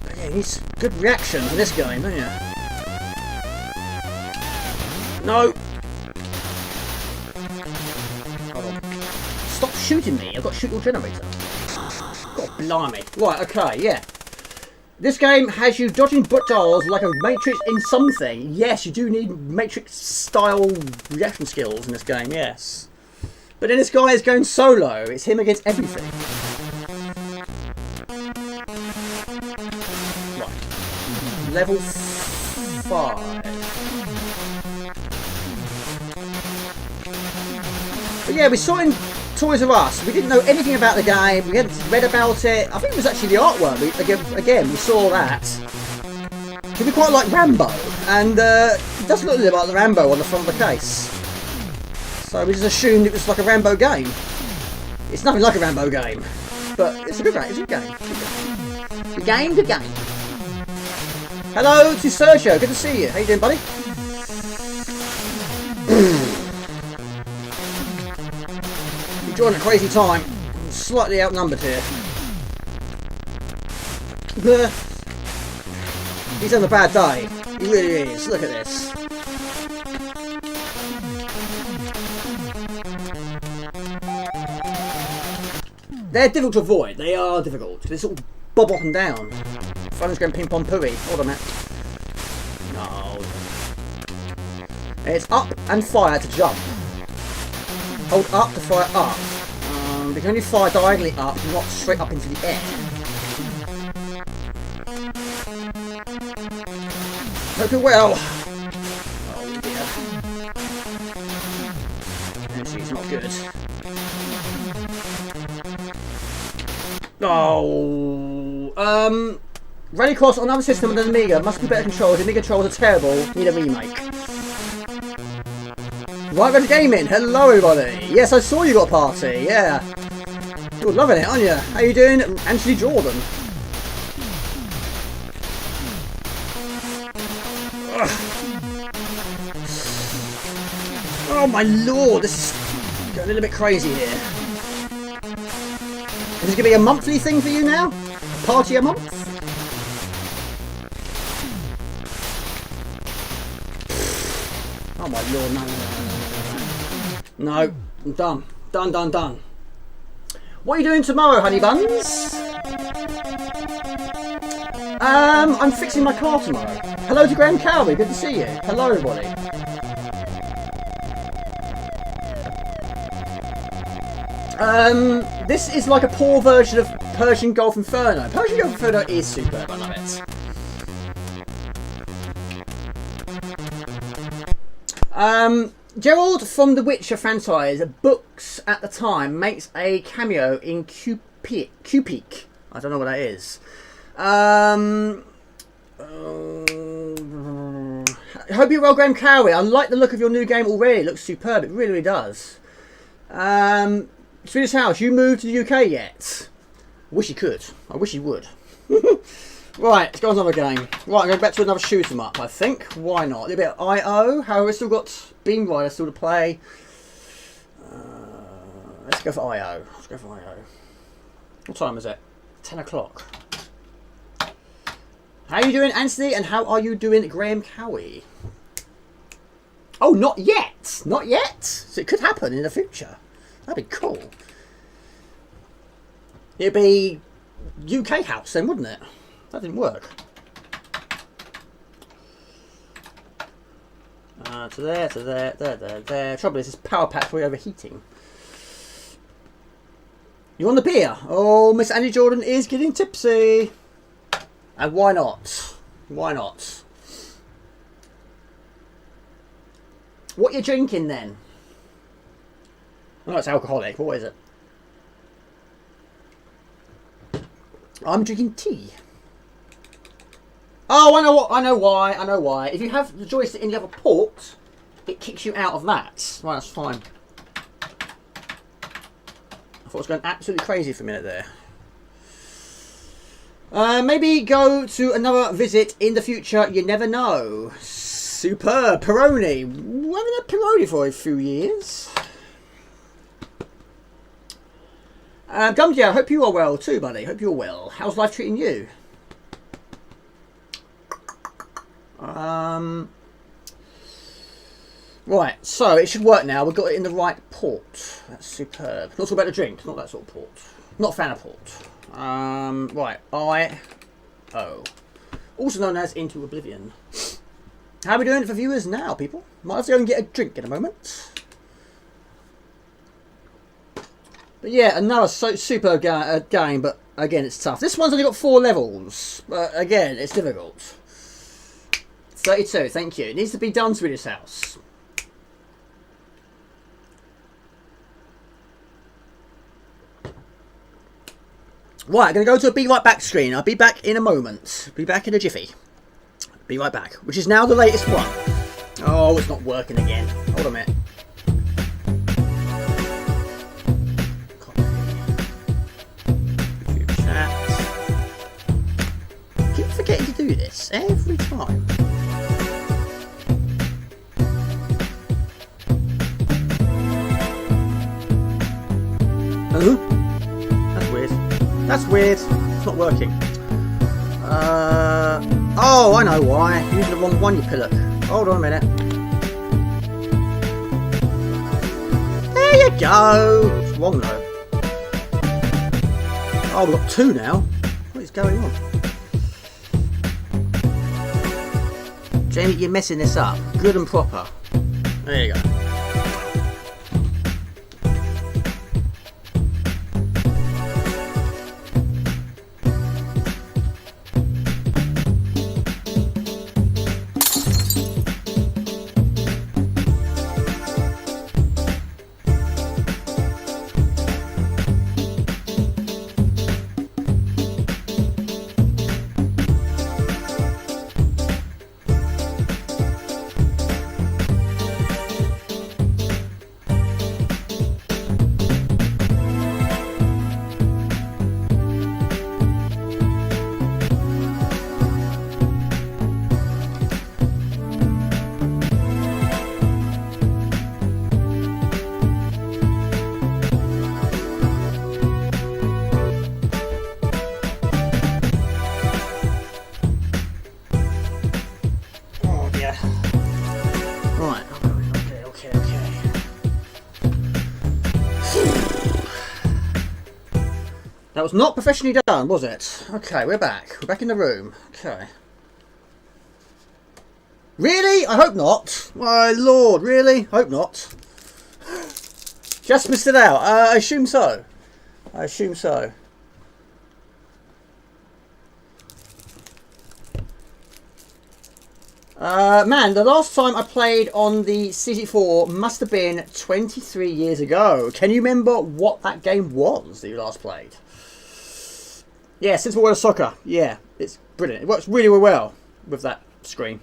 But yeah, you need good reactions in this game, don't you? No! Hold on. Stop shooting me, I've got to shoot your generator. God blimey. Right, okay, yeah. This game has you dodging buttholes like a Matrix in something. Yes, you do need Matrix-style reaction skills in this game, yes. But then this guy is going solo. It's him against everything. Right. Level 5. But yeah, we saw it in Toys R Us. We didn't know anything about the game. We hadn't read about it. I think it was actually the artwork. Again, we saw that. We quite like Rambo. And it does look a little bit like the Rambo on the front of the case. So we just assumed it was like a Rambo game. It's nothing like a Rambo game, but it's a good game. It's a good game. Good game. Hello to Sergio. Good to see you. How you doing, buddy? You're enjoying a crazy time. I'm slightly outnumbered here. He's on a bad day. He really is. Look at this. They're difficult to avoid. They are difficult. They sort of bob up and down. Phone's going ping pong pooey. Hold on a minute. No. It's up and fire to jump. Hold up to fire up. You can only fire diagonally up, not straight up into the air. Hope it well. Oh dear. And she's not good. Oh, Rallycross on another system than Amiga. Must be better controls. The Amiga controls are terrible. Need a remake. Right, Retro Gaming. Hello, everybody. Yes, I saw you got a party. Yeah. You're loving it, aren't you? How you doing, Anthony Jordan? Ugh. Oh my lord, this is getting a little bit crazy here. Is this going to be a monthly thing for you now? A party a month? Oh my lord, no, I'm done. Done. What are you doing tomorrow, honey buns? I'm fixing my car tomorrow. Hello to Graham Cowley, good to see you. Hello everybody. This is like a poor version of Persian Gulf Inferno. Persian Gulf Inferno is superb, I love it. Gerald from the Witcher franchise books at the time makes a cameo in Q-Peak. I don't know what that is. Hope you're well, Graham Cowie. I like the look of your new game already. It looks superb. It really does. Swedish House, you moved to the UK yet? Wish you could. I wish you would. Right, let's go on another game. Right, I'm going back to another shoot 'em up, I think. Why not? A little bit of IO. However, we've still got Beamrider still to play. Let's go for IO. What time is it? 10 o'clock. How are you doing, Anthony? And how are you doing, Graham Cowie? Oh, not yet. Not yet. So it could happen in the future. That'd be cool. It'd be UK house then, wouldn't it? That didn't work. To there. Trouble is, this power pack's really overheating. You want the beer? Oh, Miss Annie Jordan is getting tipsy. And why not? Why not? What you drinking then? Oh, it's alcoholic. What is it? I'm drinking tea. Oh, I know why. If you have the joystick in the other port, it kicks you out of that. Right, that's fine. I thought it was going absolutely crazy for a minute there. Maybe go to another visit in the future. You never know. Superb. Peroni. We haven't had Peroni for a few years. Gumdy, I hope you are well too, buddy. Hope you're well. How's life treating you? Right, so it should work now. We've got it in the right port. That's superb. Not talking about the drink, not that sort of port. Not a fan of port. Right, I-O. Also known as Into Oblivion. How are we doing for viewers now, people? Might have to go and get a drink in a moment. But yeah, another super game, but again, it's tough. This one's only got 4 levels, but again, it's difficult. 32, thank you. It needs to be done to this house. Right, I'm going to go to a be right back screen. I'll be back in a moment. Be back in a jiffy. Be right back. Which is now the latest one. Oh, it's not working again. Hold on a minute. Chat. I keep forgetting to do this every time. That's weird. It's not working. Oh, I know why. You're using the wrong one, you pillock. Hold on a minute. There you go. It's wrong though. Oh, we've got 2 now. What is going on? Jamie, you're messing this up. Good and proper. There you go. was not professionally done, was it? Okay, we're back. We're back in the room. Okay. Really? I hope not. My lord, really? Hope not. Just missed it out. I assume so. I assume so. Man, the last time I played on the C64 must have been 23 years ago. Can you remember what that game was that you last played? Yeah, Sensible World of Soccer. Yeah, it's brilliant. It works really, really well with that screen.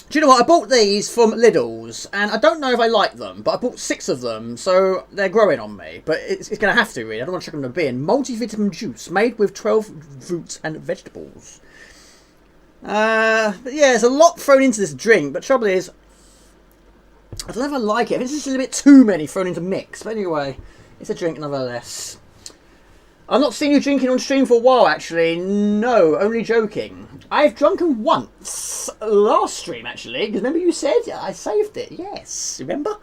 Do you know what? I bought these from Lidl's, and I don't know if I like them, but I bought 6 of them, so they're growing on me. But it's going to have to, really. I don't want to chuck them in a bin. Multivitamin juice made with 12 fruits and vegetables. But yeah, there's a lot thrown into this drink, but the trouble is, I don't know if I like it. I think it's just a little bit too many thrown into mix. But anyway, it's a drink nonetheless. I've not seen you drinking on stream for a while, actually. No, only joking. I've drunken once last stream, actually, because remember you said I saved it. Yes, remember?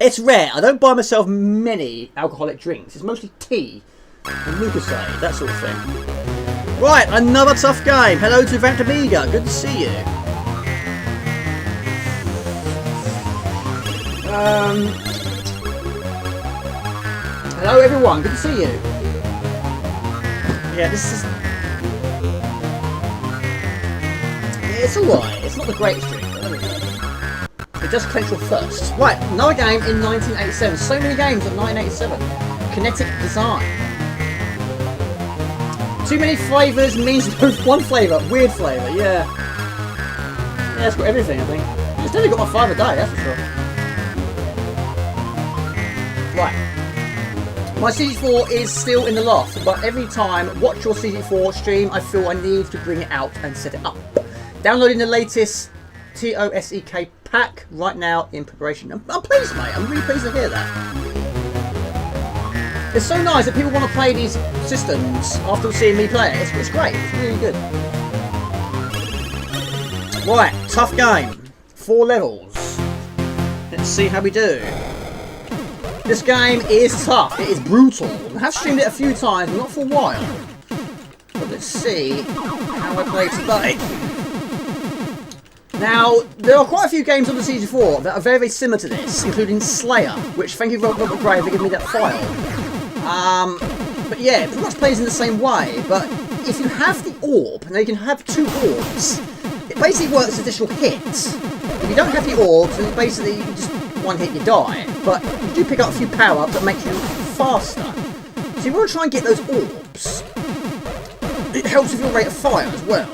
It's rare. I don't buy myself many alcoholic drinks. It's mostly tea and Lucasade, that sort of thing. Right, another tough game. Hello to Beamrider. Good to see you. Hello, everyone. Good to see you. Yeah, this is... Yeah, it's alright. It's not the greatest drink, but there we go. It does clench your thirst. Right, another game in 1987. So many games in 1987. Kinetic design. Too many flavours means one flavour. Weird flavour, yeah. Yeah, it's got everything, I think. It's definitely got my 5 a day, that's for sure. Right. My C64 is still in the loft, but every time I watch your C64 stream, I feel I need to bring it out and set it up. Downloading the latest TOSEK pack right now in preparation. I'm pleased, mate. I'm really pleased to hear that. It's so nice that people want to play these systems after seeing me play it. It's great. It's really good. Right, tough game. 4 levels. Let's see how we do. This game is tough. It is brutal. I have streamed it a few times, but not for a while. But let's see how I play today. Now, there are quite a few games on the C64 that are very, very similar to this, including Slayer, which, thank you Robert Gray for giving me that file. But yeah, it pretty much plays in the same way, but if you have the orb, now you can have 2 orbs, it basically works as additional hits. If you don't have the orbs, then basically you just one hit you die, but you do pick up a few power-ups that make you faster. So you want to try and get those orbs. It helps with your rate of fire as well.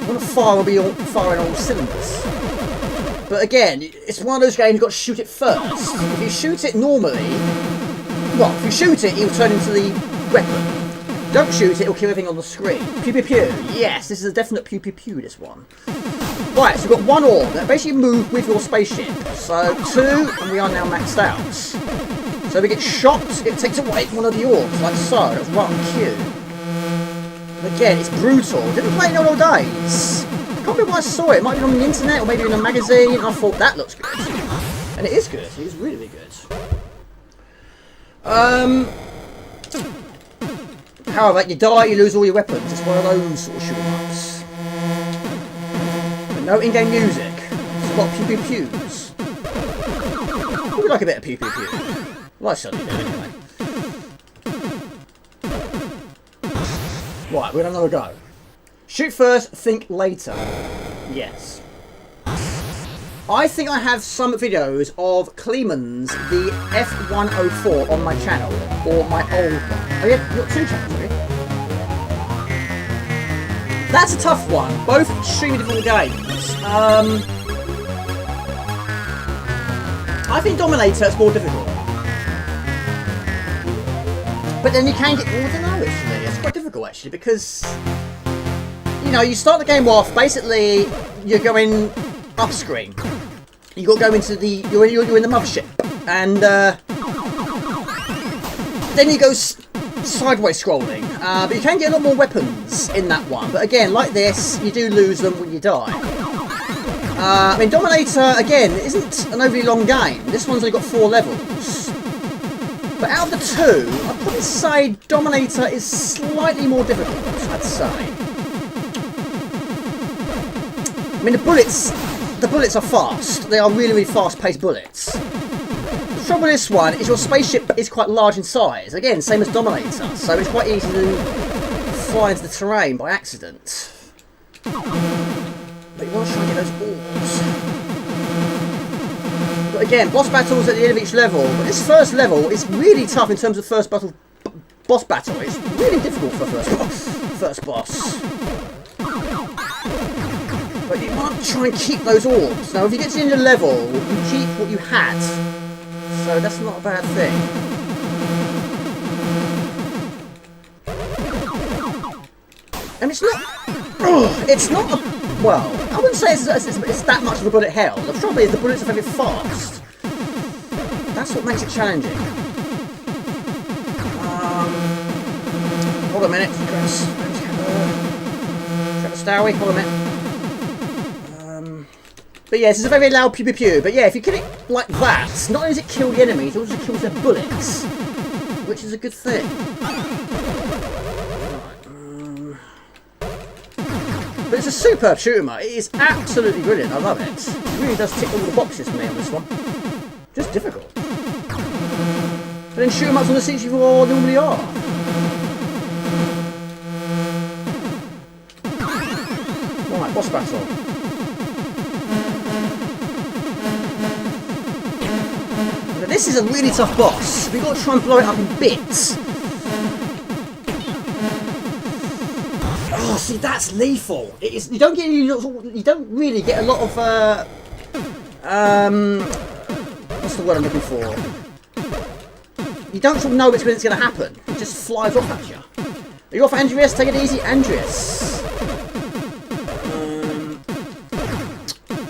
You want to fire in all cylinders. But again, it's one of those games you've got to shoot it first. If you shoot it normally, well, if you shoot it, it'll turn into the weapon. Don't shoot it, it'll kill everything on the screen. Pew pew pew. Yes, this is a definite pew pew pew, this one. Right, so we've got 1 orb that basically move with your spaceship. So 2, and we are now maxed out. So we get shot, it takes away one of the orbs, like so. That's right on cue. And again, it's brutal. Didn't play in all days. I can't remember where I saw it. It might be on the internet or maybe in a magazine. And I thought that looks good. And it is good. It is really, really good. However, you die, you lose all your weapons. It's one of those sort of shoot-em-ups. No in-game music. It's a lot of pew-pew-pews. I would like a bit of pew-pew-pew. Well, I certainly do anyway. Right, we're going to have another go. Shoot first, think later. Yes. I think I have some videos of Kleeman's the F104 on my channel. Or my old one. Oh yeah, you've got 2 channels, have you? That's a tough one. Both extremely difficult games. I think Dominator is more difficult. But then you can get... Well, I don't know, actually. It's quite difficult, actually, because... You know, you start the game off, basically, you're going up-screen. You've got to go into the... You're in the mothership. And, then you go... sideways scrolling, but you can get a lot more weapons in that one. But again, like this, you do lose them when you die. I mean, Dominator, again, isn't an overly long game. This one's only got 4 levels. But out of the two, I'd probably say Dominator is slightly more difficult, I'd say. I mean, the bullets are fast. They are really, really fast-paced bullets. The trouble with this one is your spaceship is quite large in size. Again, same as Dominator, so it's quite easy to fly into the terrain by accident. But you want to try and get those orbs. But again, boss battles at the end of each level. But this first level is really tough in terms of boss battle. It's really difficult for first boss. But you want to try and keep those orbs. Now, if you get to the end of the level, you keep what you had. So that's not a bad thing. And it's not a, well, I wouldn't say it's that much of a bullet hell. The trouble is the bullets are very fast. That's what makes it challenging. Hold a minute, Chris. Trevor Stowie, hold a minute. But yeah, this is a very loud pew pew pew. But yeah, if you kill it like that, not only does it kill the enemies, it also kills their bullets, which is a good thing. But it's a superb shooter. It is absolutely brilliant. I love it. It really does tick all the boxes for me on this one. Just difficult. But then shoot 'em ups on the C64 normally are. Right, boss battle. Now this is a really tough boss. We've got to try and blow it up in bits. Oh, see, that's lethal. It is. You don't get any. You don't really get a lot of. What's the word I'm looking for? You don't sort of know when it's going to happen. It just flies off at you. Are you off, Andreas? Take it easy, Andreas.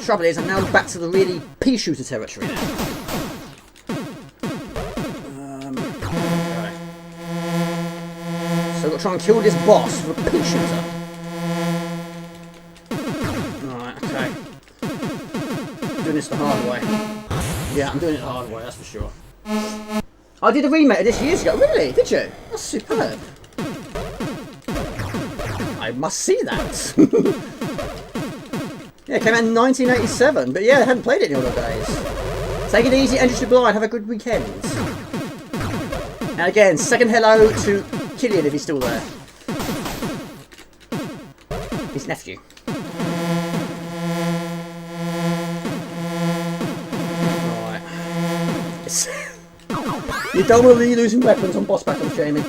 Trouble is, I'm now back to the really pea shooter territory now. Right. So we've got to try and kill this boss with a pea shooter. Right, okay. I'm doing this the hard way. Yeah, I'm doing it the hard way, that's for sure. I did a remake of this years ago. Really? Did you? That's superb. I must see that. Yeah, it came out in 1987, but yeah, I hadn't played it in the other days. Take it easy, Andrew Sublime, have a good weekend. And again, second hello to Killian if he's still there. His nephew. Right. You don't want to be losing weapons on boss battles, Jamie.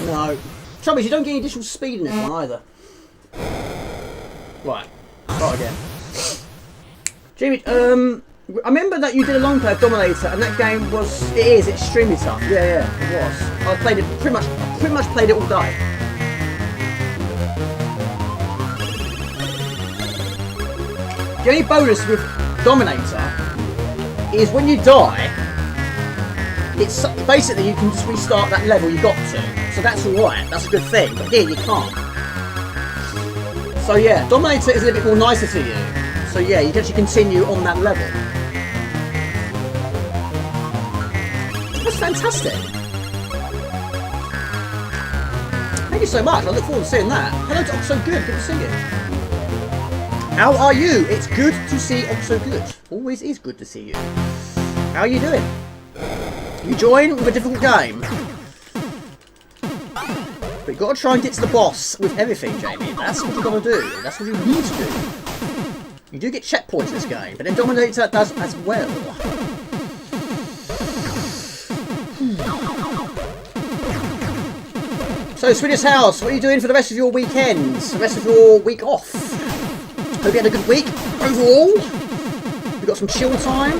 No. Trouble is, you don't get any additional speed in this one either. Right, start again. Jamie, I remember that you did a long play of Dominator, and that game is extremely tough. Yeah, it was. I played it pretty much played it all day. The only bonus with Dominator is when you die, it's basically you can just restart that level you got to. So that's alright, that's a good thing. But here you can't. So yeah, Dominator is a little bit more nicer to you. So yeah, you can actually continue on that level. That's fantastic. Thank you so much. I look forward to seeing that. Hello to Oxo Good. Good to see you. How are you? It's good to see Oxo Good. Always is good to see you. How are you doing? You join with a difficult game. But you've got to try and get to the boss with everything, Jamie. That's what you've got to do. That's what you need to do. You do get checkpoints in this game, but then Dominator does as well. So, Swedish House, what are you doing for the rest of your weekends? The rest of your week off? Hope you had a good week overall. We've got some chill time.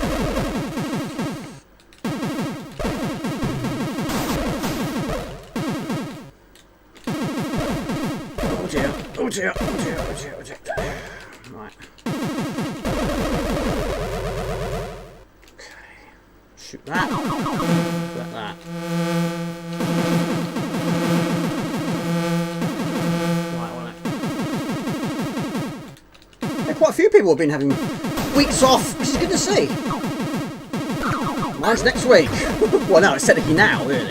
Oh dear. Right. Okay. Shoot that. Like that. Right on it. Yeah, quite a few people have been having weeks off, which is good to see. Mine's next week. Well, no, it's technically now, really.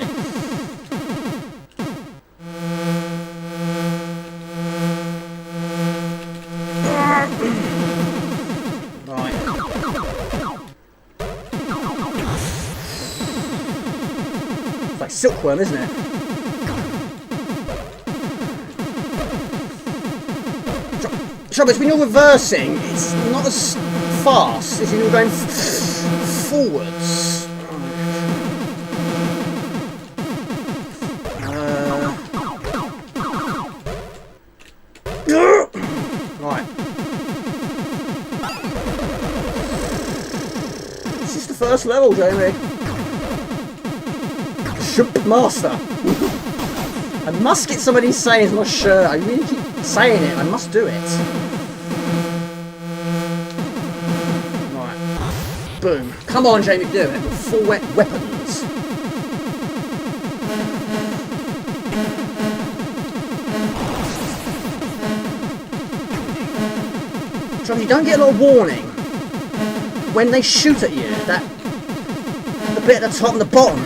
Right. It's like silkworm, isn't it? Trouble is, when you're reversing, it's not as fast as when you're going forwards. Right. This is the first level, Jamie. Ship Master. I must get some of these sayings on my shirt. I really keep saying it. I must do it. Right. Boom. Come on, Jamie, do it. With full weapons. Trouble, you don't get a lot of warning when they shoot at you. That the bit at the top and the bottom.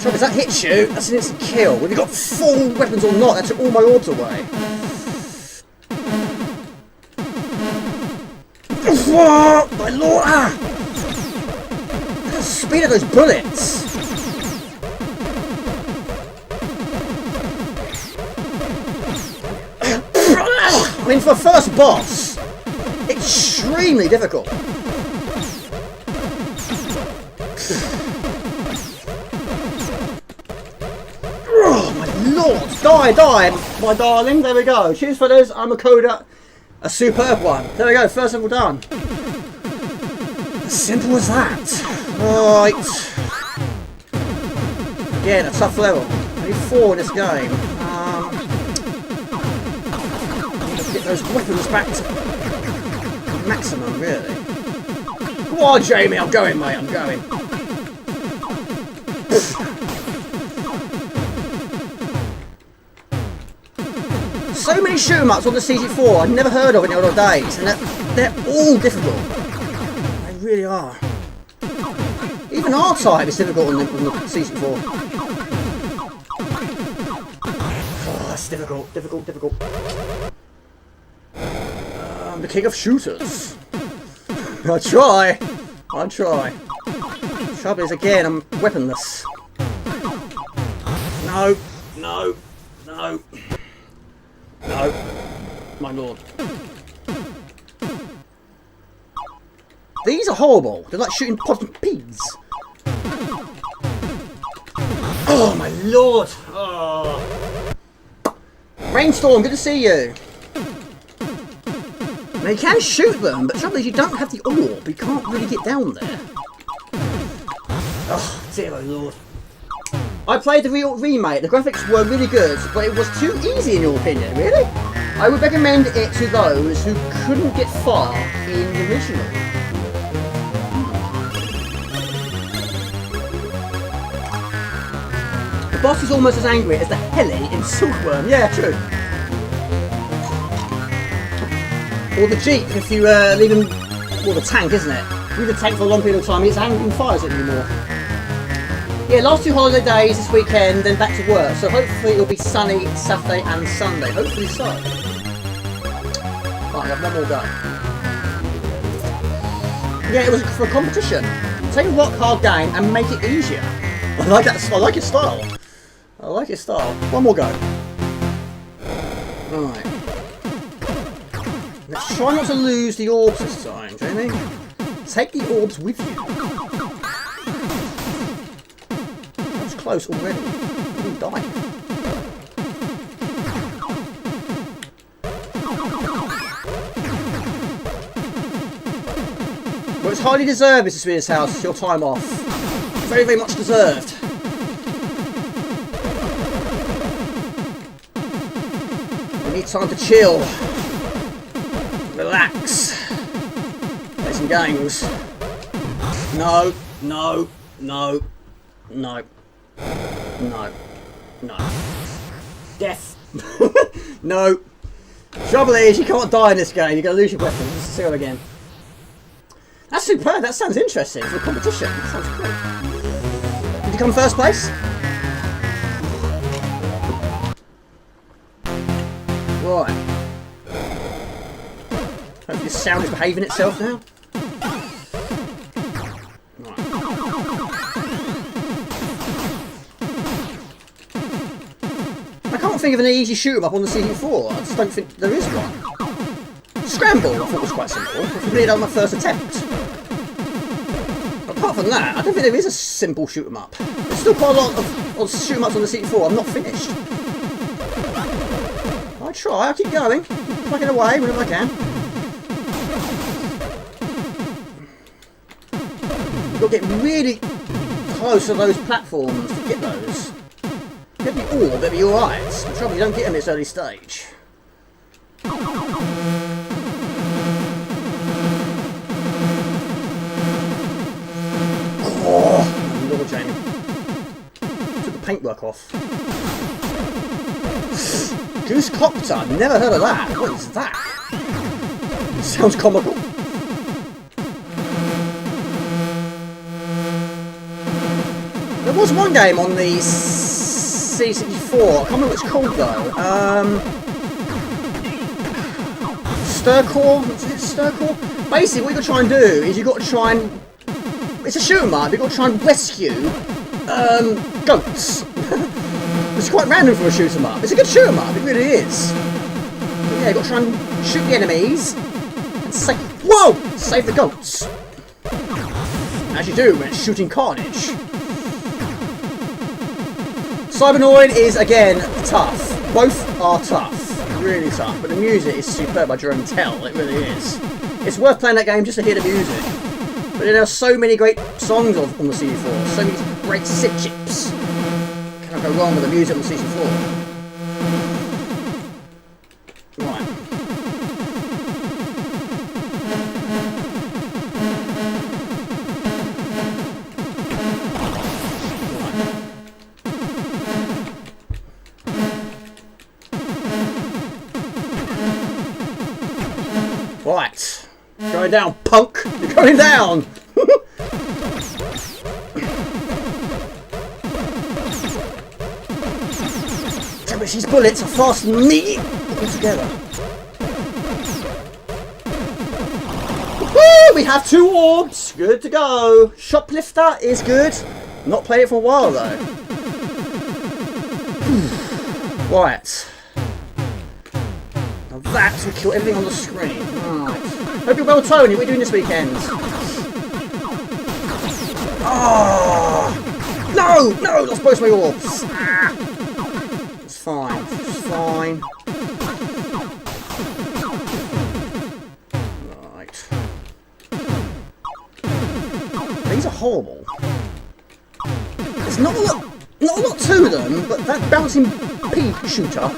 Trouble is, that hits you, that's an instant kill. Whether you've got full weapons or not, that took all my orbs away. Oh, my lord! Ah! Look at the speed of those bullets! I mean, for a first boss, extremely difficult. Oh my lord! Die, my darling. There we go. Cheers for this. I'm a coder. A superb one. There we go. First level done. As simple as that. Right. Again, a tough level. Only 4 in this game. Get those weapons back to maximum, really. Come on, Jamie. I'm going, mate. I'm going. So many shoot 'em ups on the C64 I'd never heard of in the old days, and they're all difficult. They really are. Even R-Type is difficult on the C64. Oh, it's difficult. I'm the king of shooters. I try. Trouble is, again, I'm weaponless. No. No, my lord. These are horrible. They're like shooting pods and peas. Oh, my lord. Oh. Rainstorm, good to see you. Now, you can shoot them, but the trouble is you don't have the orb. You can't really get down there. Oh, dear my lord. I played the remake. The graphics were really good, but it was too easy in your opinion, really? I would recommend it to those who couldn't get far in the original. The boss is almost as angry as the heli in Silkworm. Yeah, true. Or the Jeep, if you leave him... Well, the tank, isn't it? Leave the tank for a long period of time, it's angry and fires at you more. Yeah, last 2 holiday days this weekend, then back to work. So hopefully it'll be sunny Saturday and Sunday. Hopefully so. Right, I have one more go. Yeah, it was for a competition. Take a rock hard game and make it easier. I like that. I like your style. One more go. Right. Let's try not to lose the orbs this time, Jamie. Take the orbs with you. Close already. I'm dying. Well, it's highly deserved, Mr. Spears House. Your time off. Very, very much deserved. We need time to chill. Relax. Play some games. No. Death. No. Trouble is, you can't die in this game. You're going to lose your weapons. Let's see it again. That's superb. That sounds interesting for a competition. That sounds cool. Did you come first place? Right. Hope this sound is behaving itself now. Right. I can't think of an easy shoot 'em up on the CD4. I just don't think there is one. Scramble, I thought was quite simple. I completed on my first attempt. Apart from that, I don't think there is a simple shoot 'em up. There's still quite a lot of shoot 'em ups on the CD4. I'm not finished. I try. I keep going, plugging away whenever I can. You've got to get really close to those platforms to get those. Get the orb, they'll be alright. The trouble, you don't get them at this early stage. Oh, Lord, Jamie. Took the paintwork off. Goose Copter, never heard of that. What is that? Sounds comical. There was one game on the C64, I can't remember what it's called though. Stircore? Is it Stircore? Basically what you've got to try and do is you've got to try and... It's a shoot 'em up, you've got to try and rescue goats. It's quite random for a shoot 'em up. It's a good shoot 'em up, it really is. But yeah, you've got to try and shoot the enemies and save... Whoa! Save the goats. As you do when it's shooting carnage. Cybernoid is, again, tough. Both are tough. Really tough. But the music is superb by Jerome Tell. It really is. It's worth playing that game just to hear the music. But there are so many great songs on the CD4. So many great SID chips. Can't go wrong with the music on the CD4. Right. Right, going down, punk! You're going down! These bullets are faster than me altogether. Woo! We have 2 orbs! Good to go. Shoplifter is good. Not played it for a while though. Right. Now that will kill everything on the screen. Right. Hope you're well, Tony. What are you doing this weekend? Oh! No! No! Lost both my orbs! Ah. It's fine. It's fine. Right. These are horrible. There's not a lot to them, but that bouncing pea shooter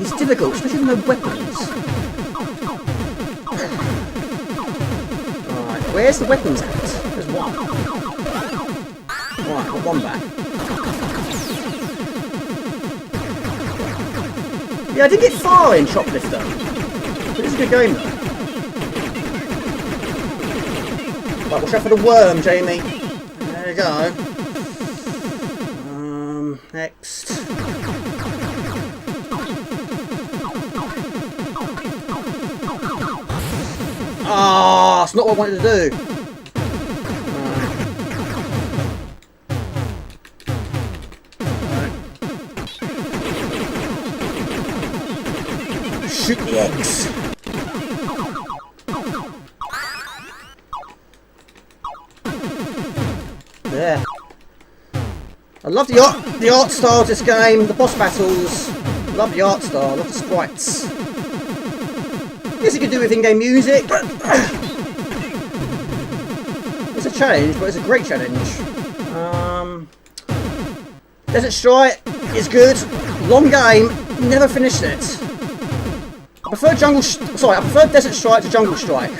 is difficult, especially with no weapons. Right, where's the weapons at? There's one. Right, got one back. Yeah, I did get far in Shoplifter. But it's a good game though. Right, watch out for the worm, Jamie. There you go. Next. Ah, it's not what I wanted to do. Shoot the eggs. There. I love the art style of this game, the boss battles. I love the art style, I love the sprites. Yes, you could do with in-game music, but it's a challenge, but it's a great challenge. Desert Strike is good, long game, never finished it. I prefer Desert Strike to Jungle Strike.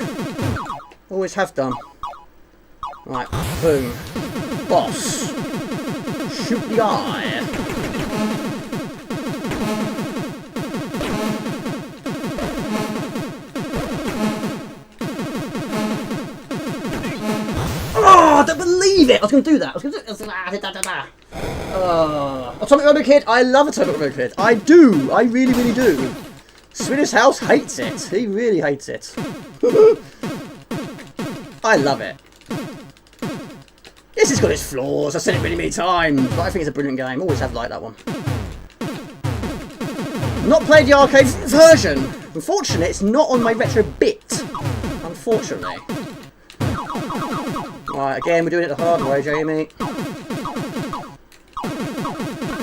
Always have done. Right, boom. Boss. Shoot the eye. believe it! I was going to do that. I was going to do that. Atomic Robot Kid. I love Atomic Robot Kid. I do. I really, really do. Swedish House hates it. He really hates it. I love it. Yes, it's got its flaws. I've said it many times, but I think it's a brilliant game. Always have liked that one. Not played the arcade version. Unfortunately, it's not on my retro bit. Unfortunately. Right, again, we're doing it the hard way, Jamie.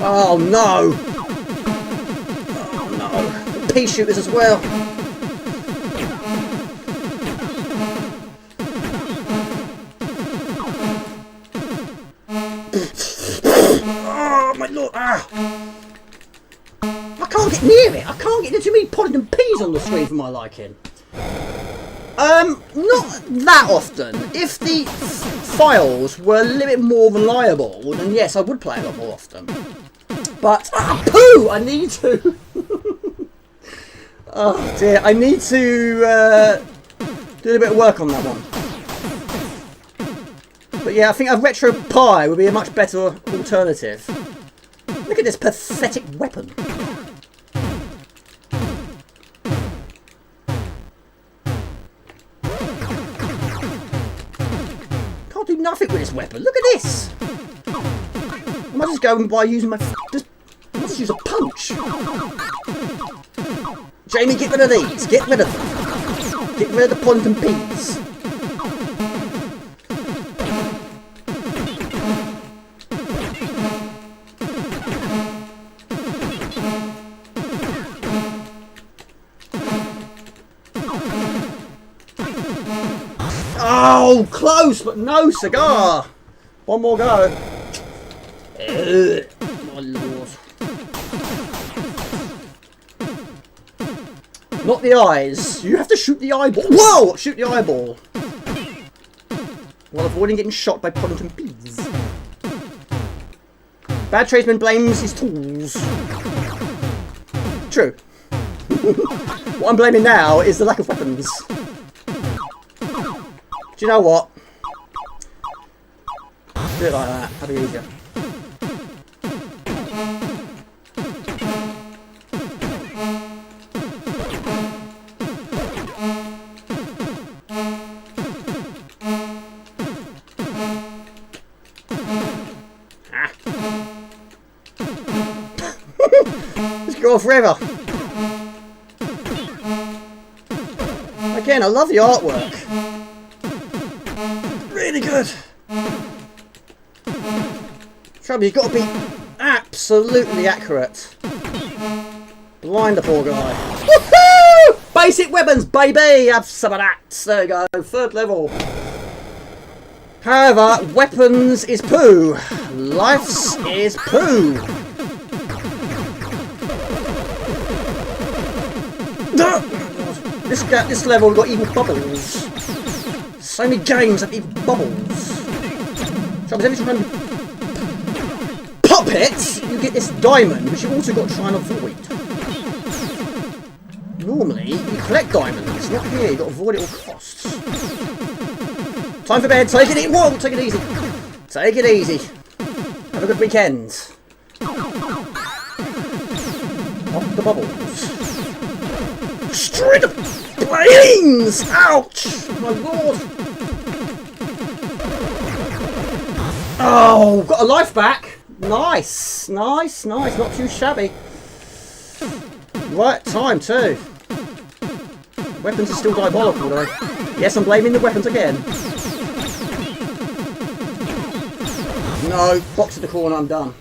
Oh no! Oh no! Pea shooters as well. Oh my lord! Ah! I can't get near it. I can't get. There's too many pods and peas on the screen for my liking. Not that often. If the files were a little bit more reliable, then yes, I would play a lot more often. But poo! I need to. Oh dear, I need to do a bit of work on that one. But yeah, I think a retro pie would be a much better alternative. Look at this pathetic weapon. Can't do nothing with this weapon. Look at this. I might just go by using my. I might just use a punch. Jamie, get rid of these. Get rid of them. Get rid of the point and peas. Oh, close, but no cigar. One more go. My lord. Not the eyes. You have to shoot the eyeball. Whoa! Shoot the eyeball. While avoiding getting shot by Poddington peas. Bad tradesman blames his tools. True. What I'm blaming now is the lack of weapons. Do you know what? Do it like that. That'll be easier. Let's go on forever. Again, I love the artwork. Really good. Trouble, you've got to be absolutely accurate. Blind the poor guy. Woohoo! Basic weapons, baby! Have some of that. There you go. Third level. However, weapons is poo. Life's is poo. This level we've got even bubbles. So many games have even bubbles. So every time you pop it, you get this diamond, which you also got to try and avoid. Normally, you collect diamonds, not here. You've got to avoid it at all costs. Time for bed. Take it easy. Whoa, take it easy. Take it easy. Have a good weekend. Off the bubbles. Straight up planes! Ouch! My lord! Oh, got a life back. Nice, nice, nice. Not too shabby. Right time too. Weapons are still diabolical though. Yes, I'm blaming the weapons again. No, box in the corner. I'm done.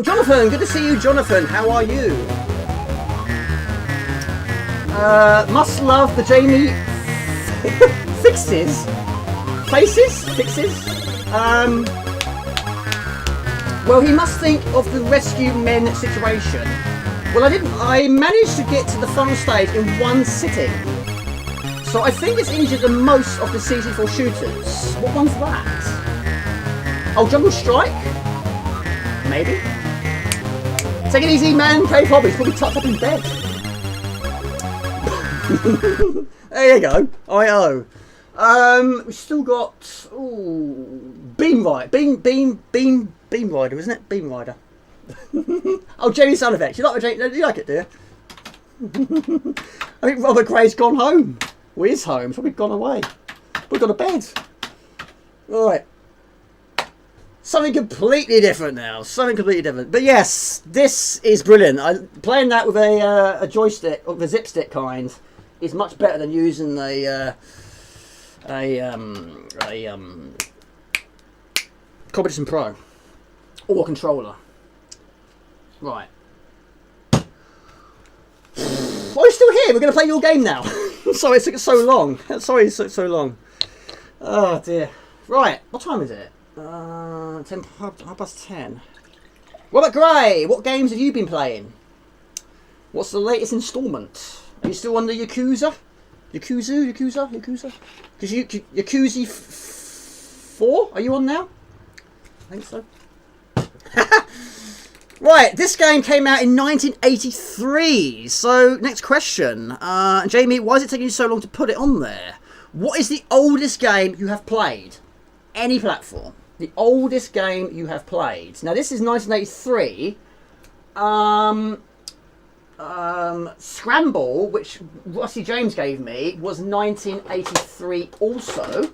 Jonathan, good to see you, Jonathan. How are you? Must love the Jamie fixes. Well, he must think of the rescue men situation. Well, I didn't. I managed to get to the final stage in one sitting. So I think it's easier than most of the C64 shooters. What one's that? Oh, Jungle Strike? Maybe? Take it easy, man. Crave Hobbies. Probably tucked up in bed. There you go. I.O. We still got Beamrider, Beamrider, isn't it? Beamrider. Oh, Jamie sound effects. You like the Jamie? You like it, do you? I think Robert Gray's gone home. Well, he's home. He's probably gone away. We've got to bed. All right. Something completely different now. Something completely different. But yes, this is brilliant. Playing that with a joystick or the zipstick kind is much better than using a Competition Pro or a controller. Right. Well, you're still here. We're going to play your game now. Sorry it took so long. Sorry it took so long. Oh dear. Right. What time is it? 10:30. Robert Gray, what games have you been playing? What's the latest instalment? Are you still on the Yakuza? Yakuza? Because Yakuza 4? Are you on now? I think so. Right, this game came out in 1983. So, next question. Jamie, why is it taking you so long to put it on there? What is the oldest game you have played? Any platform. The oldest game you have played. Now, this is 1983. Scramble, which Rusty James gave me, was 1983 also.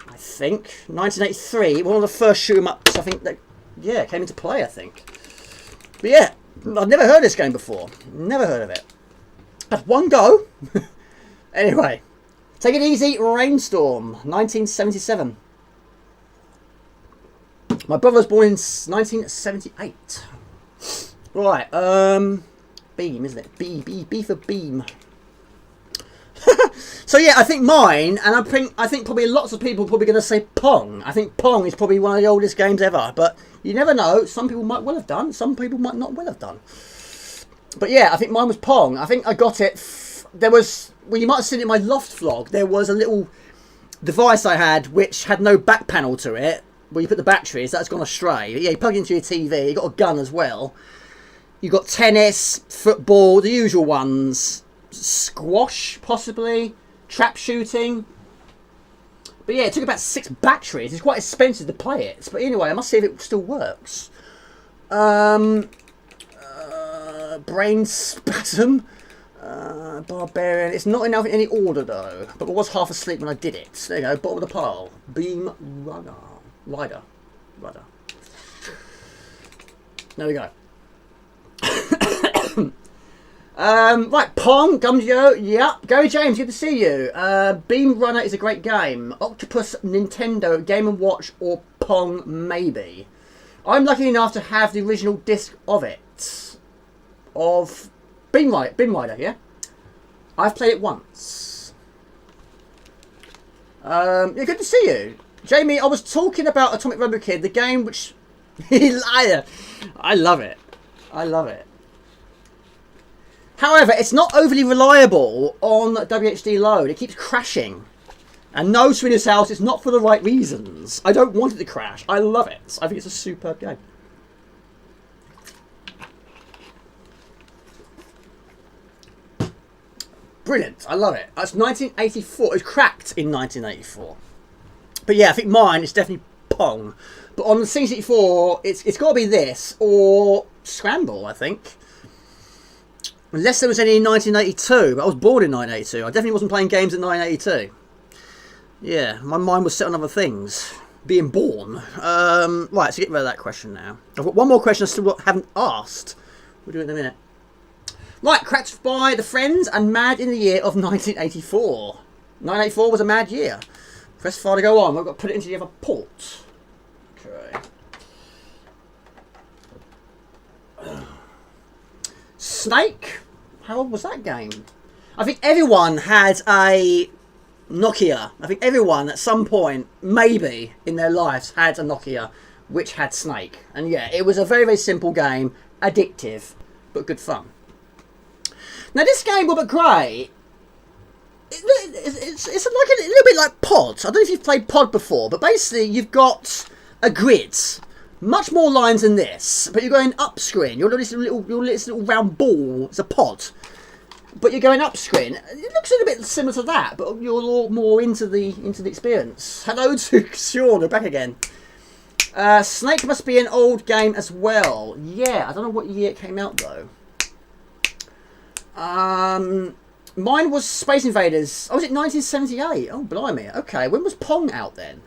I think. 1983. One of the first shoot-em-ups, I think, that, yeah, came into play, I think. But yeah, I've never heard of this game before. Never heard of it. Had one go. Anyway. Take it easy, Rainstorm, 1977. My brother was born in 1978. Right, Beam, isn't it? B for Beam. So yeah, I think mine, and I think probably lots of people are probably going to say Pong. I think Pong is probably one of the oldest games ever, but you never know. Some people might well have done, some people might not well have done. But yeah, I think mine was Pong. I think I got it. There was, well, you might have seen it in my Loft vlog. There was a little device I had which had no back panel to it, where you put the batteries. That's gone astray. But yeah, you plug it into your TV. You got a gun as well. You got tennis, football, the usual ones. Squash, possibly. Trap shooting. But yeah, it took about 6 batteries. It's quite expensive to play it. But anyway, I must see if it still works. Brain Spasm. Barbarian. It's not enough in any order though. But I was half asleep when I did it. There you go, bottom of the pile. Beamrider. There we go. Right, Pong, Gumjo, yeah. Gary James, good to see you. Beamrider is a great game. Octopus, Nintendo, Game & Watch, or Pong, maybe. I'm lucky enough to have the original disc of it. Of Beamrider, yeah? I've played it once. Yeah, good to see you. Jamie, I was talking about Atomic Robot Kid, the game which... I love it. I love it. However, it's not overly reliable on WHD load. It keeps crashing. And no, Swedish House, it's not for the right reasons. I don't want it to crash. I love it. I think it's a superb game. Brilliant. I love it. That's 1984. It was cracked in 1984. But yeah, I think mine is definitely Pong. But on the C64, it's got to be this or Scramble, I think. Unless there was any in 1982, but I was born in 1982. I definitely wasn't playing games in 1982. Yeah, my mind was set on other things. Being born. Right, so get rid of that question now. I've got one more question I still haven't asked. We'll do it in a minute. Right, cracked by the Friends and mad in the year of 1984. 1984 was a mad year. Press file to go on. I've got to put it into the other port. Okay. Snake? How old was that game? I think everyone had a Nokia. I think everyone at some point, maybe in their lives, had a Nokia which had Snake. And yeah, it was a very, very simple game. Addictive, but good fun. Now this game, Robert Gray, it's like a little bit like Pod. I don't know if you've played Pod before, but basically you've got a grid. Much more lines than this, but you're going up screen. Your little round ball. It's a pod, but you're going up screen. It looks a little bit similar to that, but you're a lot more into the experience. Hello to Sean, we're back again. Snake must be an old game as well. Yeah, I don't know what year it came out though. Mine was Space Invaders. Oh, was it 1978? Oh, blimey. Okay, when was Pong out then?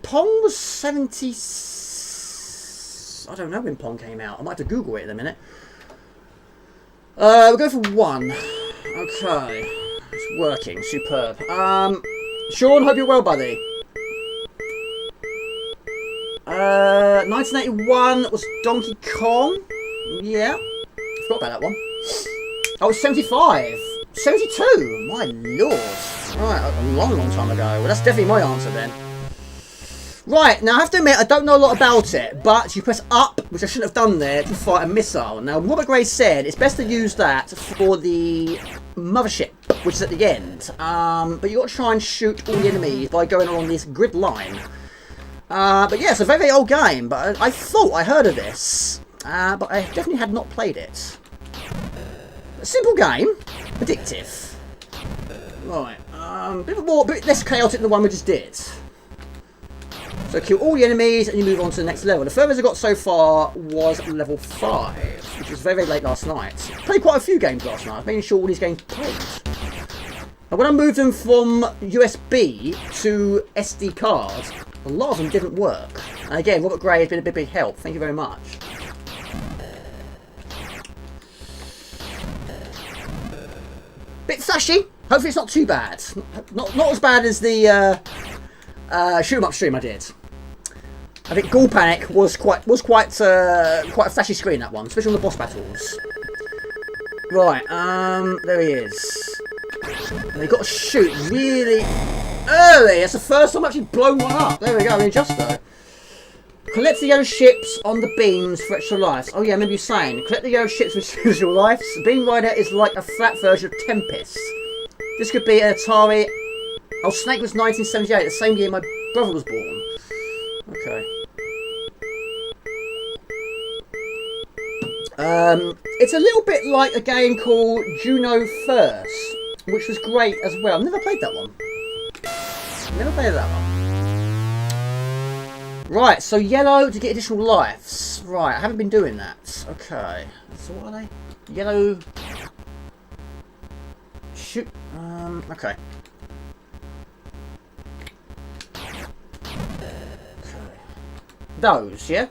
Pong was 70... I don't know when Pong came out. I might have to Google it in a minute. We'll go for 1. Okay. It's working. Superb. Sean, hope you're well, buddy. 1981 was Donkey Kong. Yeah. Forgot about that one. Oh, it's 75. 72. My lord. Right, a long, long time ago. Well, that's definitely my answer then. Right, now I have to admit, I don't know a lot about it, but you press up, which I shouldn't have done there, to fight a missile. Now, Robert Gray said it's best to use that for the mothership, which is at the end. But you've got to try and shoot all the enemies by going along this grid line. But yeah, it's a very, very old game, but I thought I heard of this. But I definitely had not played it. A simple game, addictive. Right, bit less chaotic than the one we just did. So kill all the enemies and you move on to the next level. The furthest I got so far was level 5, which was very, very late last night. Played quite a few games last night, making sure all these games played. Now when I moved them from USB to SD card, a lot of them didn't work. And again, Robert Gray has been a big, big help. Thank you very much. Bit flashy. Hopefully it's not too bad. Not as bad as the shoot 'em up stream I did. I think Ghoul Panic was quite a flashy screen, that one, especially on the boss battles. Right, there he is. And you've got to shoot really early. That's the first time I've actually blown one up. There we go, readjust though. Collect the yellow ships on the beams for extra lives. Oh yeah, I remember you saying. Collect the yellow ships for extra lives. Beamrider is like a flat version of Tempest. This could be an Atari. Oh, Snake was 1978, the same year my brother was born. Okay. It's a little bit like a game called Juno First, which was great as well. I've never played that one. Never played that one. Right, so yellow to get additional lives. Right, I haven't been doing that. Okay. So what are they? Yellow. Shoot. Okay. Those, yeah?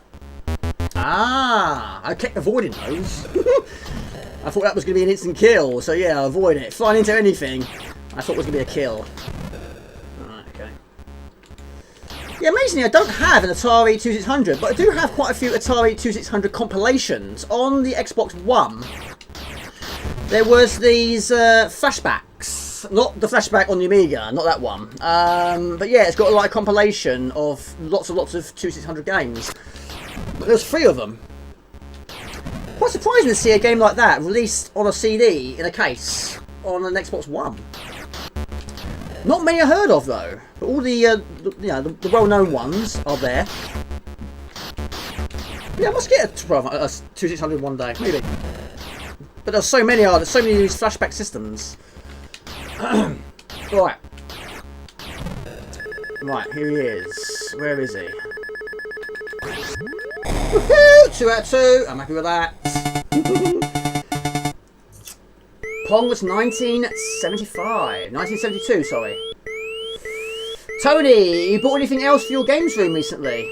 Ah, I kept avoiding those. I thought that was going to be an instant kill, so yeah, I avoided it. Flying into anything, I thought was going to be a kill. Alright, okay. Yeah, amazingly, I don't have an Atari 2600, but I do have quite a few Atari 2600 compilations. On the Xbox One, there was these flashbacks. Not the flashback on the Amiga, not that one. But yeah, it's got like a compilation of lots of 2600 games. But there's 3 of them. Quite surprising to see a game like that released on a CD in a case on an Xbox One. Not many I heard of though, but all the you know, the well-known ones are there. Yeah, I must get a 2600 one day, maybe. But there's so many of these flashback systems. Right. Right, here he is. Where is he? Woohoo! 2 out of 2. I'm happy with that. Pong was 1975. 1972, sorry. Tony, you bought anything else for your games room recently?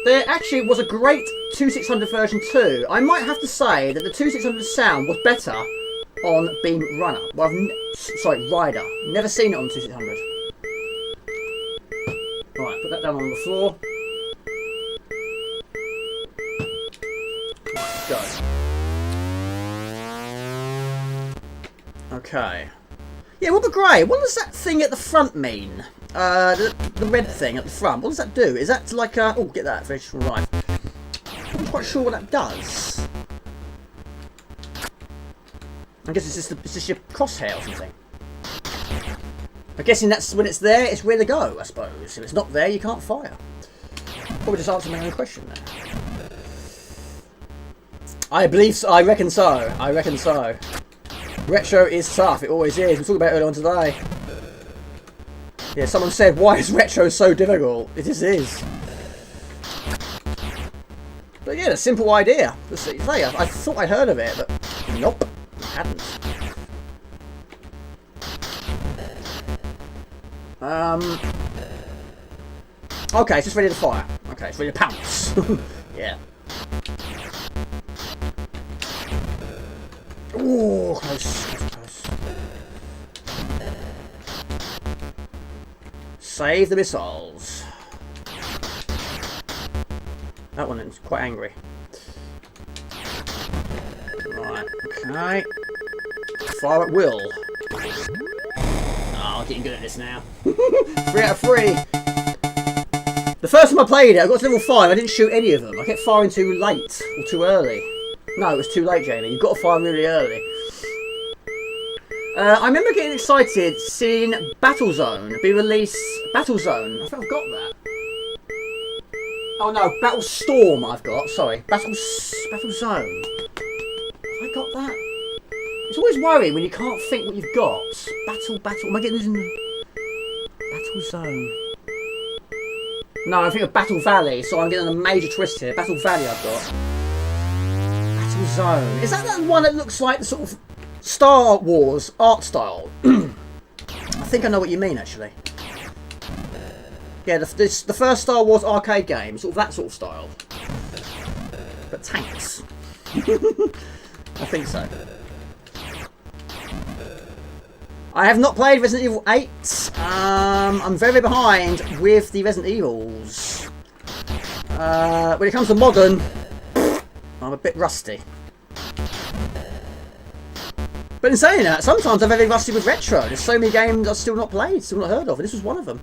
There actually was a great 2600 version too. I might have to say that the 2600 sound was better on Beamrider. Well, Rider. Never seen it on 2600. Right, put that down on the floor. Let's go. Okay. Yeah, Robert Gray, what does that thing at the front mean? The red thing at the front, what does that do? Is that like a... Oh, get that, fish. Right. I'm not quite sure what that does. I guess it's just your crosshair or something. I'm guessing that's when it's there, it's where to go, I suppose. If it's not there, you can't fire. Probably just answered my own question there. I believe so. I reckon so. I reckon so. Retro is tough. It always is. We talked about it earlier on today. Yeah, someone said, why is retro so difficult? It just is. But yeah, a simple idea. I thought I'd heard of it, but nope, I hadn't. Okay, it's just ready to fire. Okay, it's ready to pounce. Yeah. Ooh, close. Save the missiles. That one is quite angry. Right, okay. Fire at will. Oh, getting good at this now. 3 out of 3. The first time I played it, I got to level 5, I didn't shoot any of them. I kept firing too late, or too early. No, it was too late, Jamie. You've got to fire really early. I remember getting excited seeing Battlezone be released. Battlezone? I think I've got that. Oh no, Battlestorm I've got. Sorry. Battlezone. Have I got that? It's always worrying when you can't think what you've got. Battle. Am I getting this in Battlezone? No, I think of Battle Valley, so I'm getting a major twist here. Battle Valley I've got. Battlezone. Is that the one that looks like the sort of Star Wars art style? I think I know what you mean, actually. Yeah, the first Star Wars arcade game, sort of that sort of style. But tanks. I think so. I have not played Resident Evil 8. I'm very behind with the Resident Evils. When it comes to modern, I'm a bit rusty. But in saying that, sometimes I'm very rusty with retro. There's so many games I've still not played, still not heard of, and this was one of them.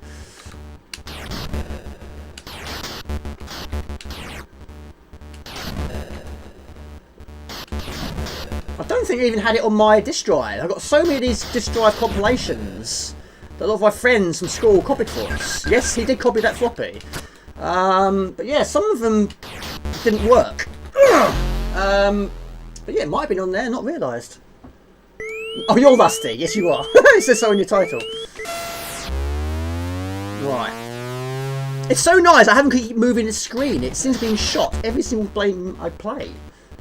I don't think I even had it on my disc drive. I've got so many of these disc drive compilations that a lot of my friends from school copied for us. Yes, he did copy that floppy. But yeah, some of them didn't work. But yeah, it might have been on there, not realised. Oh, you're rusty. Yes, you are. It says so in your title. Right. It's so nice. I haven't keep moving the screen. It seems being shot every single game I play.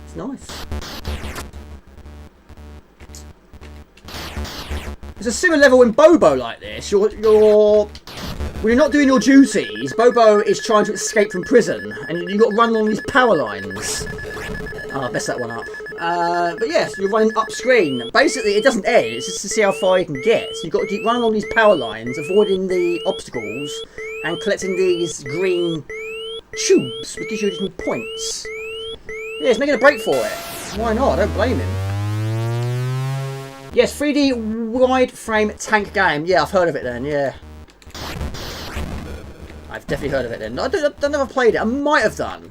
It's nice. It's a similar level in Bobo like this. When you're not doing your duties, Bobo is trying to escape from prison, and you've got to run along these power lines. Oh, I messed that one up. But yes, you're running up screen. Basically, it doesn't end. It's just to see how far you can get. So you've got to keep running along these power lines, avoiding the obstacles, and collecting these green tubes, which gives you additional points. Yeah, he's making a break for it. Why not? I don't blame him. Yes, 3D wide frame tank game. Yeah, I've heard of it then, yeah. I've definitely heard of it then. I don't know if I've played it. I might have done.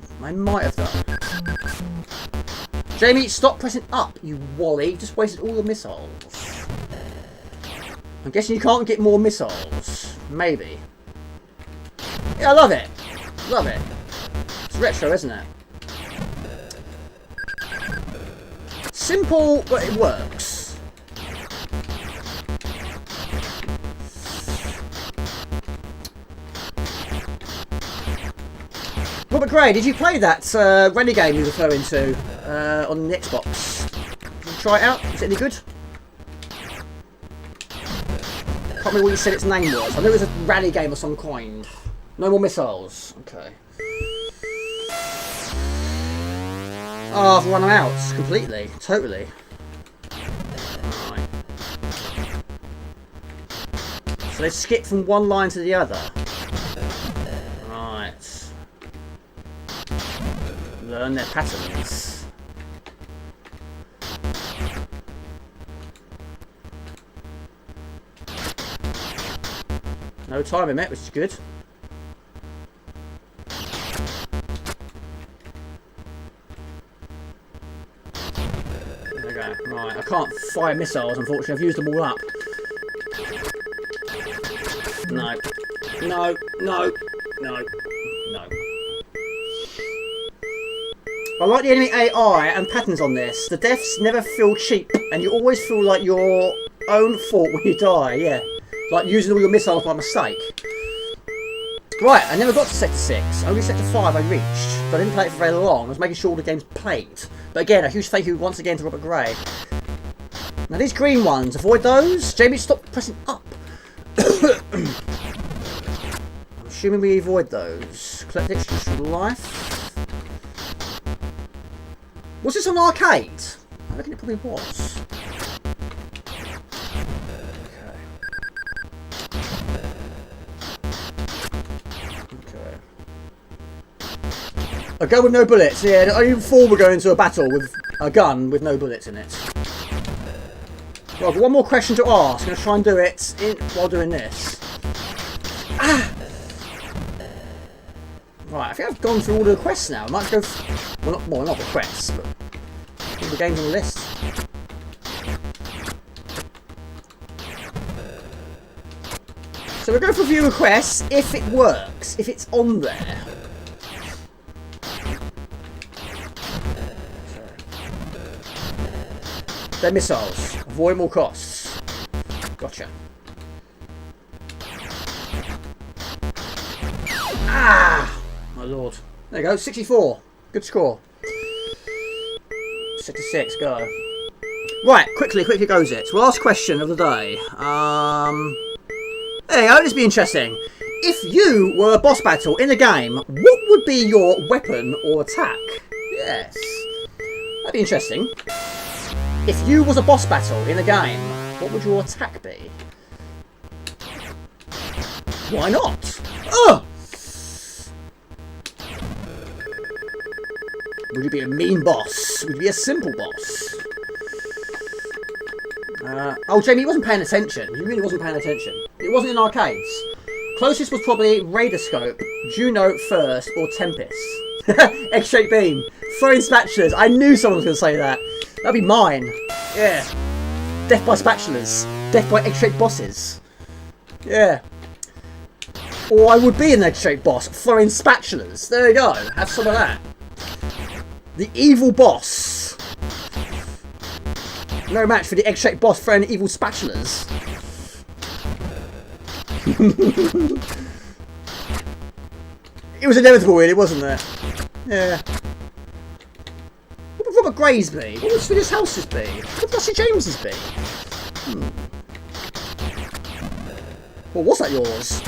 Jamie, stop pressing up, you wally. You just wasted all the missiles. I'm guessing you can't get more missiles. Maybe. Yeah, I love it. Love it. It's retro, isn't it? Simple, but it works. Robert Gray, did you play that rally game you were referring to on the Xbox? Did you try it out? Is it any good? Can't remember what you said its name was. I know it was a rally game of some kind. No more missiles. Okay. Oh, I've run them out completely. Totally. Right. So they skip from one line to the other. Right. Learn their patterns. No time in it, which is good. There we go. Right, I can't fire missiles, unfortunately. I've used them all up. No. No. No. No. No. I like the enemy AI and patterns on this. The deaths never feel cheap, and you always feel like your own fault when you die, yeah. Like using all your missiles by mistake. Right, I never got to Sector 6. Only Sector 5 I reached. But I didn't play it for very long. I was making sure all the game's played. But again, a huge thank you once again to Robert Gray. Now these green ones, avoid those. Jamie, stop pressing up. I'm assuming we avoid those. Collect extras from life. Was this on arcade? I reckon it probably was. Okay. A gun with no bullets. Yeah, only before we're going into a battle with a gun with no bullets in it. Well, I've got one more question to ask. I'm going to try and do it while doing this. Ah! Right, I think I've gone through all the quests now. I might go... Well, not the quests, but all the games on the list. So we'll go for view requests if it works, if it's on there. They're missiles. Avoid more costs. Gotcha. Ah! My lord. There you go, 64. Good score. 66, go. Right, quickly goes it. So last question of the day. There you go, this will be interesting. If you were a boss battle in a game, what would be your weapon or attack? Yes. That'd be interesting. If you was a boss battle in a game, what would your attack be? Why not? Oh! Would you be a mean boss? Would you be a simple boss? Oh, Jamie, you wasn't paying attention. You really wasn't paying attention. It wasn't in arcades. Closest was probably Raider Scope, Juno First, or Tempest. X-shaped beam. Throwing spatulas. I knew someone was going to say that. That'd be mine. Yeah. Death by spatulas. Death by egg-shaped bosses. Yeah. Or I would be an egg-shaped boss throwing spatulas. There you go. Have some of that. The evil boss. No match for the egg-shaped boss throwing evil spatulas. It was inevitable, really, wasn't it? Yeah. What would Robert Gray's be? What would Swedish House's be? What would Rusty James's be? Well, was that yours?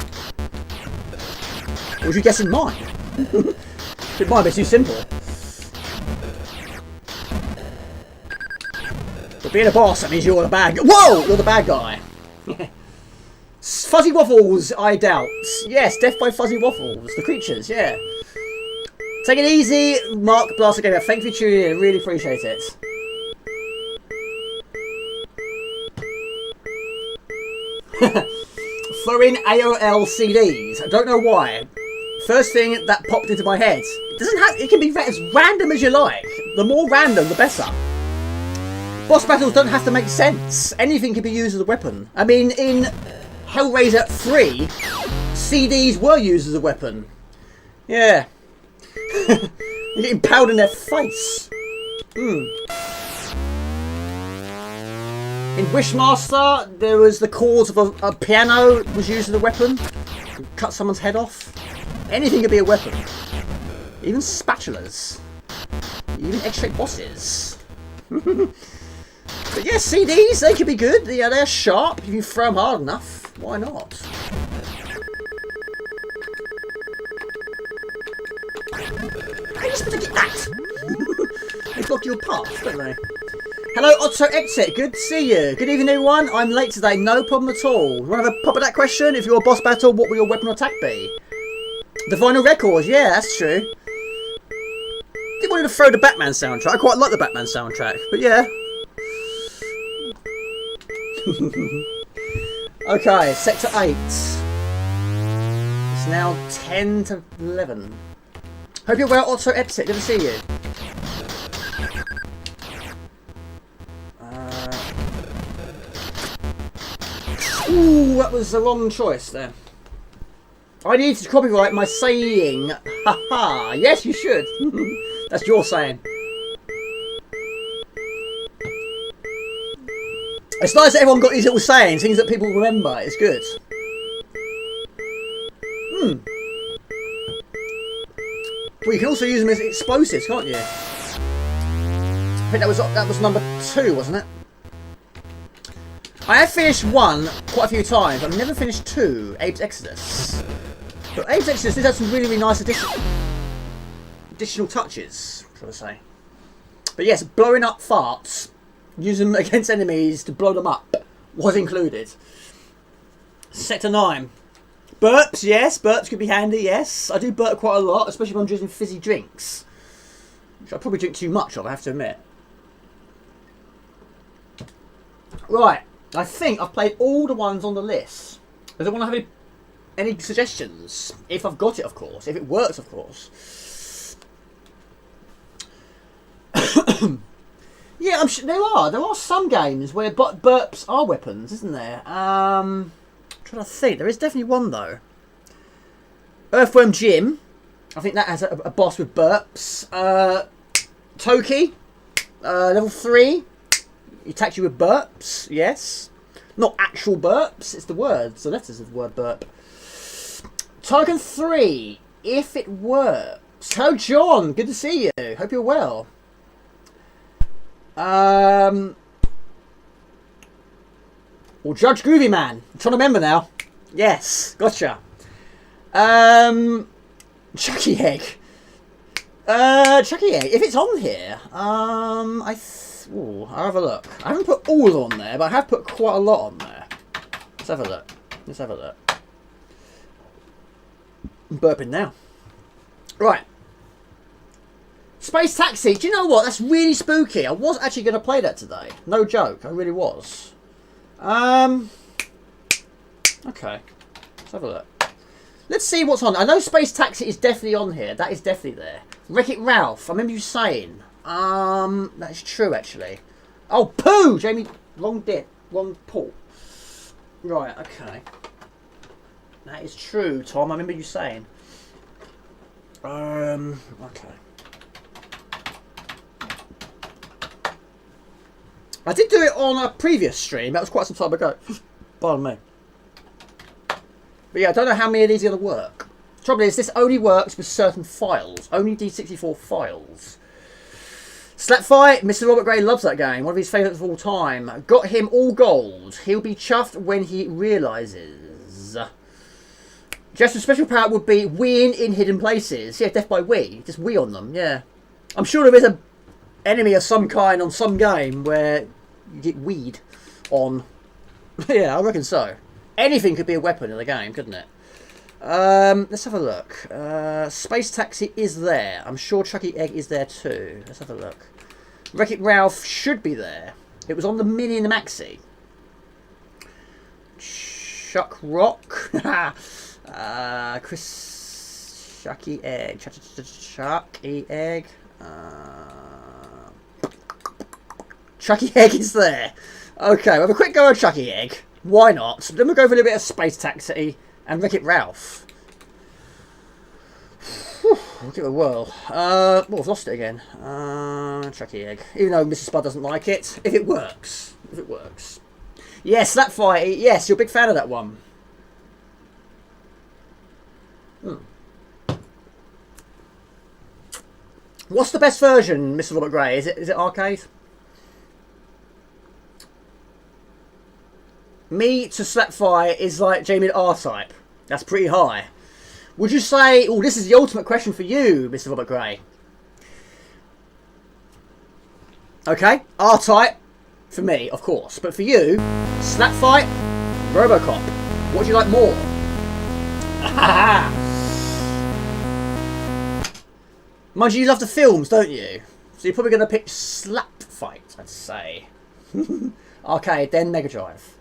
Or was you guessing mine? It might be too simple. But being a boss, that means you're the bad guy. Whoa! You're the bad guy. Fuzzy Waffles, I doubt. Yes, death by Fuzzy Waffles. The creatures, yeah. Take it easy, Mark Blaster Gamer. Thank you for tuning in. I really appreciate it. Throwing AOL CDs. I don't know why. First thing that popped into my head. It doesn't have. It can be as random as you like. The more random, the better. Boss battles don't have to make sense. Anything can be used as a weapon. I mean, in Hellraiser 3, CDs were used as a weapon. Yeah. You're getting powder in their face. In Wishmaster, there was the chords of a piano was used as a weapon. Cut someone's head off. Anything could be a weapon. Even spatulas. Even egg-shaped bosses. But yeah, CDs, they could be good. Yeah, they're sharp. If you throw them hard enough, why not? How are you supposed to get that? They block your path, don't they? Hello, Otto Exit. Good to see you. Good evening, everyone. I'm late today. No problem at all. You want to have a pop at that question? If you're a boss battle, what will your weapon or attack be? The vinyl records. Yeah, that's true. Didn't want to throw the Batman soundtrack. I quite like the Batman soundtrack, but yeah. Okay, Sector 8. It's now 10 to 11. Hope you're well, Otto Exit. Good to see you. Ooh, that was the wrong choice there. I need to copyright my saying. Haha. Yes, you should. That's your saying. It's nice that everyone got these little sayings, things that people remember. It's good. Well, you can also use them as explosives, can't you? I think that was number 2, wasn't it? I have finished 1 quite a few times. I've never finished 2, Abe's Exodus. But Abe's Exodus did have some really, really nice additional touches, shall I say. But yes, blowing up farts, using them against enemies to blow them up, was included. Sector 9. Burps, yes, burps could be handy, yes. I do burp quite a lot, especially when I'm drinking fizzy drinks. Which I probably drink too much of, I have to admit. Right, I think I've played all the ones on the list. Does anyone have any suggestions? If I've got it, of course. If it works, of course. Yeah, I'm sure there are some games where burps are weapons, isn't there? I'm trying to think. There is definitely one though. Earthworm Jim. I think that has a boss with burps. Toki. Level 3. He attacks you with burps. Yes. Not actual burps. It's the words, the letters of the word burp. Targan 3. If it works. Hello, John. Good to see you. Hope you're well. Or Judge Groovy Man. I'm trying to remember now. Yes, gotcha. Chucky Egg. Chucky Egg. If it's on here, I'll have a look. I haven't put all on there, but I have put quite a lot on there. Let's have a look. Let's have a look. I'm burping now. Right. Space Taxi. Do you know what? That's really spooky. I was actually going to play that today. No joke. I really was. Okay. Let's have a look. Let's see what's on. I know Space Taxi is definitely on here. That is definitely there. Wreck-It Ralph. I remember you saying. That is true, actually. Oh, poo! Jamie, wrong pull. Right, okay. That is true, Tom. I remember you saying. Okay. I did do it on a previous stream. That was quite some time ago. Pardon me. But yeah, I don't know how many of these are going to work. The trouble is, this only works with certain files. Only D64 files. Slapfight, Mr. Robert Gray loves that game. One of his favourites of all time. Got him all gold. He'll be chuffed when he realises. Just a special power would be weeing in hidden places. Yeah, death by wee. Just wee on them, yeah. I'm sure there is a enemy of some kind on some game where you get weed on. Yeah, I reckon so. Anything could be a weapon in the game, couldn't it? Let's have a look. Space Taxi is there. I'm sure Chucky Egg is there too. Let's have a look. Wreck-It Ralph should be there. It was on the Mini and the Maxi. Chuck Rock. Chris... Chucky Egg. Chucky Egg. Chucky Egg is there. Okay, we'll have a quick go at Chucky Egg. Why not? Then we'll go for a little bit of Space Taxi and Wreck-It Ralph. Whew, we'll give it a whirl. I've lost it again. Chucky Egg. Even though Mrs. Spud doesn't like it. If it works. If it works. Yes, that fight. Yes, you're a big fan of that one. What's the best version, Mr. Robert Gray? Is it arcade? Me to Slapfire is like Jamie R-type. That's pretty high. Would you say... Oh, this is the ultimate question for you, Mr. Robert Gray. Okay, R-type for me, of course. But for you, Slapfight, Robocop. What do you like more? Mind you love the films, don't you? So you're probably going to pick Slapfight, I'd say. Arcade, then Mega Drive.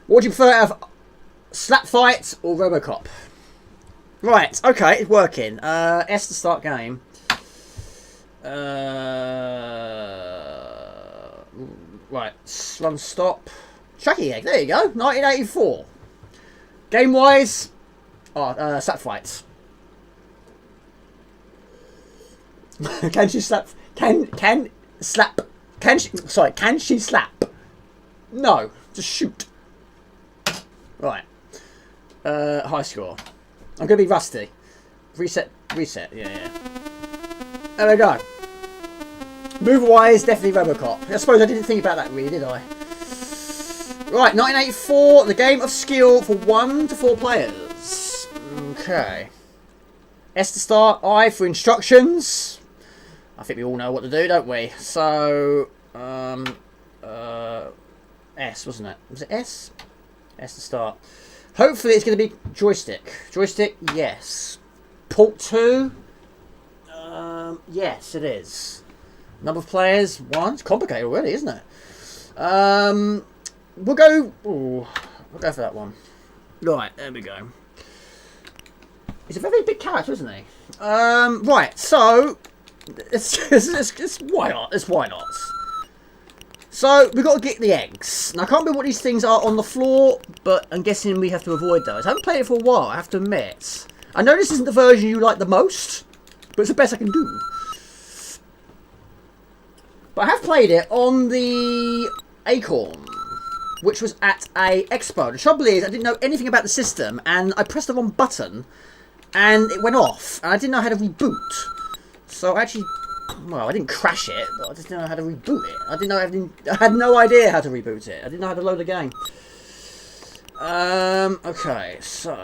What would you prefer out of Slapfight or Robocop? Right, okay, it's working. S to start game. Right, run stop. Chucky Egg, there you go, 1984. Game wise, Slapfight. Can she slap? Can slap? Can she? Sorry, can she slap? No, just shoot. Right. High score. I'm gonna be rusty. Reset. Yeah. There we go. Move wise, definitely Robocop. I suppose I didn't think about that really, did I? Right, 1984. The game of skill for 1 to 4 players. Okay. S to start. I for instructions. I think we all know what to do, don't we? So, S, wasn't it? Was it S? S to start. Hopefully it's going to be joystick. Joystick, yes. Port 2? Yes, it is. Number of players, 1. It's complicated already, isn't it? We'll go for that one. Right, there we go. He's a very big character, isn't he? Right, so it's why not? It's why not? So we've got to get the eggs. Now I can't remember what these things are on the floor, but I'm guessing we have to avoid those. I haven't played it for a while, I have to admit. I know this isn't the version you like the most, but it's the best I can do. But I have played it on the Acorn, which was at a expo. The trouble is, I didn't know anything about the system, and I pressed the wrong button, and it went off, and I didn't know how to reboot. So actually, well, I didn't crash it, but I just didn't know how to reboot it. I had no idea how to reboot it. I didn't know how to load the game. Okay, so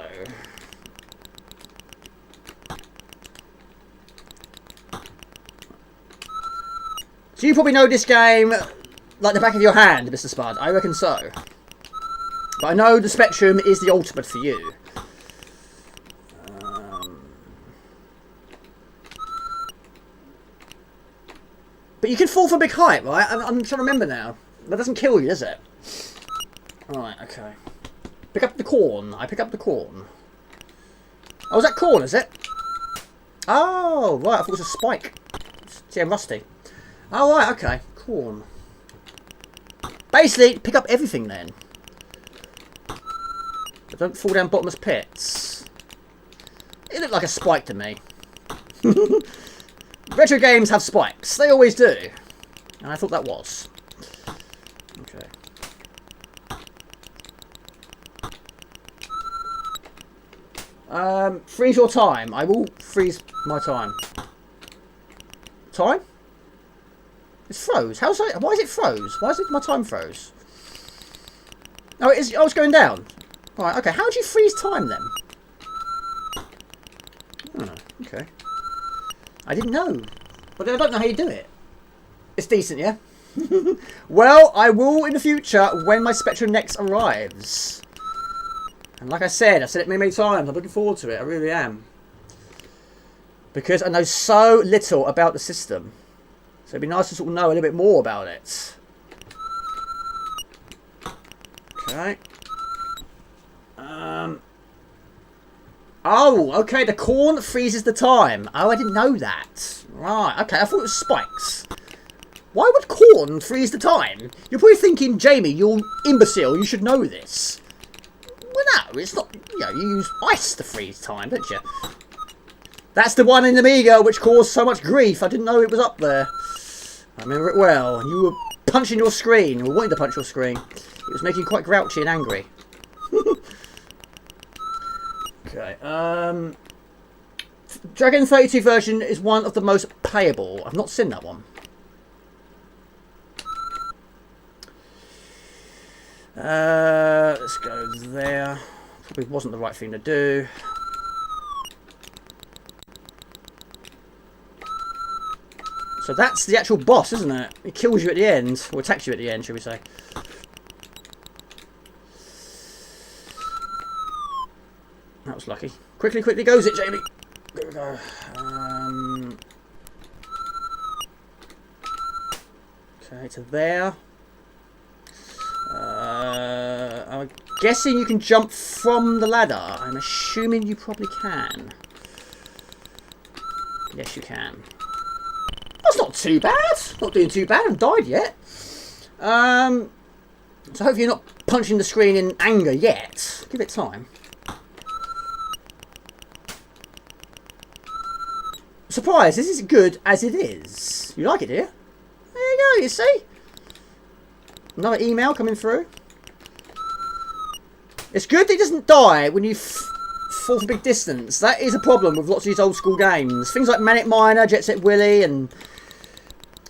you probably know this game like the back of your hand, Mr. Spud. I reckon so. But I know the Spectrum is the ultimate for you. But you can fall from a big height, right? I'm trying to remember now. That doesn't kill you, does it? Right, okay. Pick up the corn. I pick up the corn. Oh, is that corn, is it? Oh, right. I thought it was a spike. See, I'm rusty. Oh, right, okay. Corn. Basically, pick up everything then. But don't fall down bottomless pits. It looked like a spike to me. Retro games have spikes. They always do. And I thought that was. Okay. Freeze your time. I will freeze my time. Time? It's froze. Why is it froze? Why is it my time froze? Oh, it is. Oh, it's going down. Right. Okay. How do you freeze time then? Oh, okay. I didn't know. But I don't know how you do it. It's decent, yeah? Well, I will in the future when my Spectrum next arrives. And like I said, I've said it many, many times. I'm looking forward to it. I really am. Because I know so little about the system. So it'd be nice to sort of know a little bit more about it. Okay. Oh, okay, the corn freezes the time. Oh, I didn't know that. Right, okay, I thought it was spikes. Why would corn freeze the time? You're probably thinking, Jamie, you're imbecile, you should know this. Well, no, it's not, you know, you use ice to freeze time, don't you? That's the one in the Amiga which caused so much grief. I didn't know it was up there. I remember it well. You were punching your screen, or wanting to punch your screen. It was making you quite grouchy and angry. Okay, Dragon 32 version is one of the most playable. I've not seen that one. Let's go there. Probably wasn't the right thing to do. So that's the actual boss, isn't it? It kills you at the end, or attacks you at the end, shall we say. That was lucky. Quickly, quickly goes it, Jamie. There we go. Okay, to there. I'm guessing you can jump from the ladder. I'm assuming you probably can. Yes, you can. That's not too bad. Not doing too bad. I haven't died yet. So hopefully you're not punching the screen in anger yet. Give it time. surprised. This is good as it is. You like it, do you? There you go, you see? Another email coming through. It's good that it doesn't die when you fall from big distance. That is a problem with lots of these old school games. Things like Manic Miner, Jet Set Willy, and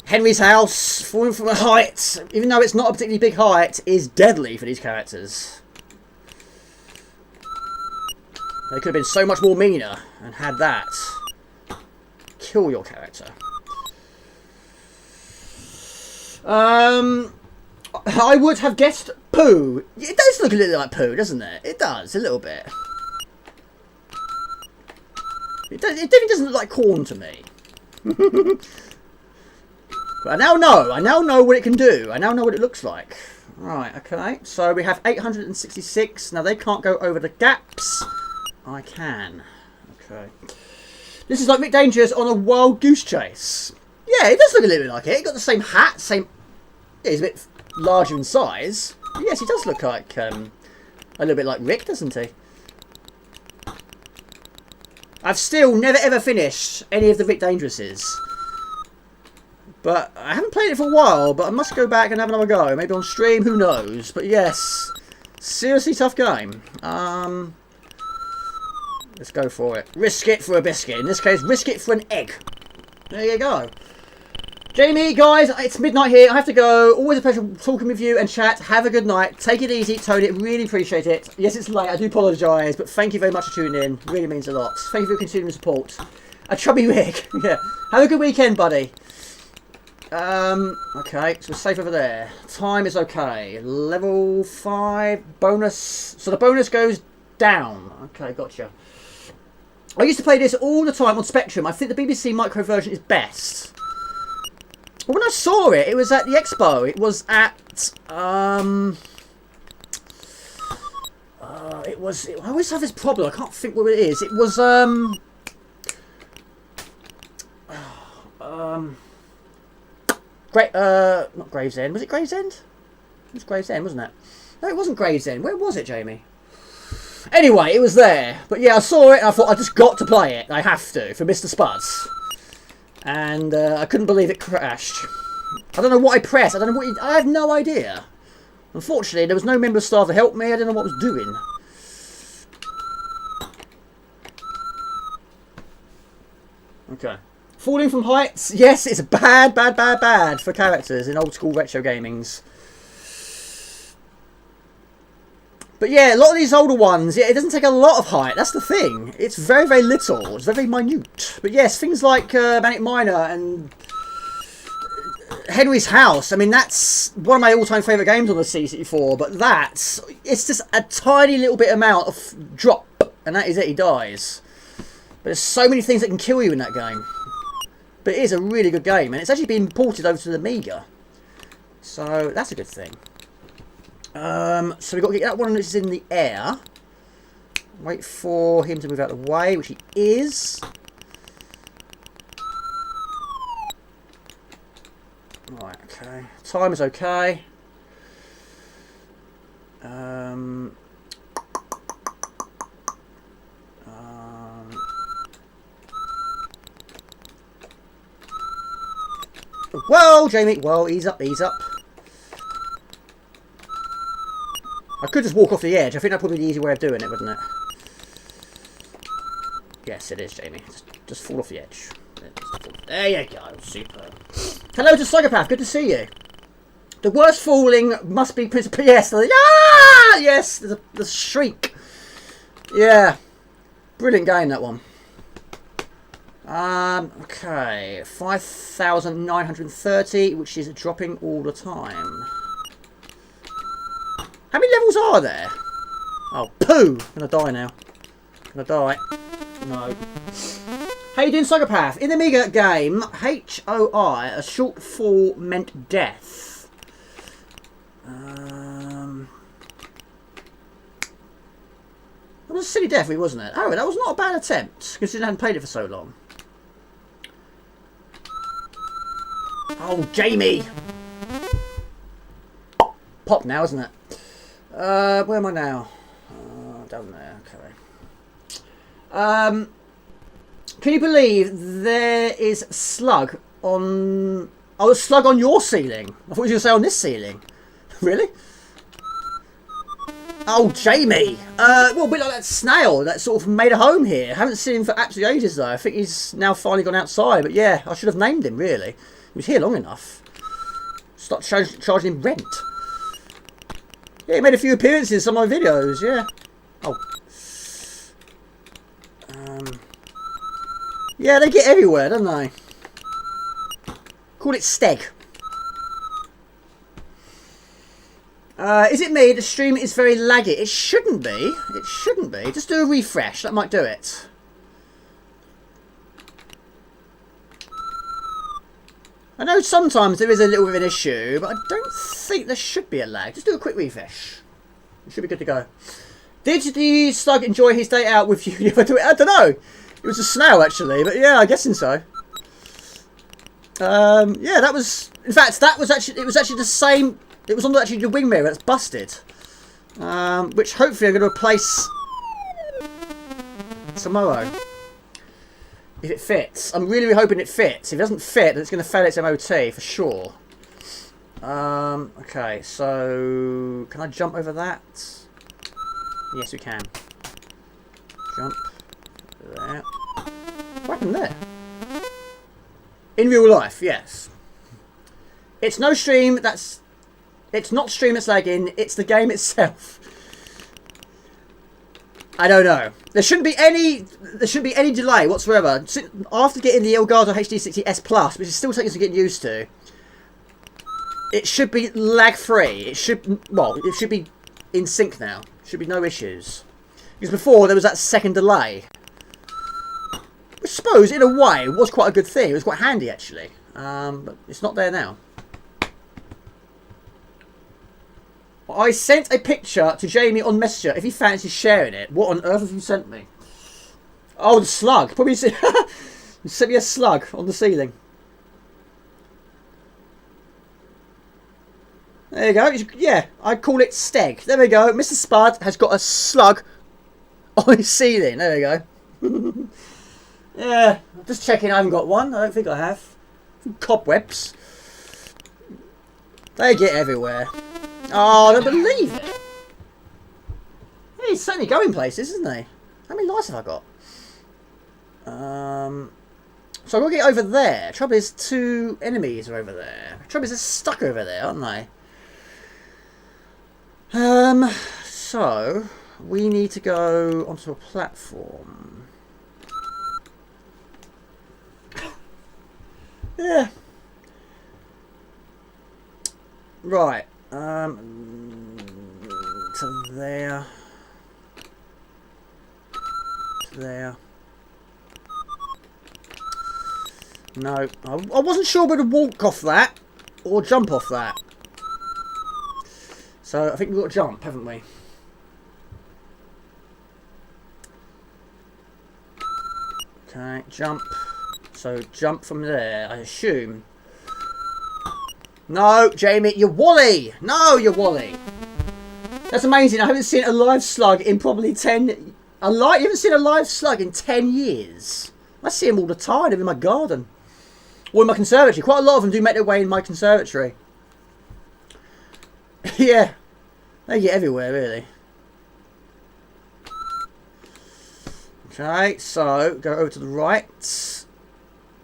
Henry's House, falling from a height, even though it's not a particularly big height, is deadly for these characters. They could have been so much more meaner and had that kill your character. I would have guessed poo. It does look a little like poo, doesn't it? It does, a little bit. It definitely doesn't look like corn to me. But I now know what it can do. I now know what it looks like. Right, okay. So we have 866. Now they can't go over the gaps. I can. Okay. This is like Mick Dangerous on a wild goose chase. Yeah, it does look a little bit like it. It got the same hat, same... Yeah, he's a bit larger in size. But yes, he does look like a little bit like Rick, doesn't he? I've still never ever finished any of the Rick Dangerouses. But I haven't played it for a while, but I must go back and have another go. Maybe on stream, who knows. But yes, seriously tough game. Let's go for it. Risk it for a biscuit. In this case, risk it for an egg. There you go. Jamie, guys, it's midnight here. I have to go. Always a pleasure talking with you and chat. Have a good night. Take it easy, Tony. Really appreciate it. Yes, it's late. I do apologise, but thank you very much for tuning in. Really means a lot. Thank you for your continuing support. A chubby wig. Yeah. Have a good weekend, buddy. Okay, so we're safe over there. Time is okay. Level 5 bonus. So the bonus goes down. Okay, gotcha. I used to play this all the time on Spectrum. I think the BBC Micro version is best. But when I saw it, it was at the Expo. It was at I always have this problem. I can't think what it is. It was not Gravesend. Was it Gravesend? It was Gravesend, wasn't it? No, it wasn't Gravesend. Where was it, Jamie? Anyway, it was there. But yeah, I saw it and I thought I just got to play it. I have to, for Mr. Spuds. And I couldn't believe it crashed. I don't know what I pressed. I don't know what I have no idea. Unfortunately, there was no member of staff to help me. I didn't know what I was doing. Okay. Falling from heights, yes, it's bad for characters in old school retro gamings. But yeah, a lot of these older ones, yeah, it doesn't take a lot of height. That's the thing. It's very, very little. It's very, very minute. But yes, things like Manic Miner and Henry's House. I mean, that's one of my all-time favourite games on the C64. But it's just a tiny little bit amount of drop, and that is it. He dies. But there's so many things that can kill you in that game. But it is a really good game, and it's actually been ported over to the Amiga. So that's a good thing. So we've got to get that one which is in the air. Wait for him to move out of the way, which he is. Right, okay. Time is okay. Whoa, Jamie. Whoa, ease up, ease up. I could just walk off the edge. I think that'd probably be the easy way of doing it, wouldn't it? Yes, it is, Jamie. Just fall off the edge. There you go. Super. Hello to Psychopath. Good to see you. The worst falling must be Principal. Yes. Ah! Yes. The shriek. Yeah. Brilliant game, that one. Okay. 5,930, which is dropping all the time. How many levels are there? Oh, poo! I'm gonna die now. I'm gonna die. No. How you doing, Psychopath? In the Amiga game, HOI, a short fall meant death. That was a silly death, wasn't it? Oh, that was not a bad attempt, considering I hadn't played it for so long. Oh, Jamie! Pop now, isn't it? Where am I now? Down there, okay. Can you believe there is slug on... Oh, a slug on your ceiling. I thought you were going to say on this ceiling. Really? Oh, Jamie. Well, a bit like that snail that sort of made a home here. Haven't seen him for absolutely ages, though. I think he's now finally gone outside. But yeah, I should have named him, really. He was here long enough. Start charging him rent. Yeah, he made a few appearances in some of my videos, yeah. Oh. Yeah, they get everywhere, don't they? Call it Steg. Is it me? The stream is very laggy. It shouldn't be. It shouldn't be. Just do a refresh. That might do it. I know sometimes there is a little bit of an issue, but I don't think there should be a lag. Just do a quick refresh. It should be good to go. Did the slug enjoy his day out with you? I don't know. It was a snail, actually, but yeah, I'm guessing so. Yeah, that was... In fact, that was actually... It was actually the same... It was on actually the wing mirror that's busted. Which hopefully I'm going to replace tomorrow. If it fits. I'm really hoping it fits. If it doesn't fit, then it's going to fail its MOT for sure. Okay, so... Can I jump over that? Yes, we can. Jump. There. What happened there? In real life, yes. It's no stream that's... It's not stream that's lagging, it's the game itself. I don't know. There shouldn't be any delay whatsoever. After getting the Elgato HD60S Plus, which is still taking some getting used to, it should be lag free. It should be in sync now. Should be no issues. Because before there was that second delay. Which I suppose in a way was quite a good thing. It was quite handy actually. But it's not there now. I sent a picture to Jamie on Messenger if he fancies sharing it. What on earth have you sent me? Oh, the slug. Probably sent me a slug on the ceiling. There you go. Yeah, I call it Steg. There we go. Mr. Spud has got a slug on his ceiling. There we go. Yeah, just checking I haven't got one. I don't think I have. Cobwebs. They get everywhere. Oh, I don't believe it. Yeah, he's certainly going places, isn't he? How many lives have I got? So I've got to get over there. Trouble is, 2 enemies are over there. Trouble is, they're stuck over there, aren't they? So we need to go onto a platform. Yeah. Right. To there. To there. No, I wasn't sure whether to walk off that or jump off that. So I think we've got to jump, haven't we? Okay, jump. So jump from there, I assume. No, Jamie, you're Wally! No, you're Wally! That's amazing. I haven't seen a live slug in probably 10... You haven't seen a live slug in 10 years. I see them all the time. They're in my garden. Or in my conservatory. Quite a lot of them do make their way in my conservatory. Yeah. They get everywhere, really. Okay, so go over to the right.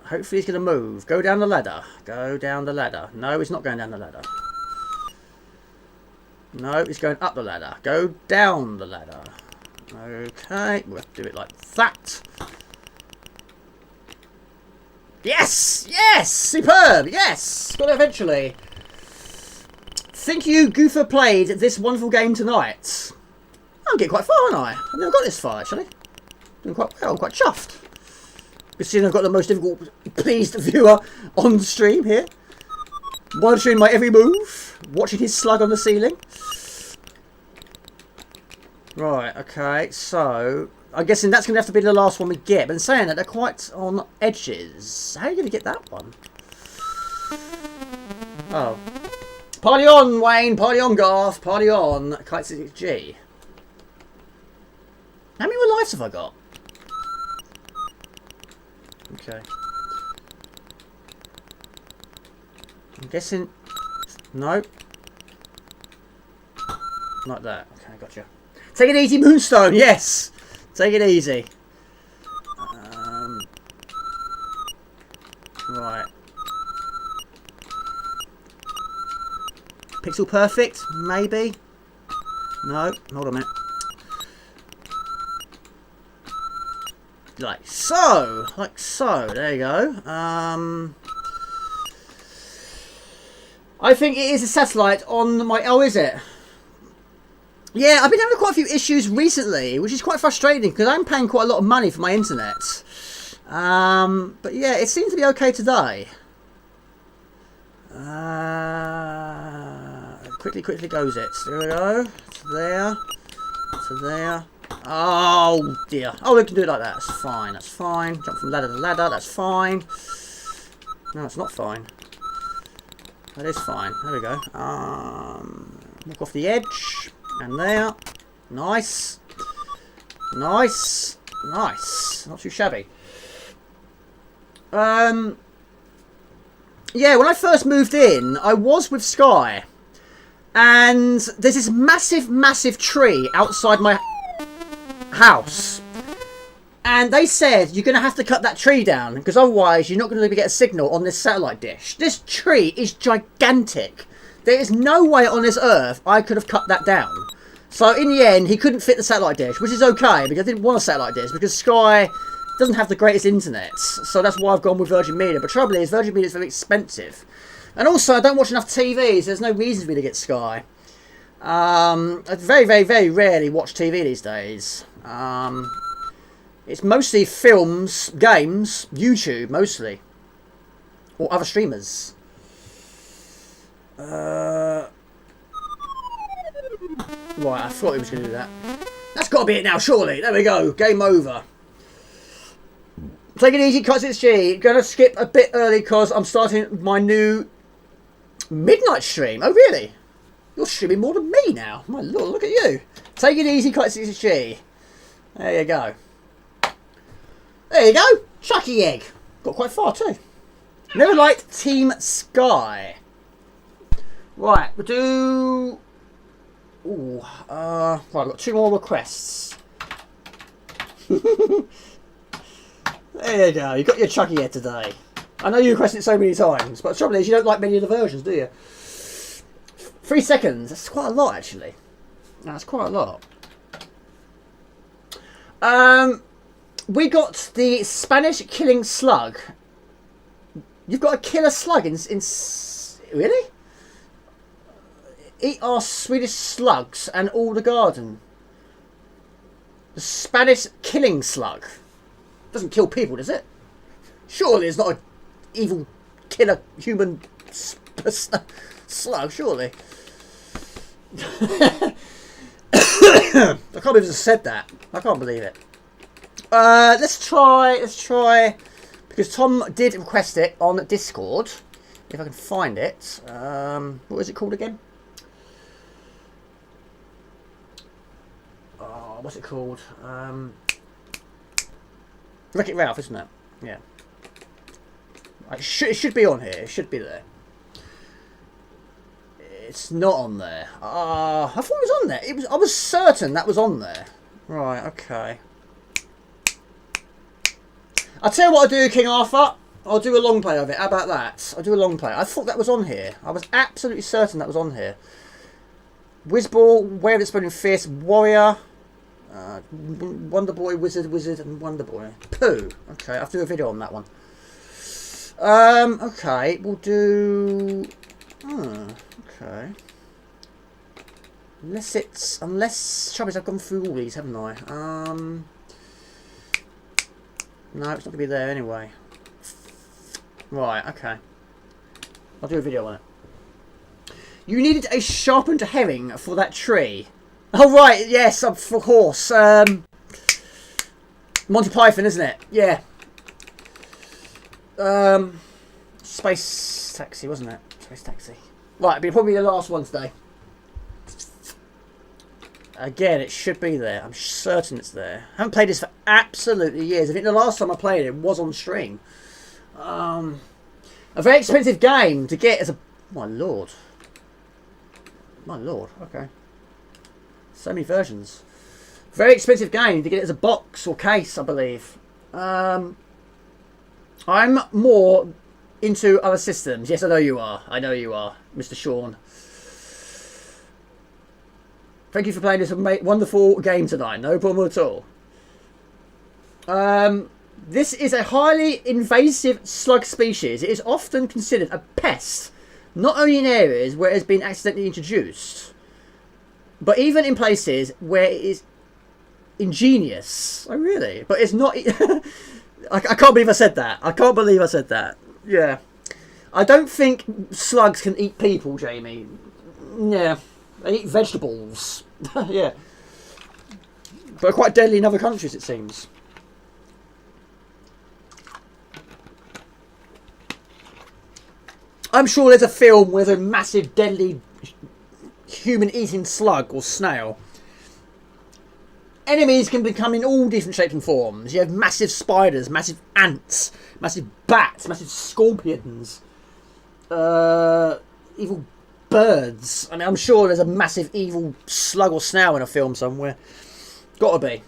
Hopefully he's going to move. Go down the ladder. Go down the ladder. No, he's not going down the ladder. No, he's going up the ladder. Go down the ladder. Okay, we'll have to do it like that. Yes! Yes! Superb! Yes! Got it eventually. Think you, Goofer, played this wonderful game tonight? I'm getting quite far, aren't I? I've never got this far, actually. Doing quite well. I'm quite chuffed. You've seen I've got the most difficult, pleased viewer on the stream here. Monitoring my every move. Watching his slug on the ceiling. Right, okay, so... I'm guessing that's going to have to be the last one we get. But in saying that, they're quite on edges. How are you going to get that one? Oh. Party on, Wayne. Party on, Garth. Party on. Kite6G. How many more lives have I got? Okay. I'm guessing... No. Like that. Okay, gotcha. Take it easy, Moonstone. Yes. Take it easy. Right. Pixel perfect? Maybe. No. Hold on a minute. Like so. Like so. There you go. I think it is a satellite on my... Oh, is it? Yeah, I've been having quite a few issues recently, which is quite frustrating because I'm paying quite a lot of money for my internet. But yeah, it seems to be okay today. Quickly goes it. There we go. To there. To there. Oh dear. Oh, we can do it like that. That's fine. That's fine. Jump from ladder to ladder. That's fine. No, it's not fine. That is fine. There we go. Walk off the edge. And there. Nice. Nice. Nice. Not too shabby. Yeah, when I first moved in, I was with Sky. And there's this massive tree outside my house. And they said, you're going to have to cut that tree down, because otherwise you're not going to get a signal on this satellite dish. This tree is gigantic. There is no way on this earth I could have cut that down. So in the end, he couldn't fit the satellite dish, which is okay, because I didn't want a satellite dish, because Sky doesn't have the greatest internet. So that's why I've gone with Virgin Media. But trouble is, Virgin Media is very expensive. And also, I don't watch enough TVs. There's no reason for me to get Sky. I very rarely watch TV these days. It's mostly films, games, YouTube, mostly. Or other streamers. Right, I thought he was going to do that. That's got to be it now, surely. There we go. Game over. Take it easy, C64 Maxi. Going to skip a bit early because I'm starting my new midnight stream. Oh, really? You're streaming more than me now. My lord, look at you. Take it easy, C64 Maxi. There you go. There you go. Chucky egg. Got quite far too. Never liked Team Sky. Right, we'll do... Ooh, right, I've got 2 more requests. There you go. You got your Chucky egg today. I know you requested it so many times, but the trouble is you don't like many of the versions, do you? 3 seconds. That's quite a lot, actually. That's quite a lot. We got the Spanish killing slug. You've got a killer slug in really? Eat our Swedish slugs and all the garden. The Spanish killing slug. Doesn't kill people, does it? Surely it's not an evil killer human slug, surely. I can't believe I just said that. I can't believe it. Let's try, because Tom did request it on Discord. If I can find it. What is it called again? Oh, what's it called? Wreck-It Ralph, isn't it? Yeah. It should be on here. It should be there. It's not on there. I thought it was on there. I was certain that was on there. Right, okay. I'll tell you what I'll do, King Arthur. I'll do a long play of it. How about that? I'll do a long play. I thought that was on here. I was absolutely certain that was on here. Whizball, Where It's Spinning Fierce, Warrior, Wonder Boy, Wizard, and Wonder Boy. Pooh. Okay, I have to do a video on that one. Okay, we'll do... okay. Unless trouble is I've gone through all these, haven't I? No, it's not gonna be there anyway. Right, okay. I'll do a video on it. You needed a sharpened herring for that tree. Oh right, yes, of course. Monty Python, isn't it? Yeah. Space Taxi, wasn't it? Space Taxi. Right, it'll be probably the last one today. Again, it should be there. I'm certain it's there. I haven't played this for absolutely years. I think the last time I played it was on stream. A very expensive game to get as a... My lord. My lord, okay. So many versions. Very expensive game to get it as a box or case, I believe. I'm more into other systems. Yes, I know you are. I know you are, Mr. Sean. Thank you for playing this wonderful game tonight. No problem at all. This is a highly invasive slug species. It is often considered a pest, not only in areas where it has been accidentally introduced, but even in places where it is ingenious. Oh, really? But it's not... I can't believe I said that. I can't believe I said that. Yeah. I don't think slugs can eat people, Jamie. Yeah. They eat vegetables. Yeah. But are quite deadly in other countries, it seems. I'm sure there's a film where there's a massive, deadly, human-eating slug or snail. Enemies can become in all different shapes and forms. You have massive spiders, massive ants, massive bats, massive scorpions, evil birds. I mean, I'm sure there's a massive evil slug or snail in a film somewhere. Gotta be.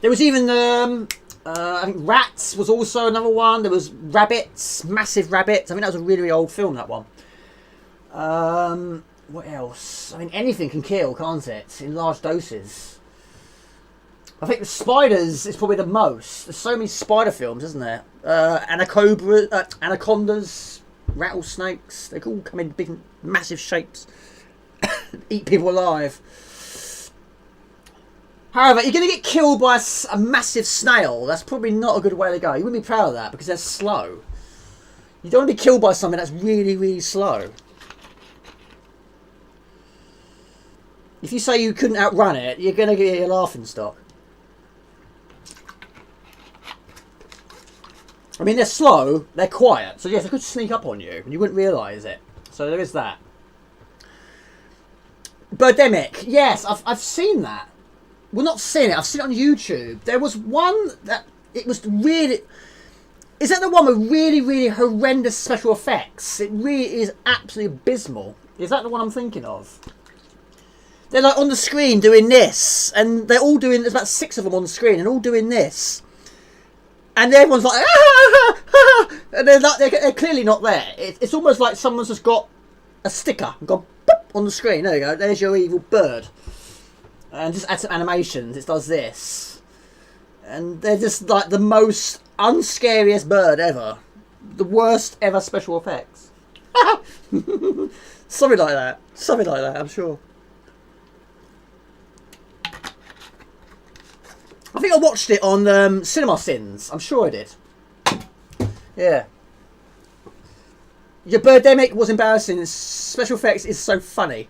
There was even, I think rats was also another one. There was rabbits, massive rabbits. I think that was a really, really old film, that one. What else? I mean, anything can kill, can't it? In large doses. I think the spiders is probably the most. There's so many spider films, isn't there? Anacondas, rattlesnakes. They all come in big, massive shapes. Eat people alive. However, you're going to get killed by a massive snail. That's probably not a good way to go. You wouldn't be proud of that because they're slow. You don't want to be killed by something that's really, really slow. If you say you couldn't outrun it, you're going to get your laughing stock. I mean, they're slow, they're quiet, so yes, they could sneak up on you, and you wouldn't realise it. So there is that. Birdemic, yes, I've seen that. Well, not seen it, I've seen it on YouTube. There was one that, it was really... Is that the one with really, really horrendous special effects? It really is absolutely abysmal. Is that the one I'm thinking of? They're like on the screen doing this, and they're all doing, there's about 6 of them on the screen, and all doing this. And everyone's like, ah, ah, and they're clearly not there. It's almost like someone's just got a sticker and gone boop on the screen. There you go. There's your evil bird. And just add some animations. It does this. And they're just like the most unscariest bird ever. The worst ever special effects. Something like that. Something like that, I'm sure. I think I watched it on Cinema Sins. I'm sure I did. Yeah. Your Birdemic was embarrassing. Special effects is so funny.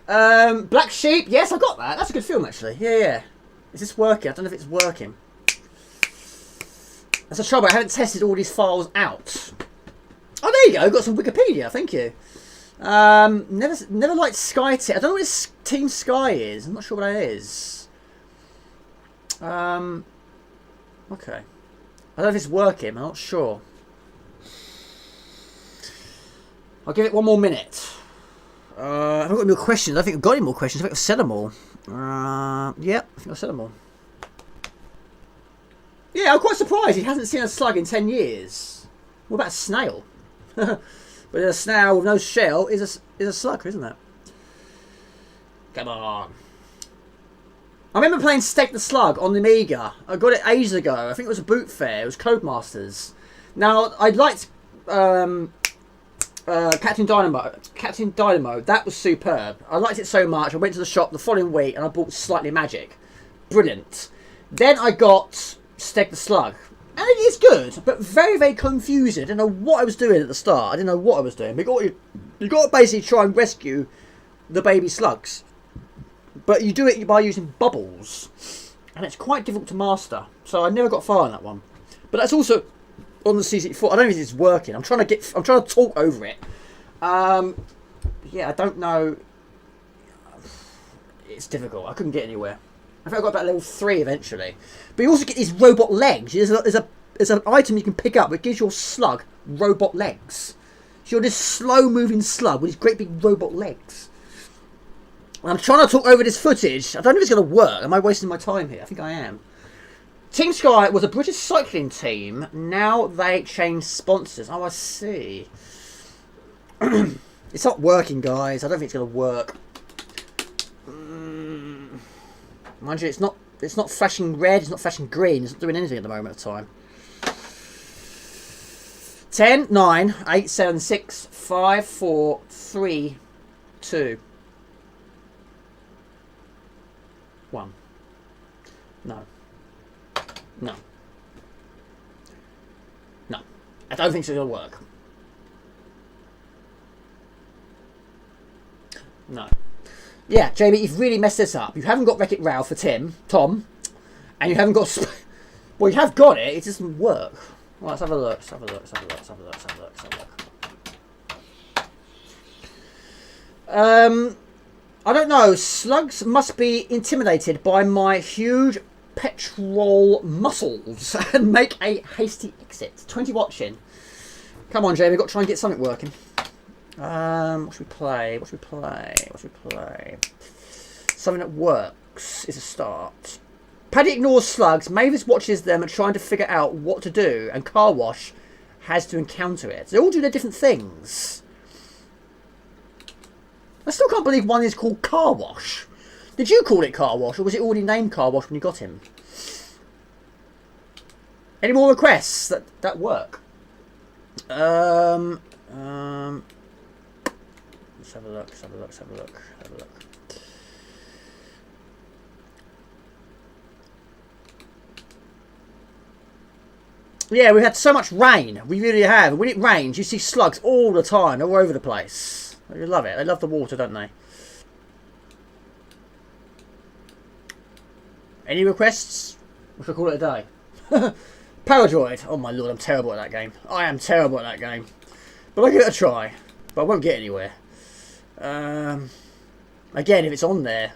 Black Sheep. Yes, I got that. That's a good film, actually. Yeah, yeah. Is this working? I don't know if it's working. That's the trouble. I haven't tested all these files out. Oh, there you go. Got some Wikipedia. Thank you. Never liked Sky Team. I don't know what this Team Sky is. I'm not sure what that is. Okay. I don't know if it's working. I'm not sure. I'll give it one more minute. I haven't got any more questions. I think I've got any more questions. I think I've said them all. Yeah, I think I've said them all. Yeah, I'm quite surprised he hasn't seen a slug in 10 years. What about a snail? But a snail with no shell is a slug, isn't it? Come on. I remember playing Stake the Slug on the Amiga. I got it ages ago. I think it was a boot fair. It was Codemasters. Now, I liked Captain Dynamo. That was superb. I liked it so much. I went to the shop the following week and I bought Slightly Magic. Brilliant. Then I got Stake the Slug. And it is good, but very, very confusing. I didn't know what I was doing at the start. I didn't know what I was doing. But you got to basically try and rescue the baby slugs. But you do it by using bubbles. And it's quite difficult to master. So I never got far on that one. But that's also on the C64. I don't think it's working. I'm trying to talk over it. Yeah, I don't know. it's difficult. I couldn't get anywhere. I think I got about level 3 eventually. But you also get these robot legs. There's an item you can pick up that gives your slug robot legs. So you're this slow-moving slug with these great big robot legs. And I'm trying to talk over this footage. I don't know if it's going to work. Am I wasting my time here? I think I am. Team Sky was a British cycling team. Now they changed sponsors. Oh, I see. It's not working, guys. I don't think it's going to work. Mind you, it's not flashing red, it's not flashing green, it's not doing anything at the moment of time. 10, 9, 8, 7, 6, 5, 4, 3, 2, 1. No. No. No. I don't think it's going to work. No. Yeah, Jamie, you've really messed this up. You haven't got Wreck-It Ralph for Tom, and you haven't got... Well, you have got it, it doesn't work. Well, let's have a look, let's have a look, let's have a look, let's have a look, let's have a look, let's have a look. I don't know, slugs must be intimidated by my huge petrol muscles and make a hasty exit. 20 watching. Come on, Jamie, we've got to try and get something working. What should we play? What should we play? What should we play? Something that works is a start. Paddy ignores slugs. Mavis watches them and trying to figure out what to do, and Car Wash has to encounter it. They all do their different things. I still can't believe one is called Car Wash. Did you call it Car Wash, or was it already named Car Wash when you got him? Any more requests that work? Let's have a look, let's have a look, let's have a look, let's have a look. Yeah, we've had so much rain. We really have. When it rains, you see slugs all the time, all over the place. They love it. They love the water, don't they? Any requests? We should call it a day. Paradroid. Oh my lord, I'm terrible at that game. I am terrible at that game. But I'll give it a try. But I won't get anywhere. Again, if it's on there,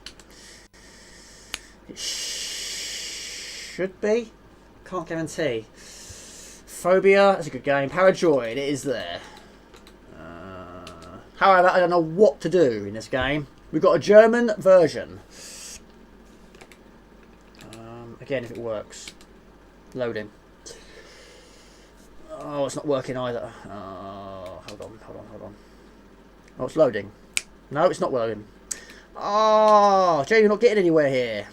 it should be. Can't guarantee. Phobia, that's a good game. Paradroid, it is there. However, I don't know what to do in this game. We've got a German version. Again, if it works. Loading. Oh, it's not working either. Oh, hold on. Oh, it's loading. No, it's not loading. Oh, Jay, you're not getting anywhere here.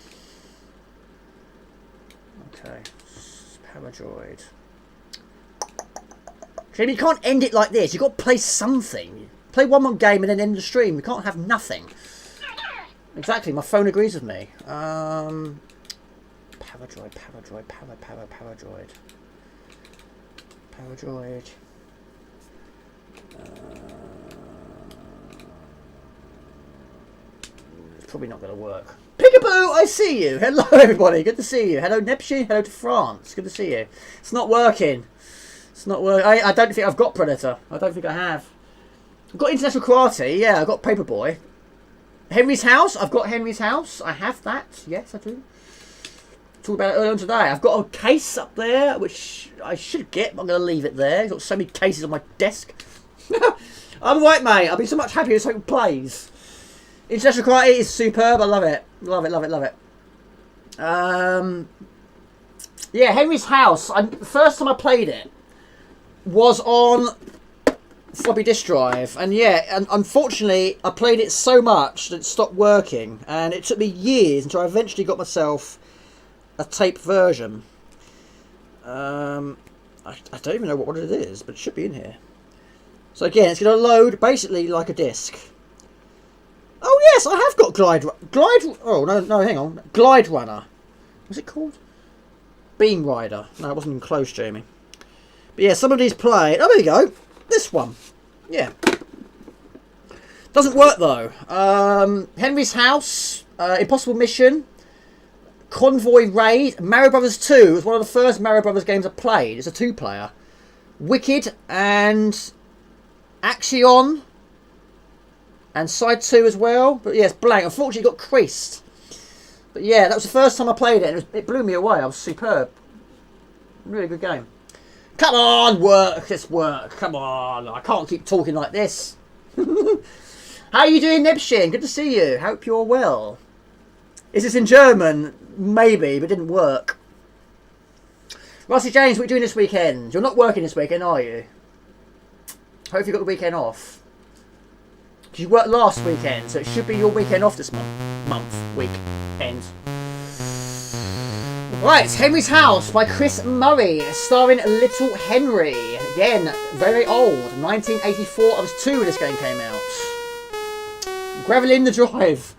Okay. Paradroid. Jamie, you can't end it like this. You've got to play something. Play one more game and then end the stream. We can't have nothing. Exactly, my phone agrees with me. Paradroid. It's probably not going to work. Peekaboo, I see you. Hello, everybody. Good to see you. Hello, Neptune. Hello to France. Good to see you. It's not working. It's not working. I don't think I've got Predator. I don't think I have. I've got International Karate. Yeah, I've got Paperboy. Henry's House. I've got Henry's House. I have that. Yes, I do. Talked about it earlier on today. I've got a case up there, which I should get, but I'm going to leave it there. I've got so many cases on my desk. I'm right, mate. I'll be so much happier if something plays. International Karate is superb. I love it. Love it, love it, love it. Yeah, Henry's House. The first time I played it was on floppy disk drive. And yeah, and unfortunately, I played it so much that it stopped working. And it took me years until I eventually got myself a tape version. I don't even know what it is, but it should be in here. So again, it's going to load basically like a disc. Oh yes, I have got Glide. Oh no, hang on. Glide Runner. What's it called? Beamrider. No, it wasn't even close, Jamie. But yeah, some of these play. Oh, there you go. This one. Yeah. Doesn't work though. Henry's House. Impossible Mission. Convoy Raid. Mario Brothers 2 was one of the first Mario Brothers games I played. It's a 2-player. Wicked and Axion. And side 2 as well. But yeah, it's blank. Unfortunately, it got creased. But yeah, that was the first time I played it. And it blew me away. I was superb. Really good game. Come on, work. Let's work. Come on. I can't keep talking like this. How are you doing, Nebshin? Good to see you. Hope you're well. Is this in German? Maybe, but it didn't work. Rusty James, what are you doing this weekend? You're not working this weekend, are you? Hope you got the weekend off. Because you worked last weekend, so it should be your weekend off this weekend. Right, Henry's House by Chris Murray, starring Little Henry. Again, very old. 1984. I was 2 when this game came out. Gravel in the Drive.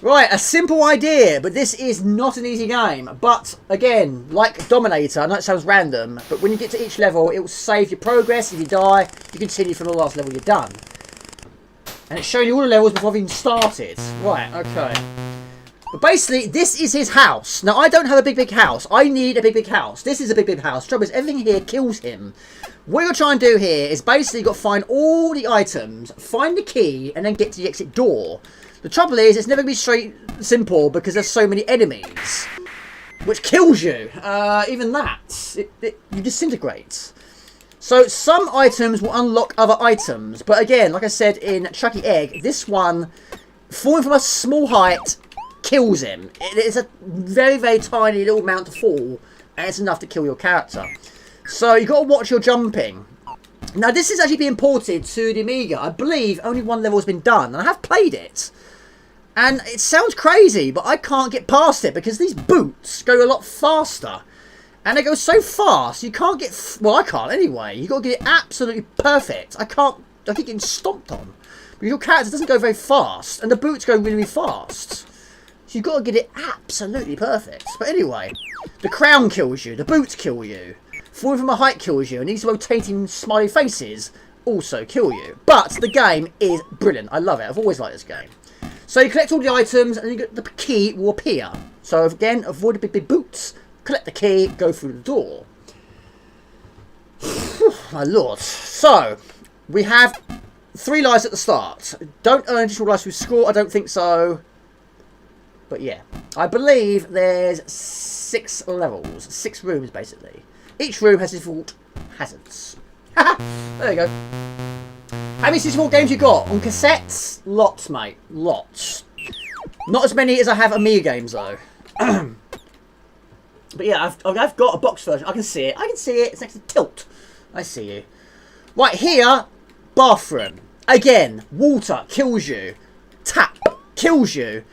Right, a simple idea, but this is not an easy game. But, again, like Dominator, I know it sounds random, but when you get to each level, it will save your progress. If you die, you continue from the last level you've done. And it's showing you all the levels before I've even started. Right, okay. But basically, this is his house. Now, I don't have a big house. I need a big house. This is a big house. The trouble is, everything here kills him. What you're trying to do here is basically you've got to find all the items, find the key, and then get to the exit door. The trouble is, it's never going to be simple because there's so many enemies. Which kills you. Even that. You disintegrate. So, some items will unlock other items. But again, like I said in Chucky Egg, this one, falling from a small height, kills him. It's a very tiny little amount to fall, and it's enough to kill your character. So you've got to watch your jumping. Now this is actually being ported to the Amiga. I believe only one level has been done, and I have played it. And it sounds crazy, but I can't get past it because these boots go a lot faster. And they go so fast, you can't get... Well, I can't anyway. You've got to get it absolutely perfect. I keep getting stomped on. But your character doesn't go very fast, and the boots go really fast. So you've got to get it absolutely perfect. But anyway, the crown kills you, the boots kill you, falling from a height kills you, and these rotating smiley faces also kill you. But the game is brilliant. I love it. I've always liked this game. So you collect all the items, and then the key will appear. So again, avoid the big boots, collect the key, go through the door. My lord. So, we have 3 lives at the start. Don't earn additional lives through score, I don't think so. But yeah, I believe there's 6 levels, 6 rooms basically. Each room has different hazards. There you go. How many C64 games you got? On cassettes? Lots, mate. Lots. Not as many as I have Amiga games though. But yeah, I've got a box version. I can see it. I can see it. It's next to Tilt. I see you. Right here, bathroom. Again, water kills you. Tap kills you.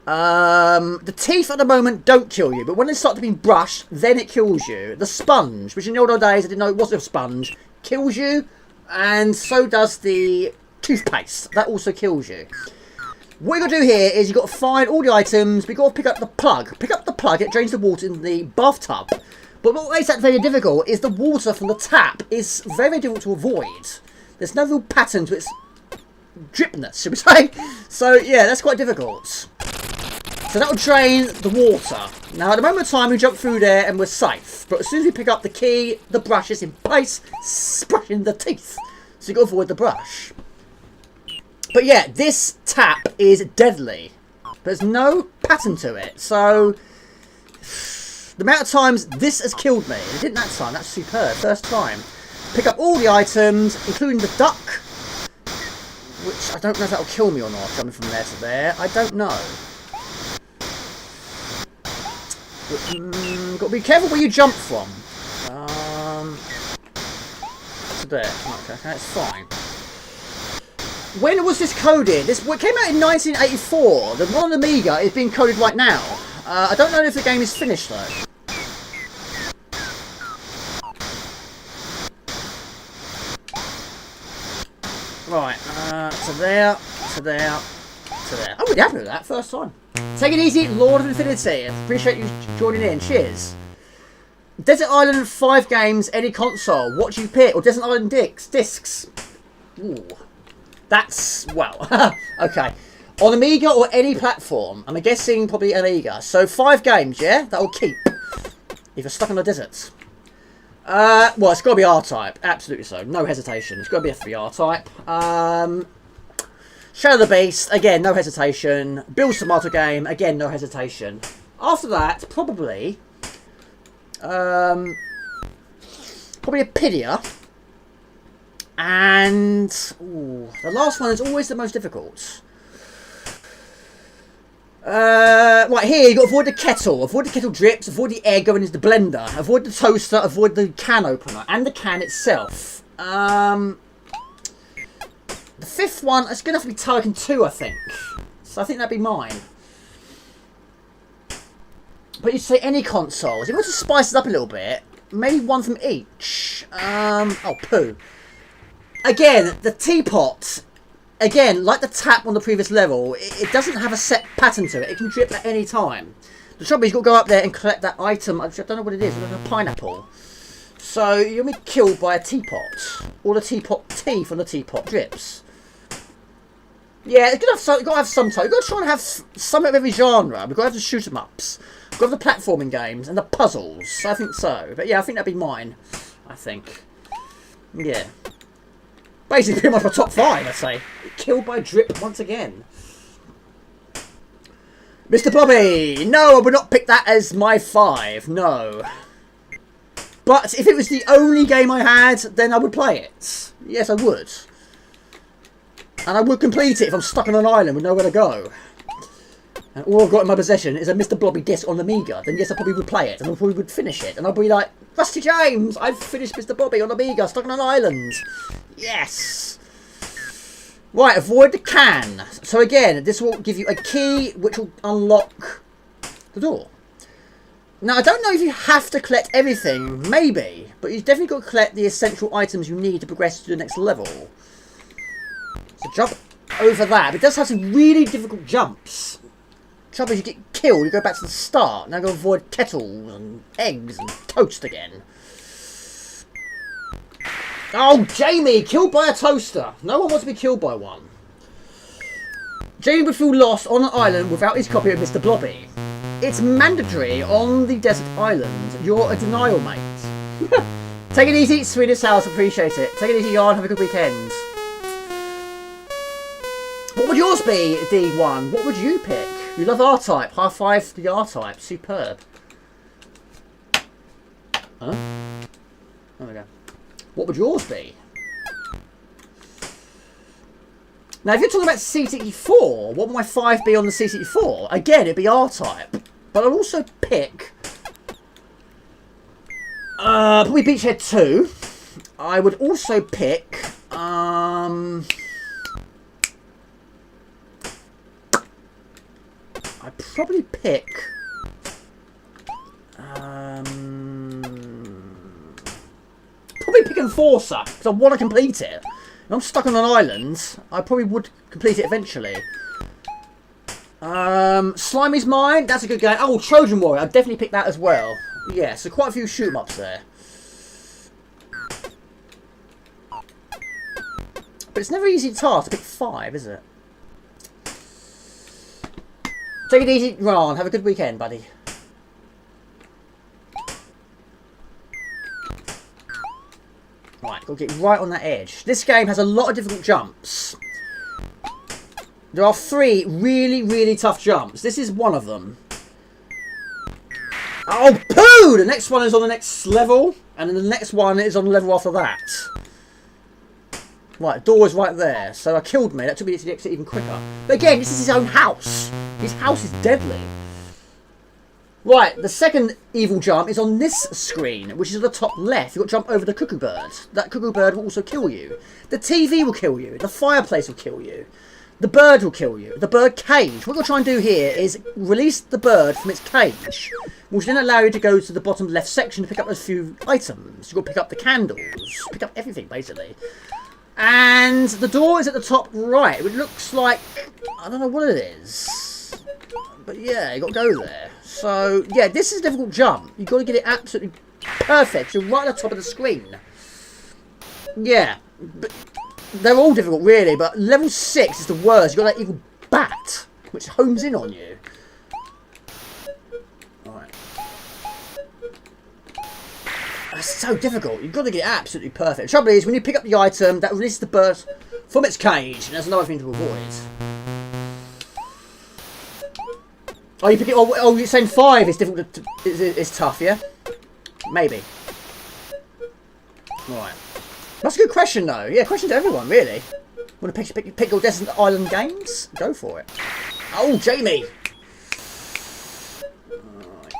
The teeth at the moment don't kill you, but when they start to be brushed, then it kills you. The sponge, which in the old days I didn't know it wasn't a sponge, kills you, and so does the toothpaste. That also kills you. What you got to do here is you've got to find all the items. We've got to pick up the plug. Pick up the plug, it drains the water in the bathtub. But what makes that very difficult is the water from the tap is very difficult to avoid. There's no real pattern to its dripness, should we say? So yeah, that's quite difficult. So that will drain the water. Now at the moment of time we jump through there and we're safe. But as soon as we pick up the key, the brush is in place, brushing the teeth. So you've got to avoid the brush. But yeah, this tap is deadly. There's no pattern to it. So the amount of times this has killed me, it didn't that time, that's superb. First time. Pick up all the items, including the duck. Which I don't know if that'll kill me or not, coming from there to there. I don't know. Got to be careful where you jump from. To there. Okay, that's fine. When was this coded? It came out in 1984. The one on Amiga is being coded right now. I don't know if the game is finished though. Right, to there, to there, to there. I'm really happy with that, first time. Take it easy, Lord of Infinity. Appreciate you joining in. Cheers. Desert Island 5 games, any console. What do you pick? Or Desert Island discs? Ooh. That's, well, okay. On Amiga or any platform? I'm guessing probably Amiga. So 5 games, yeah? That'll keep. If you're stuck in the desert. Well, it's got to be R-Type. Absolutely so. No hesitation. It's got to be a 3 R-Type. Shadow the Beast, again, no hesitation. Bill's Tomato Game, again, no hesitation. After that, probably a Pidia. And the last one is always the most difficult. Right here, you've got to avoid the kettle. Avoid the kettle drips, avoid the egg going into the blender, avoid the toaster, avoid the can opener, and the can itself. The fifth one, it's going to have to be Turrican 2, I think. So I think that'd be mine. But you'd say any consoles. If you want to spice it up a little bit, maybe one from each. Oh, poo. Again, the teapot. Again, like the tap on the previous level, it doesn't have a set pattern to it. It can drip at any time. The trouble is you've got to go up there and collect that item. I don't know what it is. It's like a pineapple. So you'll be killed by a teapot. Or the teapot tea from the teapot drips. Yeah, you've got to have some type. You've got to try and have some of every genre. We've got to have the shoot 'em ups. We've got the platforming games and the puzzles. I think so. But yeah, I think that'd be mine. I think. Yeah. Basically, pretty much my top 5, I'd say. Killed by drip once again. Mr. Bobby! No, I would not pick that as my 5. No. But if it was the only game I had, then I would play it. Yes, I would. And I would complete it if I'm stuck on an island with nowhere to go. And all I've got in my possession is a Mr. Blobby disc on the Amiga. Then yes, I probably would play it. And I probably would finish it. And I'd be like, Rusty James, I've finished Mr. Blobby on Amiga, stuck on an island. Yes. Right, avoid the can. So again, this will give you a key which will unlock the door. Now, I don't know if you have to collect everything. Maybe. But you've definitely got to collect the essential items you need to progress to the next level. So jump over that. But it does have some really difficult jumps. Trouble is you get killed, you go back to the start. Now go avoid kettles and eggs and toast again. Oh, Jamie! Killed by a toaster. No one wants to be killed by one. Jamie would feel lost on an island without his copy of Mr. Blobby. It's mandatory on the desert island. You're a denial, mate. Take it easy, sweetest house. Appreciate it. Take it easy, Yarn. Have a good weekend. What would yours be, D1? What would you pick? You love R-Type. High five to the R-Type. Superb. Huh? There we go. What would yours be? Now, if you're talking about C64, what would my 5 be on the C64? Again, it'd be R-Type. But I'll also pick... probably Beachhead 2. I would also pick... I'd probably pick... probably pick Enforcer, because I want to complete it. If I'm stuck on an island, I probably would complete it eventually. Slimy's mine, that's a good game. Oh, Trojan Warrior, I'd definitely pick that as well. Yeah, so quite a few shoot 'em ups there. But it's never an easy task to pick 5, is it? Take it easy, Ron. Have a good weekend, buddy. Right, got to get right on that edge. This game has a lot of difficult jumps. There are 3 really, really tough jumps. This is one of them. Oh, poo! The next one is on the next level. And then the next one is on the level after that. Right, the door is right there. So I killed me. That took me to the exit even quicker. But again, this is his own house. His house is deadly. Right, the second evil jump is on this screen, which is at the top left. You've got to jump over the cuckoo bird. That cuckoo bird will also kill you. The TV will kill you. The fireplace will kill you. The bird will kill you. The bird cage. What you'll try and do here is release the bird from its cage, which then allow you to go to the bottom left section to pick up those few items. You've got to pick up the candles. Pick up everything, basically. And the door is at the top right. It looks like... I don't know what it is. But yeah, you've got to go there. So, yeah, this is a difficult jump. You've got to get it absolutely perfect. You're right at the top of the screen. Yeah. But they're all difficult, really. But level 6 is the worst. You've got that evil bat, which homes in on you. Alright. That's so difficult. You've got to get it absolutely perfect. The trouble is, when you pick up the item, that releases the bird from its cage. And that's another thing to avoid. Oh, you pick it. Oh, you're saying 5 is difficult. It's tough, yeah? Maybe. Right. That's a good question, though. Yeah, question to everyone, really. Want to pick your Desert Island games? Go for it. Oh, Jamie. Right.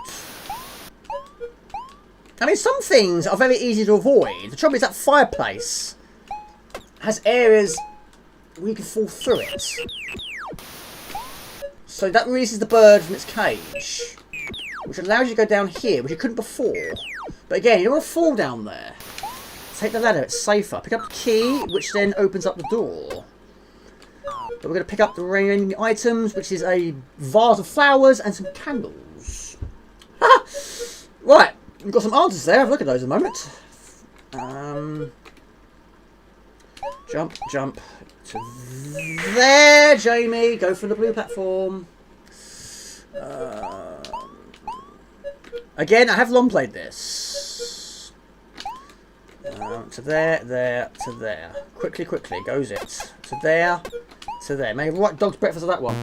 I mean, some things are very easy to avoid. The trouble is that fireplace has areas where you can fall through it. So that releases the bird from its cage, which allows you to go down here, which you couldn't before. But again, you don't want to fall down there. Take the ladder, it's safer. Pick up the key, which then opens up the door. But we're going to pick up the remaining items, which is a vase of flowers and some candles. Right, we've got some answers there. Have a look at those in a moment. Jump to there, Jamie. Go for the blue platform. Again, I have long played this. To there, to there. Quickly, goes it. To there, to there. Maybe right dog's breakfast of that one.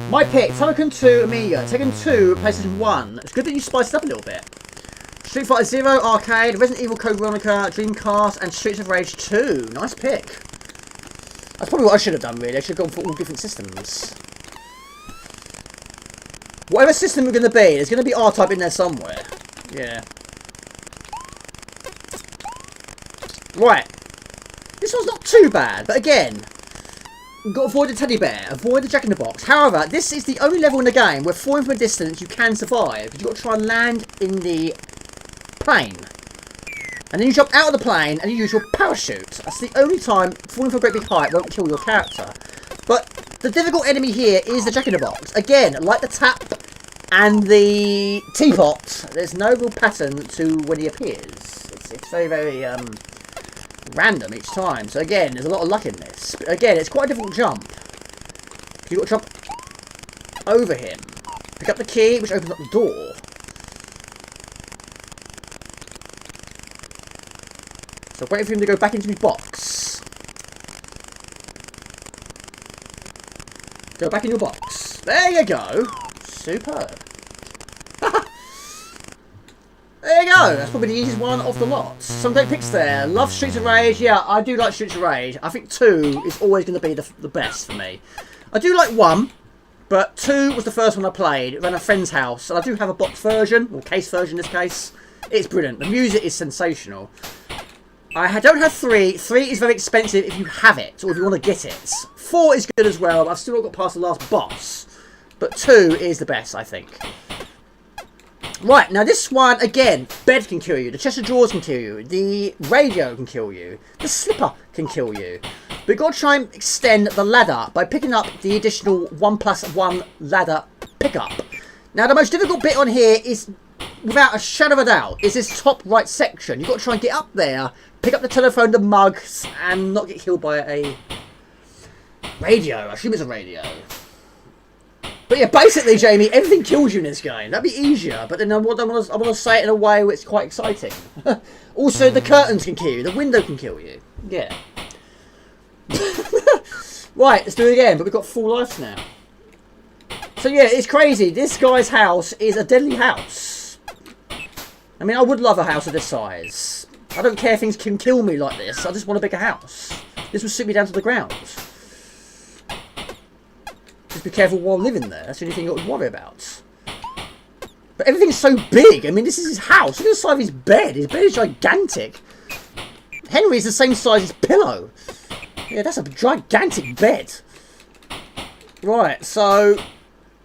My pick, Tekken 2 Amiga. Tekken 2, PlayStation 1. It's good that you spiced it up a little bit. Street Fighter 0 Arcade, Resident Evil Code Veronica, Dreamcast, and Streets of Rage 2. Nice pick. That's probably what I should have done, really. I should have gone for all different systems. Whatever system we're going to be, there's going to be R-Type in there somewhere. Yeah. Right. This one's not too bad, but again, you've got to avoid the teddy bear, avoid the jack-in-the-box. However, this is the only level in the game where falling from a distance you can survive. You've got to try and land in the plane. And then you jump out of the plane and you use your parachute. That's the only time falling from a great big height won't kill your character. But the difficult enemy here is the jack-in-the-box. Again, like the tap and the teapot, there's no real pattern to when he appears. It's very, very random each time. So again, there's a lot of luck in this. But again, it's quite a difficult jump. You've got to jump over him. Pick up the key, which opens up the door. So wait for him to go back into his box. Go back in your box. There you go. Superb. There you go. That's probably the easiest one of the lot. Some great picks there. Love Streets of Rage. Yeah, I do like Streets of Rage. I think 2 is always going to be the best for me. I do like 1, but 2 was the first one I played. It ran at a friend's house, and I do have a box version, or case version in this case. It's brilliant. The music is sensational. I don't have 3. 3 is very expensive if you have it, or if you want to get it. 4 is good as well, but I've still not got past the last boss. But 2 is the best, I think. Right, now this one, again, bed can kill you, the chest of drawers can kill you, the radio can kill you, the slipper can kill you. But you've got to try and extend the ladder by picking up the additional 1+1 ladder pickup. Now the most difficult bit on here is, without a shadow of a doubt, is this top right section. You've got to try and get up there, pick up the telephone, the mugs, and not get killed by a radio. I assume it's a radio. But yeah, basically, Jamie, everything kills you in this game. That'd be easier, but then I want to say it in a way where it's quite exciting. Also, the curtains can kill you. The window can kill you. Yeah. Right, let's do it again, but we've got full lives now. So yeah, it's crazy. This guy's house is a deadly house. I mean, I would love a house of this size. I don't care if things can kill me like this. I just want a bigger house. This will suit me down to the ground. Just be careful while living there. That's the only thing you've got to worry about. But everything's so big. I mean, this is his house. Look at the size of his bed. His bed is gigantic. Henry's the same size as Pillow. Yeah, that's a gigantic bed. Right, so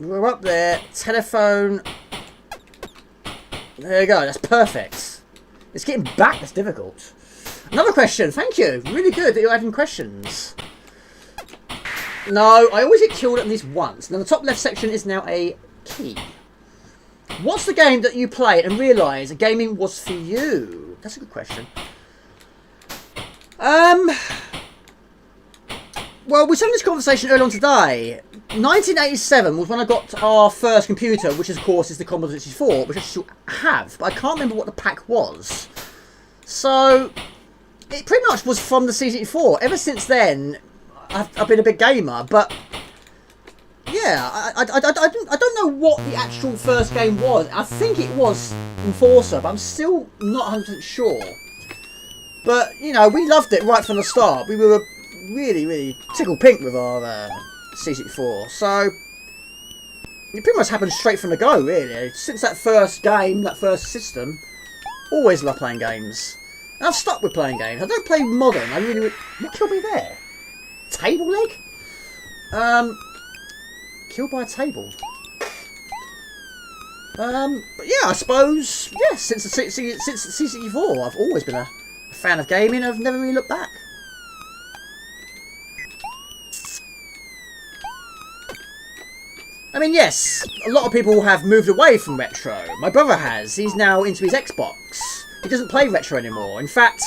we're up there. Telephone. There you go. That's perfect. It's getting back that's difficult. Another question. Thank you. Really good that you're adding questions. No, I always get killed at least once. Now, the top left section is now a key. What's the game that you played and realised gaming was for you? That's a good question. Well, we had this conversation earlier on today. 1987 was when I got our first computer, which of course is the Commodore 64, which I still have, but I can't remember what the pack was. So, it pretty much was from the C64. Ever since then, I've been a big gamer, but yeah, I don't know what the actual first game was. I think it was Enforcer, but I'm still not 100% sure. But, you know, we loved it right from the start. We were really, really tickled pink with our C64. So, it pretty much happened straight from the go, really. Since that first game, that first system, always loved playing games. And I've stuck with playing games. I don't play modern. I really... What killed me there? Table leg? Killed by a table. But yeah, I suppose, yeah, since the C64, I've always been a fan of gaming. I've never really looked back. I mean, yes, a lot of people have moved away from retro. My brother has. He's now into his Xbox. He doesn't play retro anymore. In fact,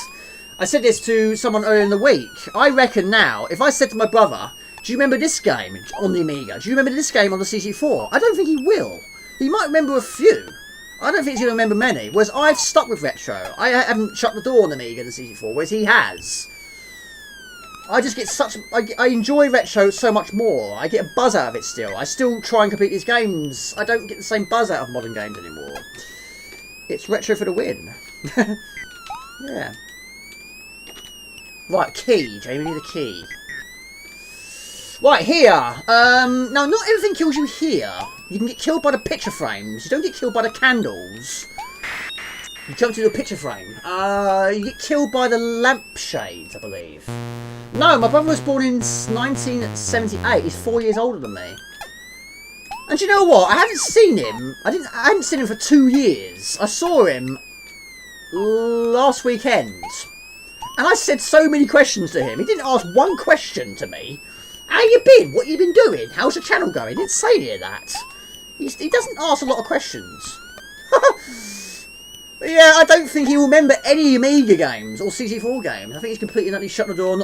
I said this to someone earlier in the week. I reckon now, if I said to my brother, do you remember this game on the Amiga? Do you remember this game on the C64? I don't think he will. He might remember a few. I don't think he's going to remember many. Whereas I've stuck with retro. I haven't shut the door on the Amiga and the C64, whereas he has. I just get such... I enjoy retro so much more. I get a buzz out of it still. I still try and complete these games. I don't get the same buzz out of modern games anymore. It's retro for the win. Yeah. Right, key. Jamie, we need a key. Right, here. Now, not everything kills you here. You can get killed by the picture frames. You don't get killed by the candles. You jump into a picture frame. You get killed by the lampshades, I believe. No, my brother was born in 1978. He's 4 years older than me. And you know what? I haven't seen him. I hadn't seen him for 2 years. I saw him last weekend. And I said so many questions to him. He didn't ask one question to me. How you been? What you been doing? How's the channel going? He didn't say any of that. He doesn't ask a lot of questions. Yeah, I don't think he will remember any Amiga games or C64 games. I think he's completely and utterly shut the door. I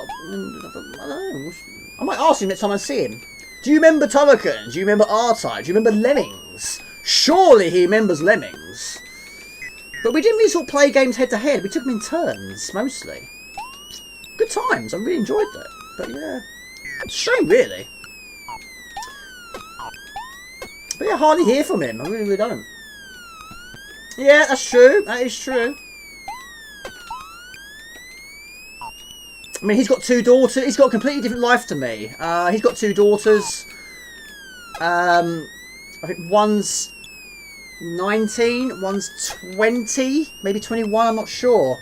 don't know. I might ask him next time I see him. Do you remember Turrican? Do you remember R-Type? Do you remember Lemmings? Surely he remembers Lemmings. But we didn't really sort of play games head to head. We took them in turns, mostly. Good times. I really enjoyed that. But yeah, it's a shame, really. But yeah, I hardly hear from him. I really don't. Yeah, that's true. That is true. I mean, he's got 2 daughters. He's got a completely different life to me. He's got 2 daughters. I think one's 19, one's 20, maybe 21, I'm not sure.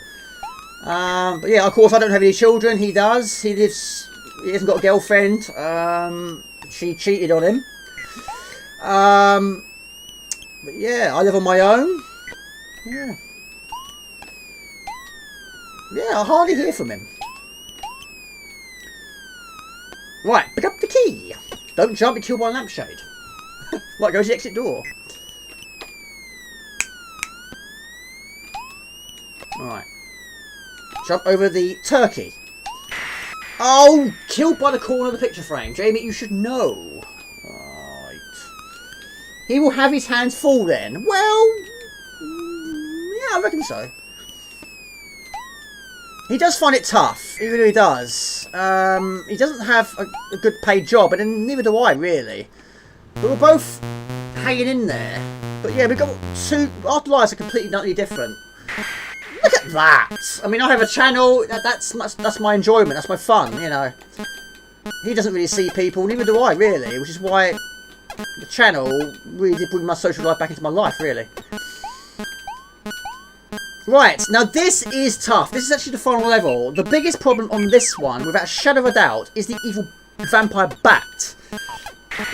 But yeah, of course, I don't have any children. He does. He hasn't got a girlfriend. She cheated on him. But yeah, I live on my own. Yeah. Yeah, I hardly hear from him. Right, pick up the key. Don't jump, be killed by a lampshade. Right, go to the exit door. Right. Jump over the turkey. Oh, killed by the corner of the picture frame. Jamie, you should know. Right. He will have his hands full then. Well, yeah, I reckon so. He does find it tough. He really does. He doesn't have a good paid job, and neither do I, really. But we're both hanging in there. But yeah, we've got 2... Our lives are completely utterly different. Look at that! I mean, I have a channel. That's my enjoyment. That's my fun, you know. He doesn't really see people, neither do I, really. Which is why the channel really did bring my social life back into my life, really. Right, now this is tough. This is actually the final level. The biggest problem on this one, without a shadow of a doubt, is the evil vampire bat.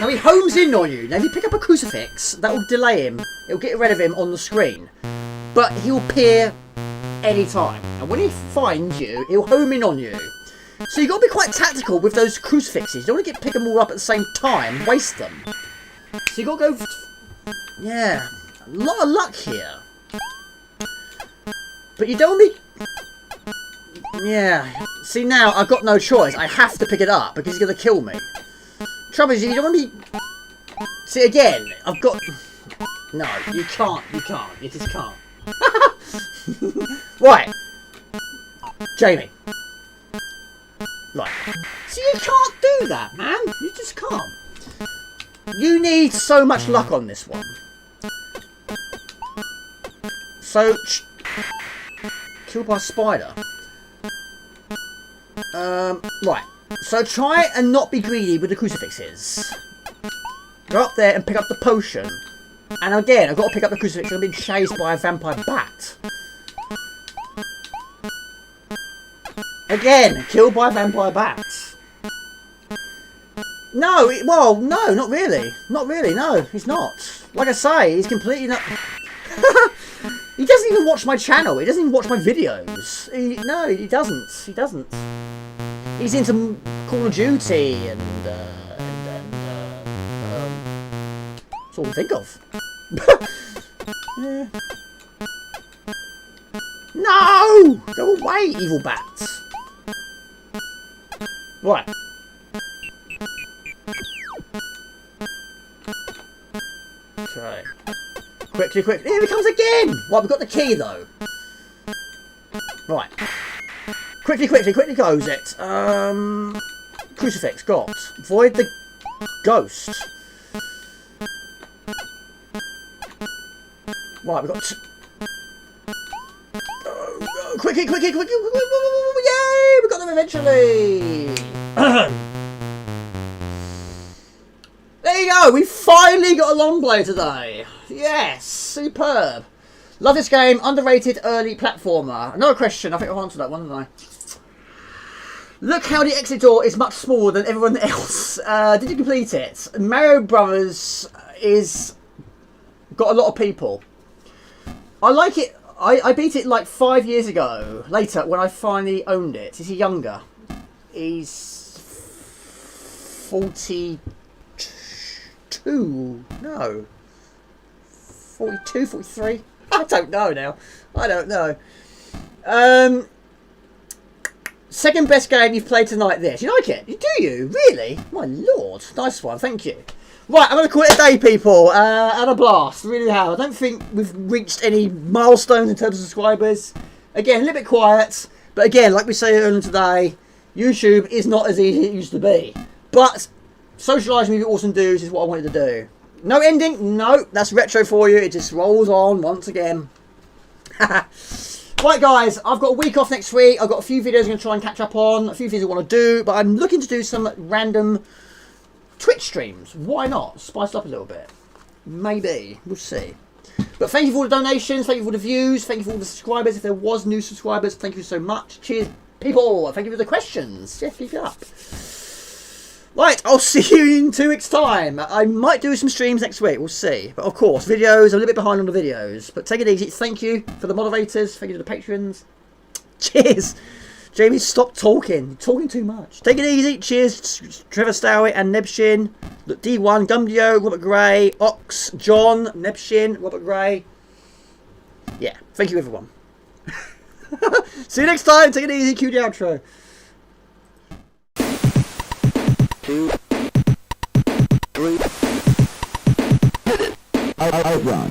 Now he homes in on you. Now if you pick up a crucifix, that will delay him. It'll get rid of him on the screen. But he'll appear any time. And when he finds you, he'll home in on you. So you've got to be quite tactical with those crucifixes. You don't want to pick them all up at the same time, waste them. So you've got to go... Yeah, a lot of luck here. But you don't want to be... Yeah. See, now I've got no choice. I have to pick it up because he's going to kill me. Trouble is, you don't want to be... See, again, I've got... No, you can't. You can't. You just can't. Right. Jamie. Right. So you can't do that, man. You just can't. You need so much luck on this one. So, killed by a spider. Right. So try and not be greedy with the crucifixes. Go up there and pick up the potion. And again, I've got to pick up the crucifix. I'm being chased by a vampire bat. Again, killed by a vampire bat. No, well, no, not really. Not really, no, he's not. Like I say, he's completely not... He doesn't even watch my channel. He doesn't even watch my videos. No, he doesn't. He doesn't. He's into Call of Duty and that's all I think of. Yeah. No! Go away, evil bats. Right. Okay. Quickly, quickly. Here he comes again! Right, we've got the key though. Right. Quickly, quickly, quickly goes it. Crucifix, got. Void the ghost. Right, we've got... Quickly, quickly, quickly, yay! We got them eventually! There you go! We finally got a long play today! Yes! Superb! Love this game. Underrated early platformer. Another question. I think I've answered that one, haven't I? Look how the exit door is much smaller than everyone else. Did you complete it? Mario Brothers is... got a lot of people. I like it. I beat it like 5 years ago. Later, when I finally owned it. Is he younger? He's 42. No. 42, 43. I don't know now. I don't know. Second best game you've played tonight. This. You like it? Do you? Really? My lord. Nice one. Thank you. Right, I'm going to call it a day, people. Had a blast. Really have. I don't think we've reached any milestones in terms of subscribers. Again, a little bit quiet. But again, like we say earlier today, YouTube is not as easy as it used to be. But socialising with you awesome dudes is what I wanted to do. No ending? No. That's retro for you. It just rolls on once again. Right, guys. I've got a week off next week. I've got a few videos I'm going to try and catch up on. A few things I want to do. But I'm looking to do some random... Twitch streams, why not? Spice it up a little bit. Maybe. We'll see. But thank you for all the donations, thank you for the views, thank you for all the subscribers. If there was new subscribers, thank you so much. Cheers, people. Thank you for the questions. Yeah, keep it up. Right, I'll see you in 2 weeks' time. I might do some streams next week, we'll see. But of course, videos, I'm a little bit behind on the videos. But take it easy. Thank you for the moderators, thank you to the patrons. Cheers. Jamie, stop talking. You're talking too much. Take it easy. Cheers, Trevor Stowie and Nebshin. Look, D1, Gumdio, Robert Gray, Ox, John, Nebshin, Robert Gray. Yeah, thank you, everyone. See you next time. Take it easy. Cue the outro. 2, 3. Outrun.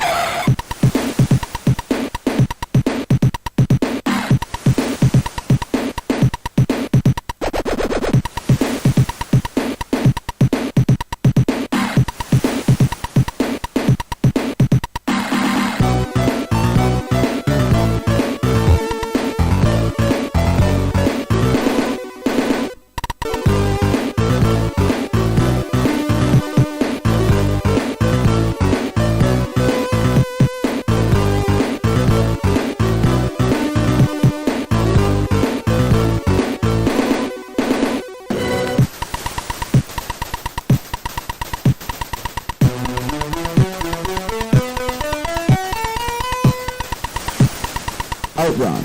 Outrun.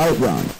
Outrun.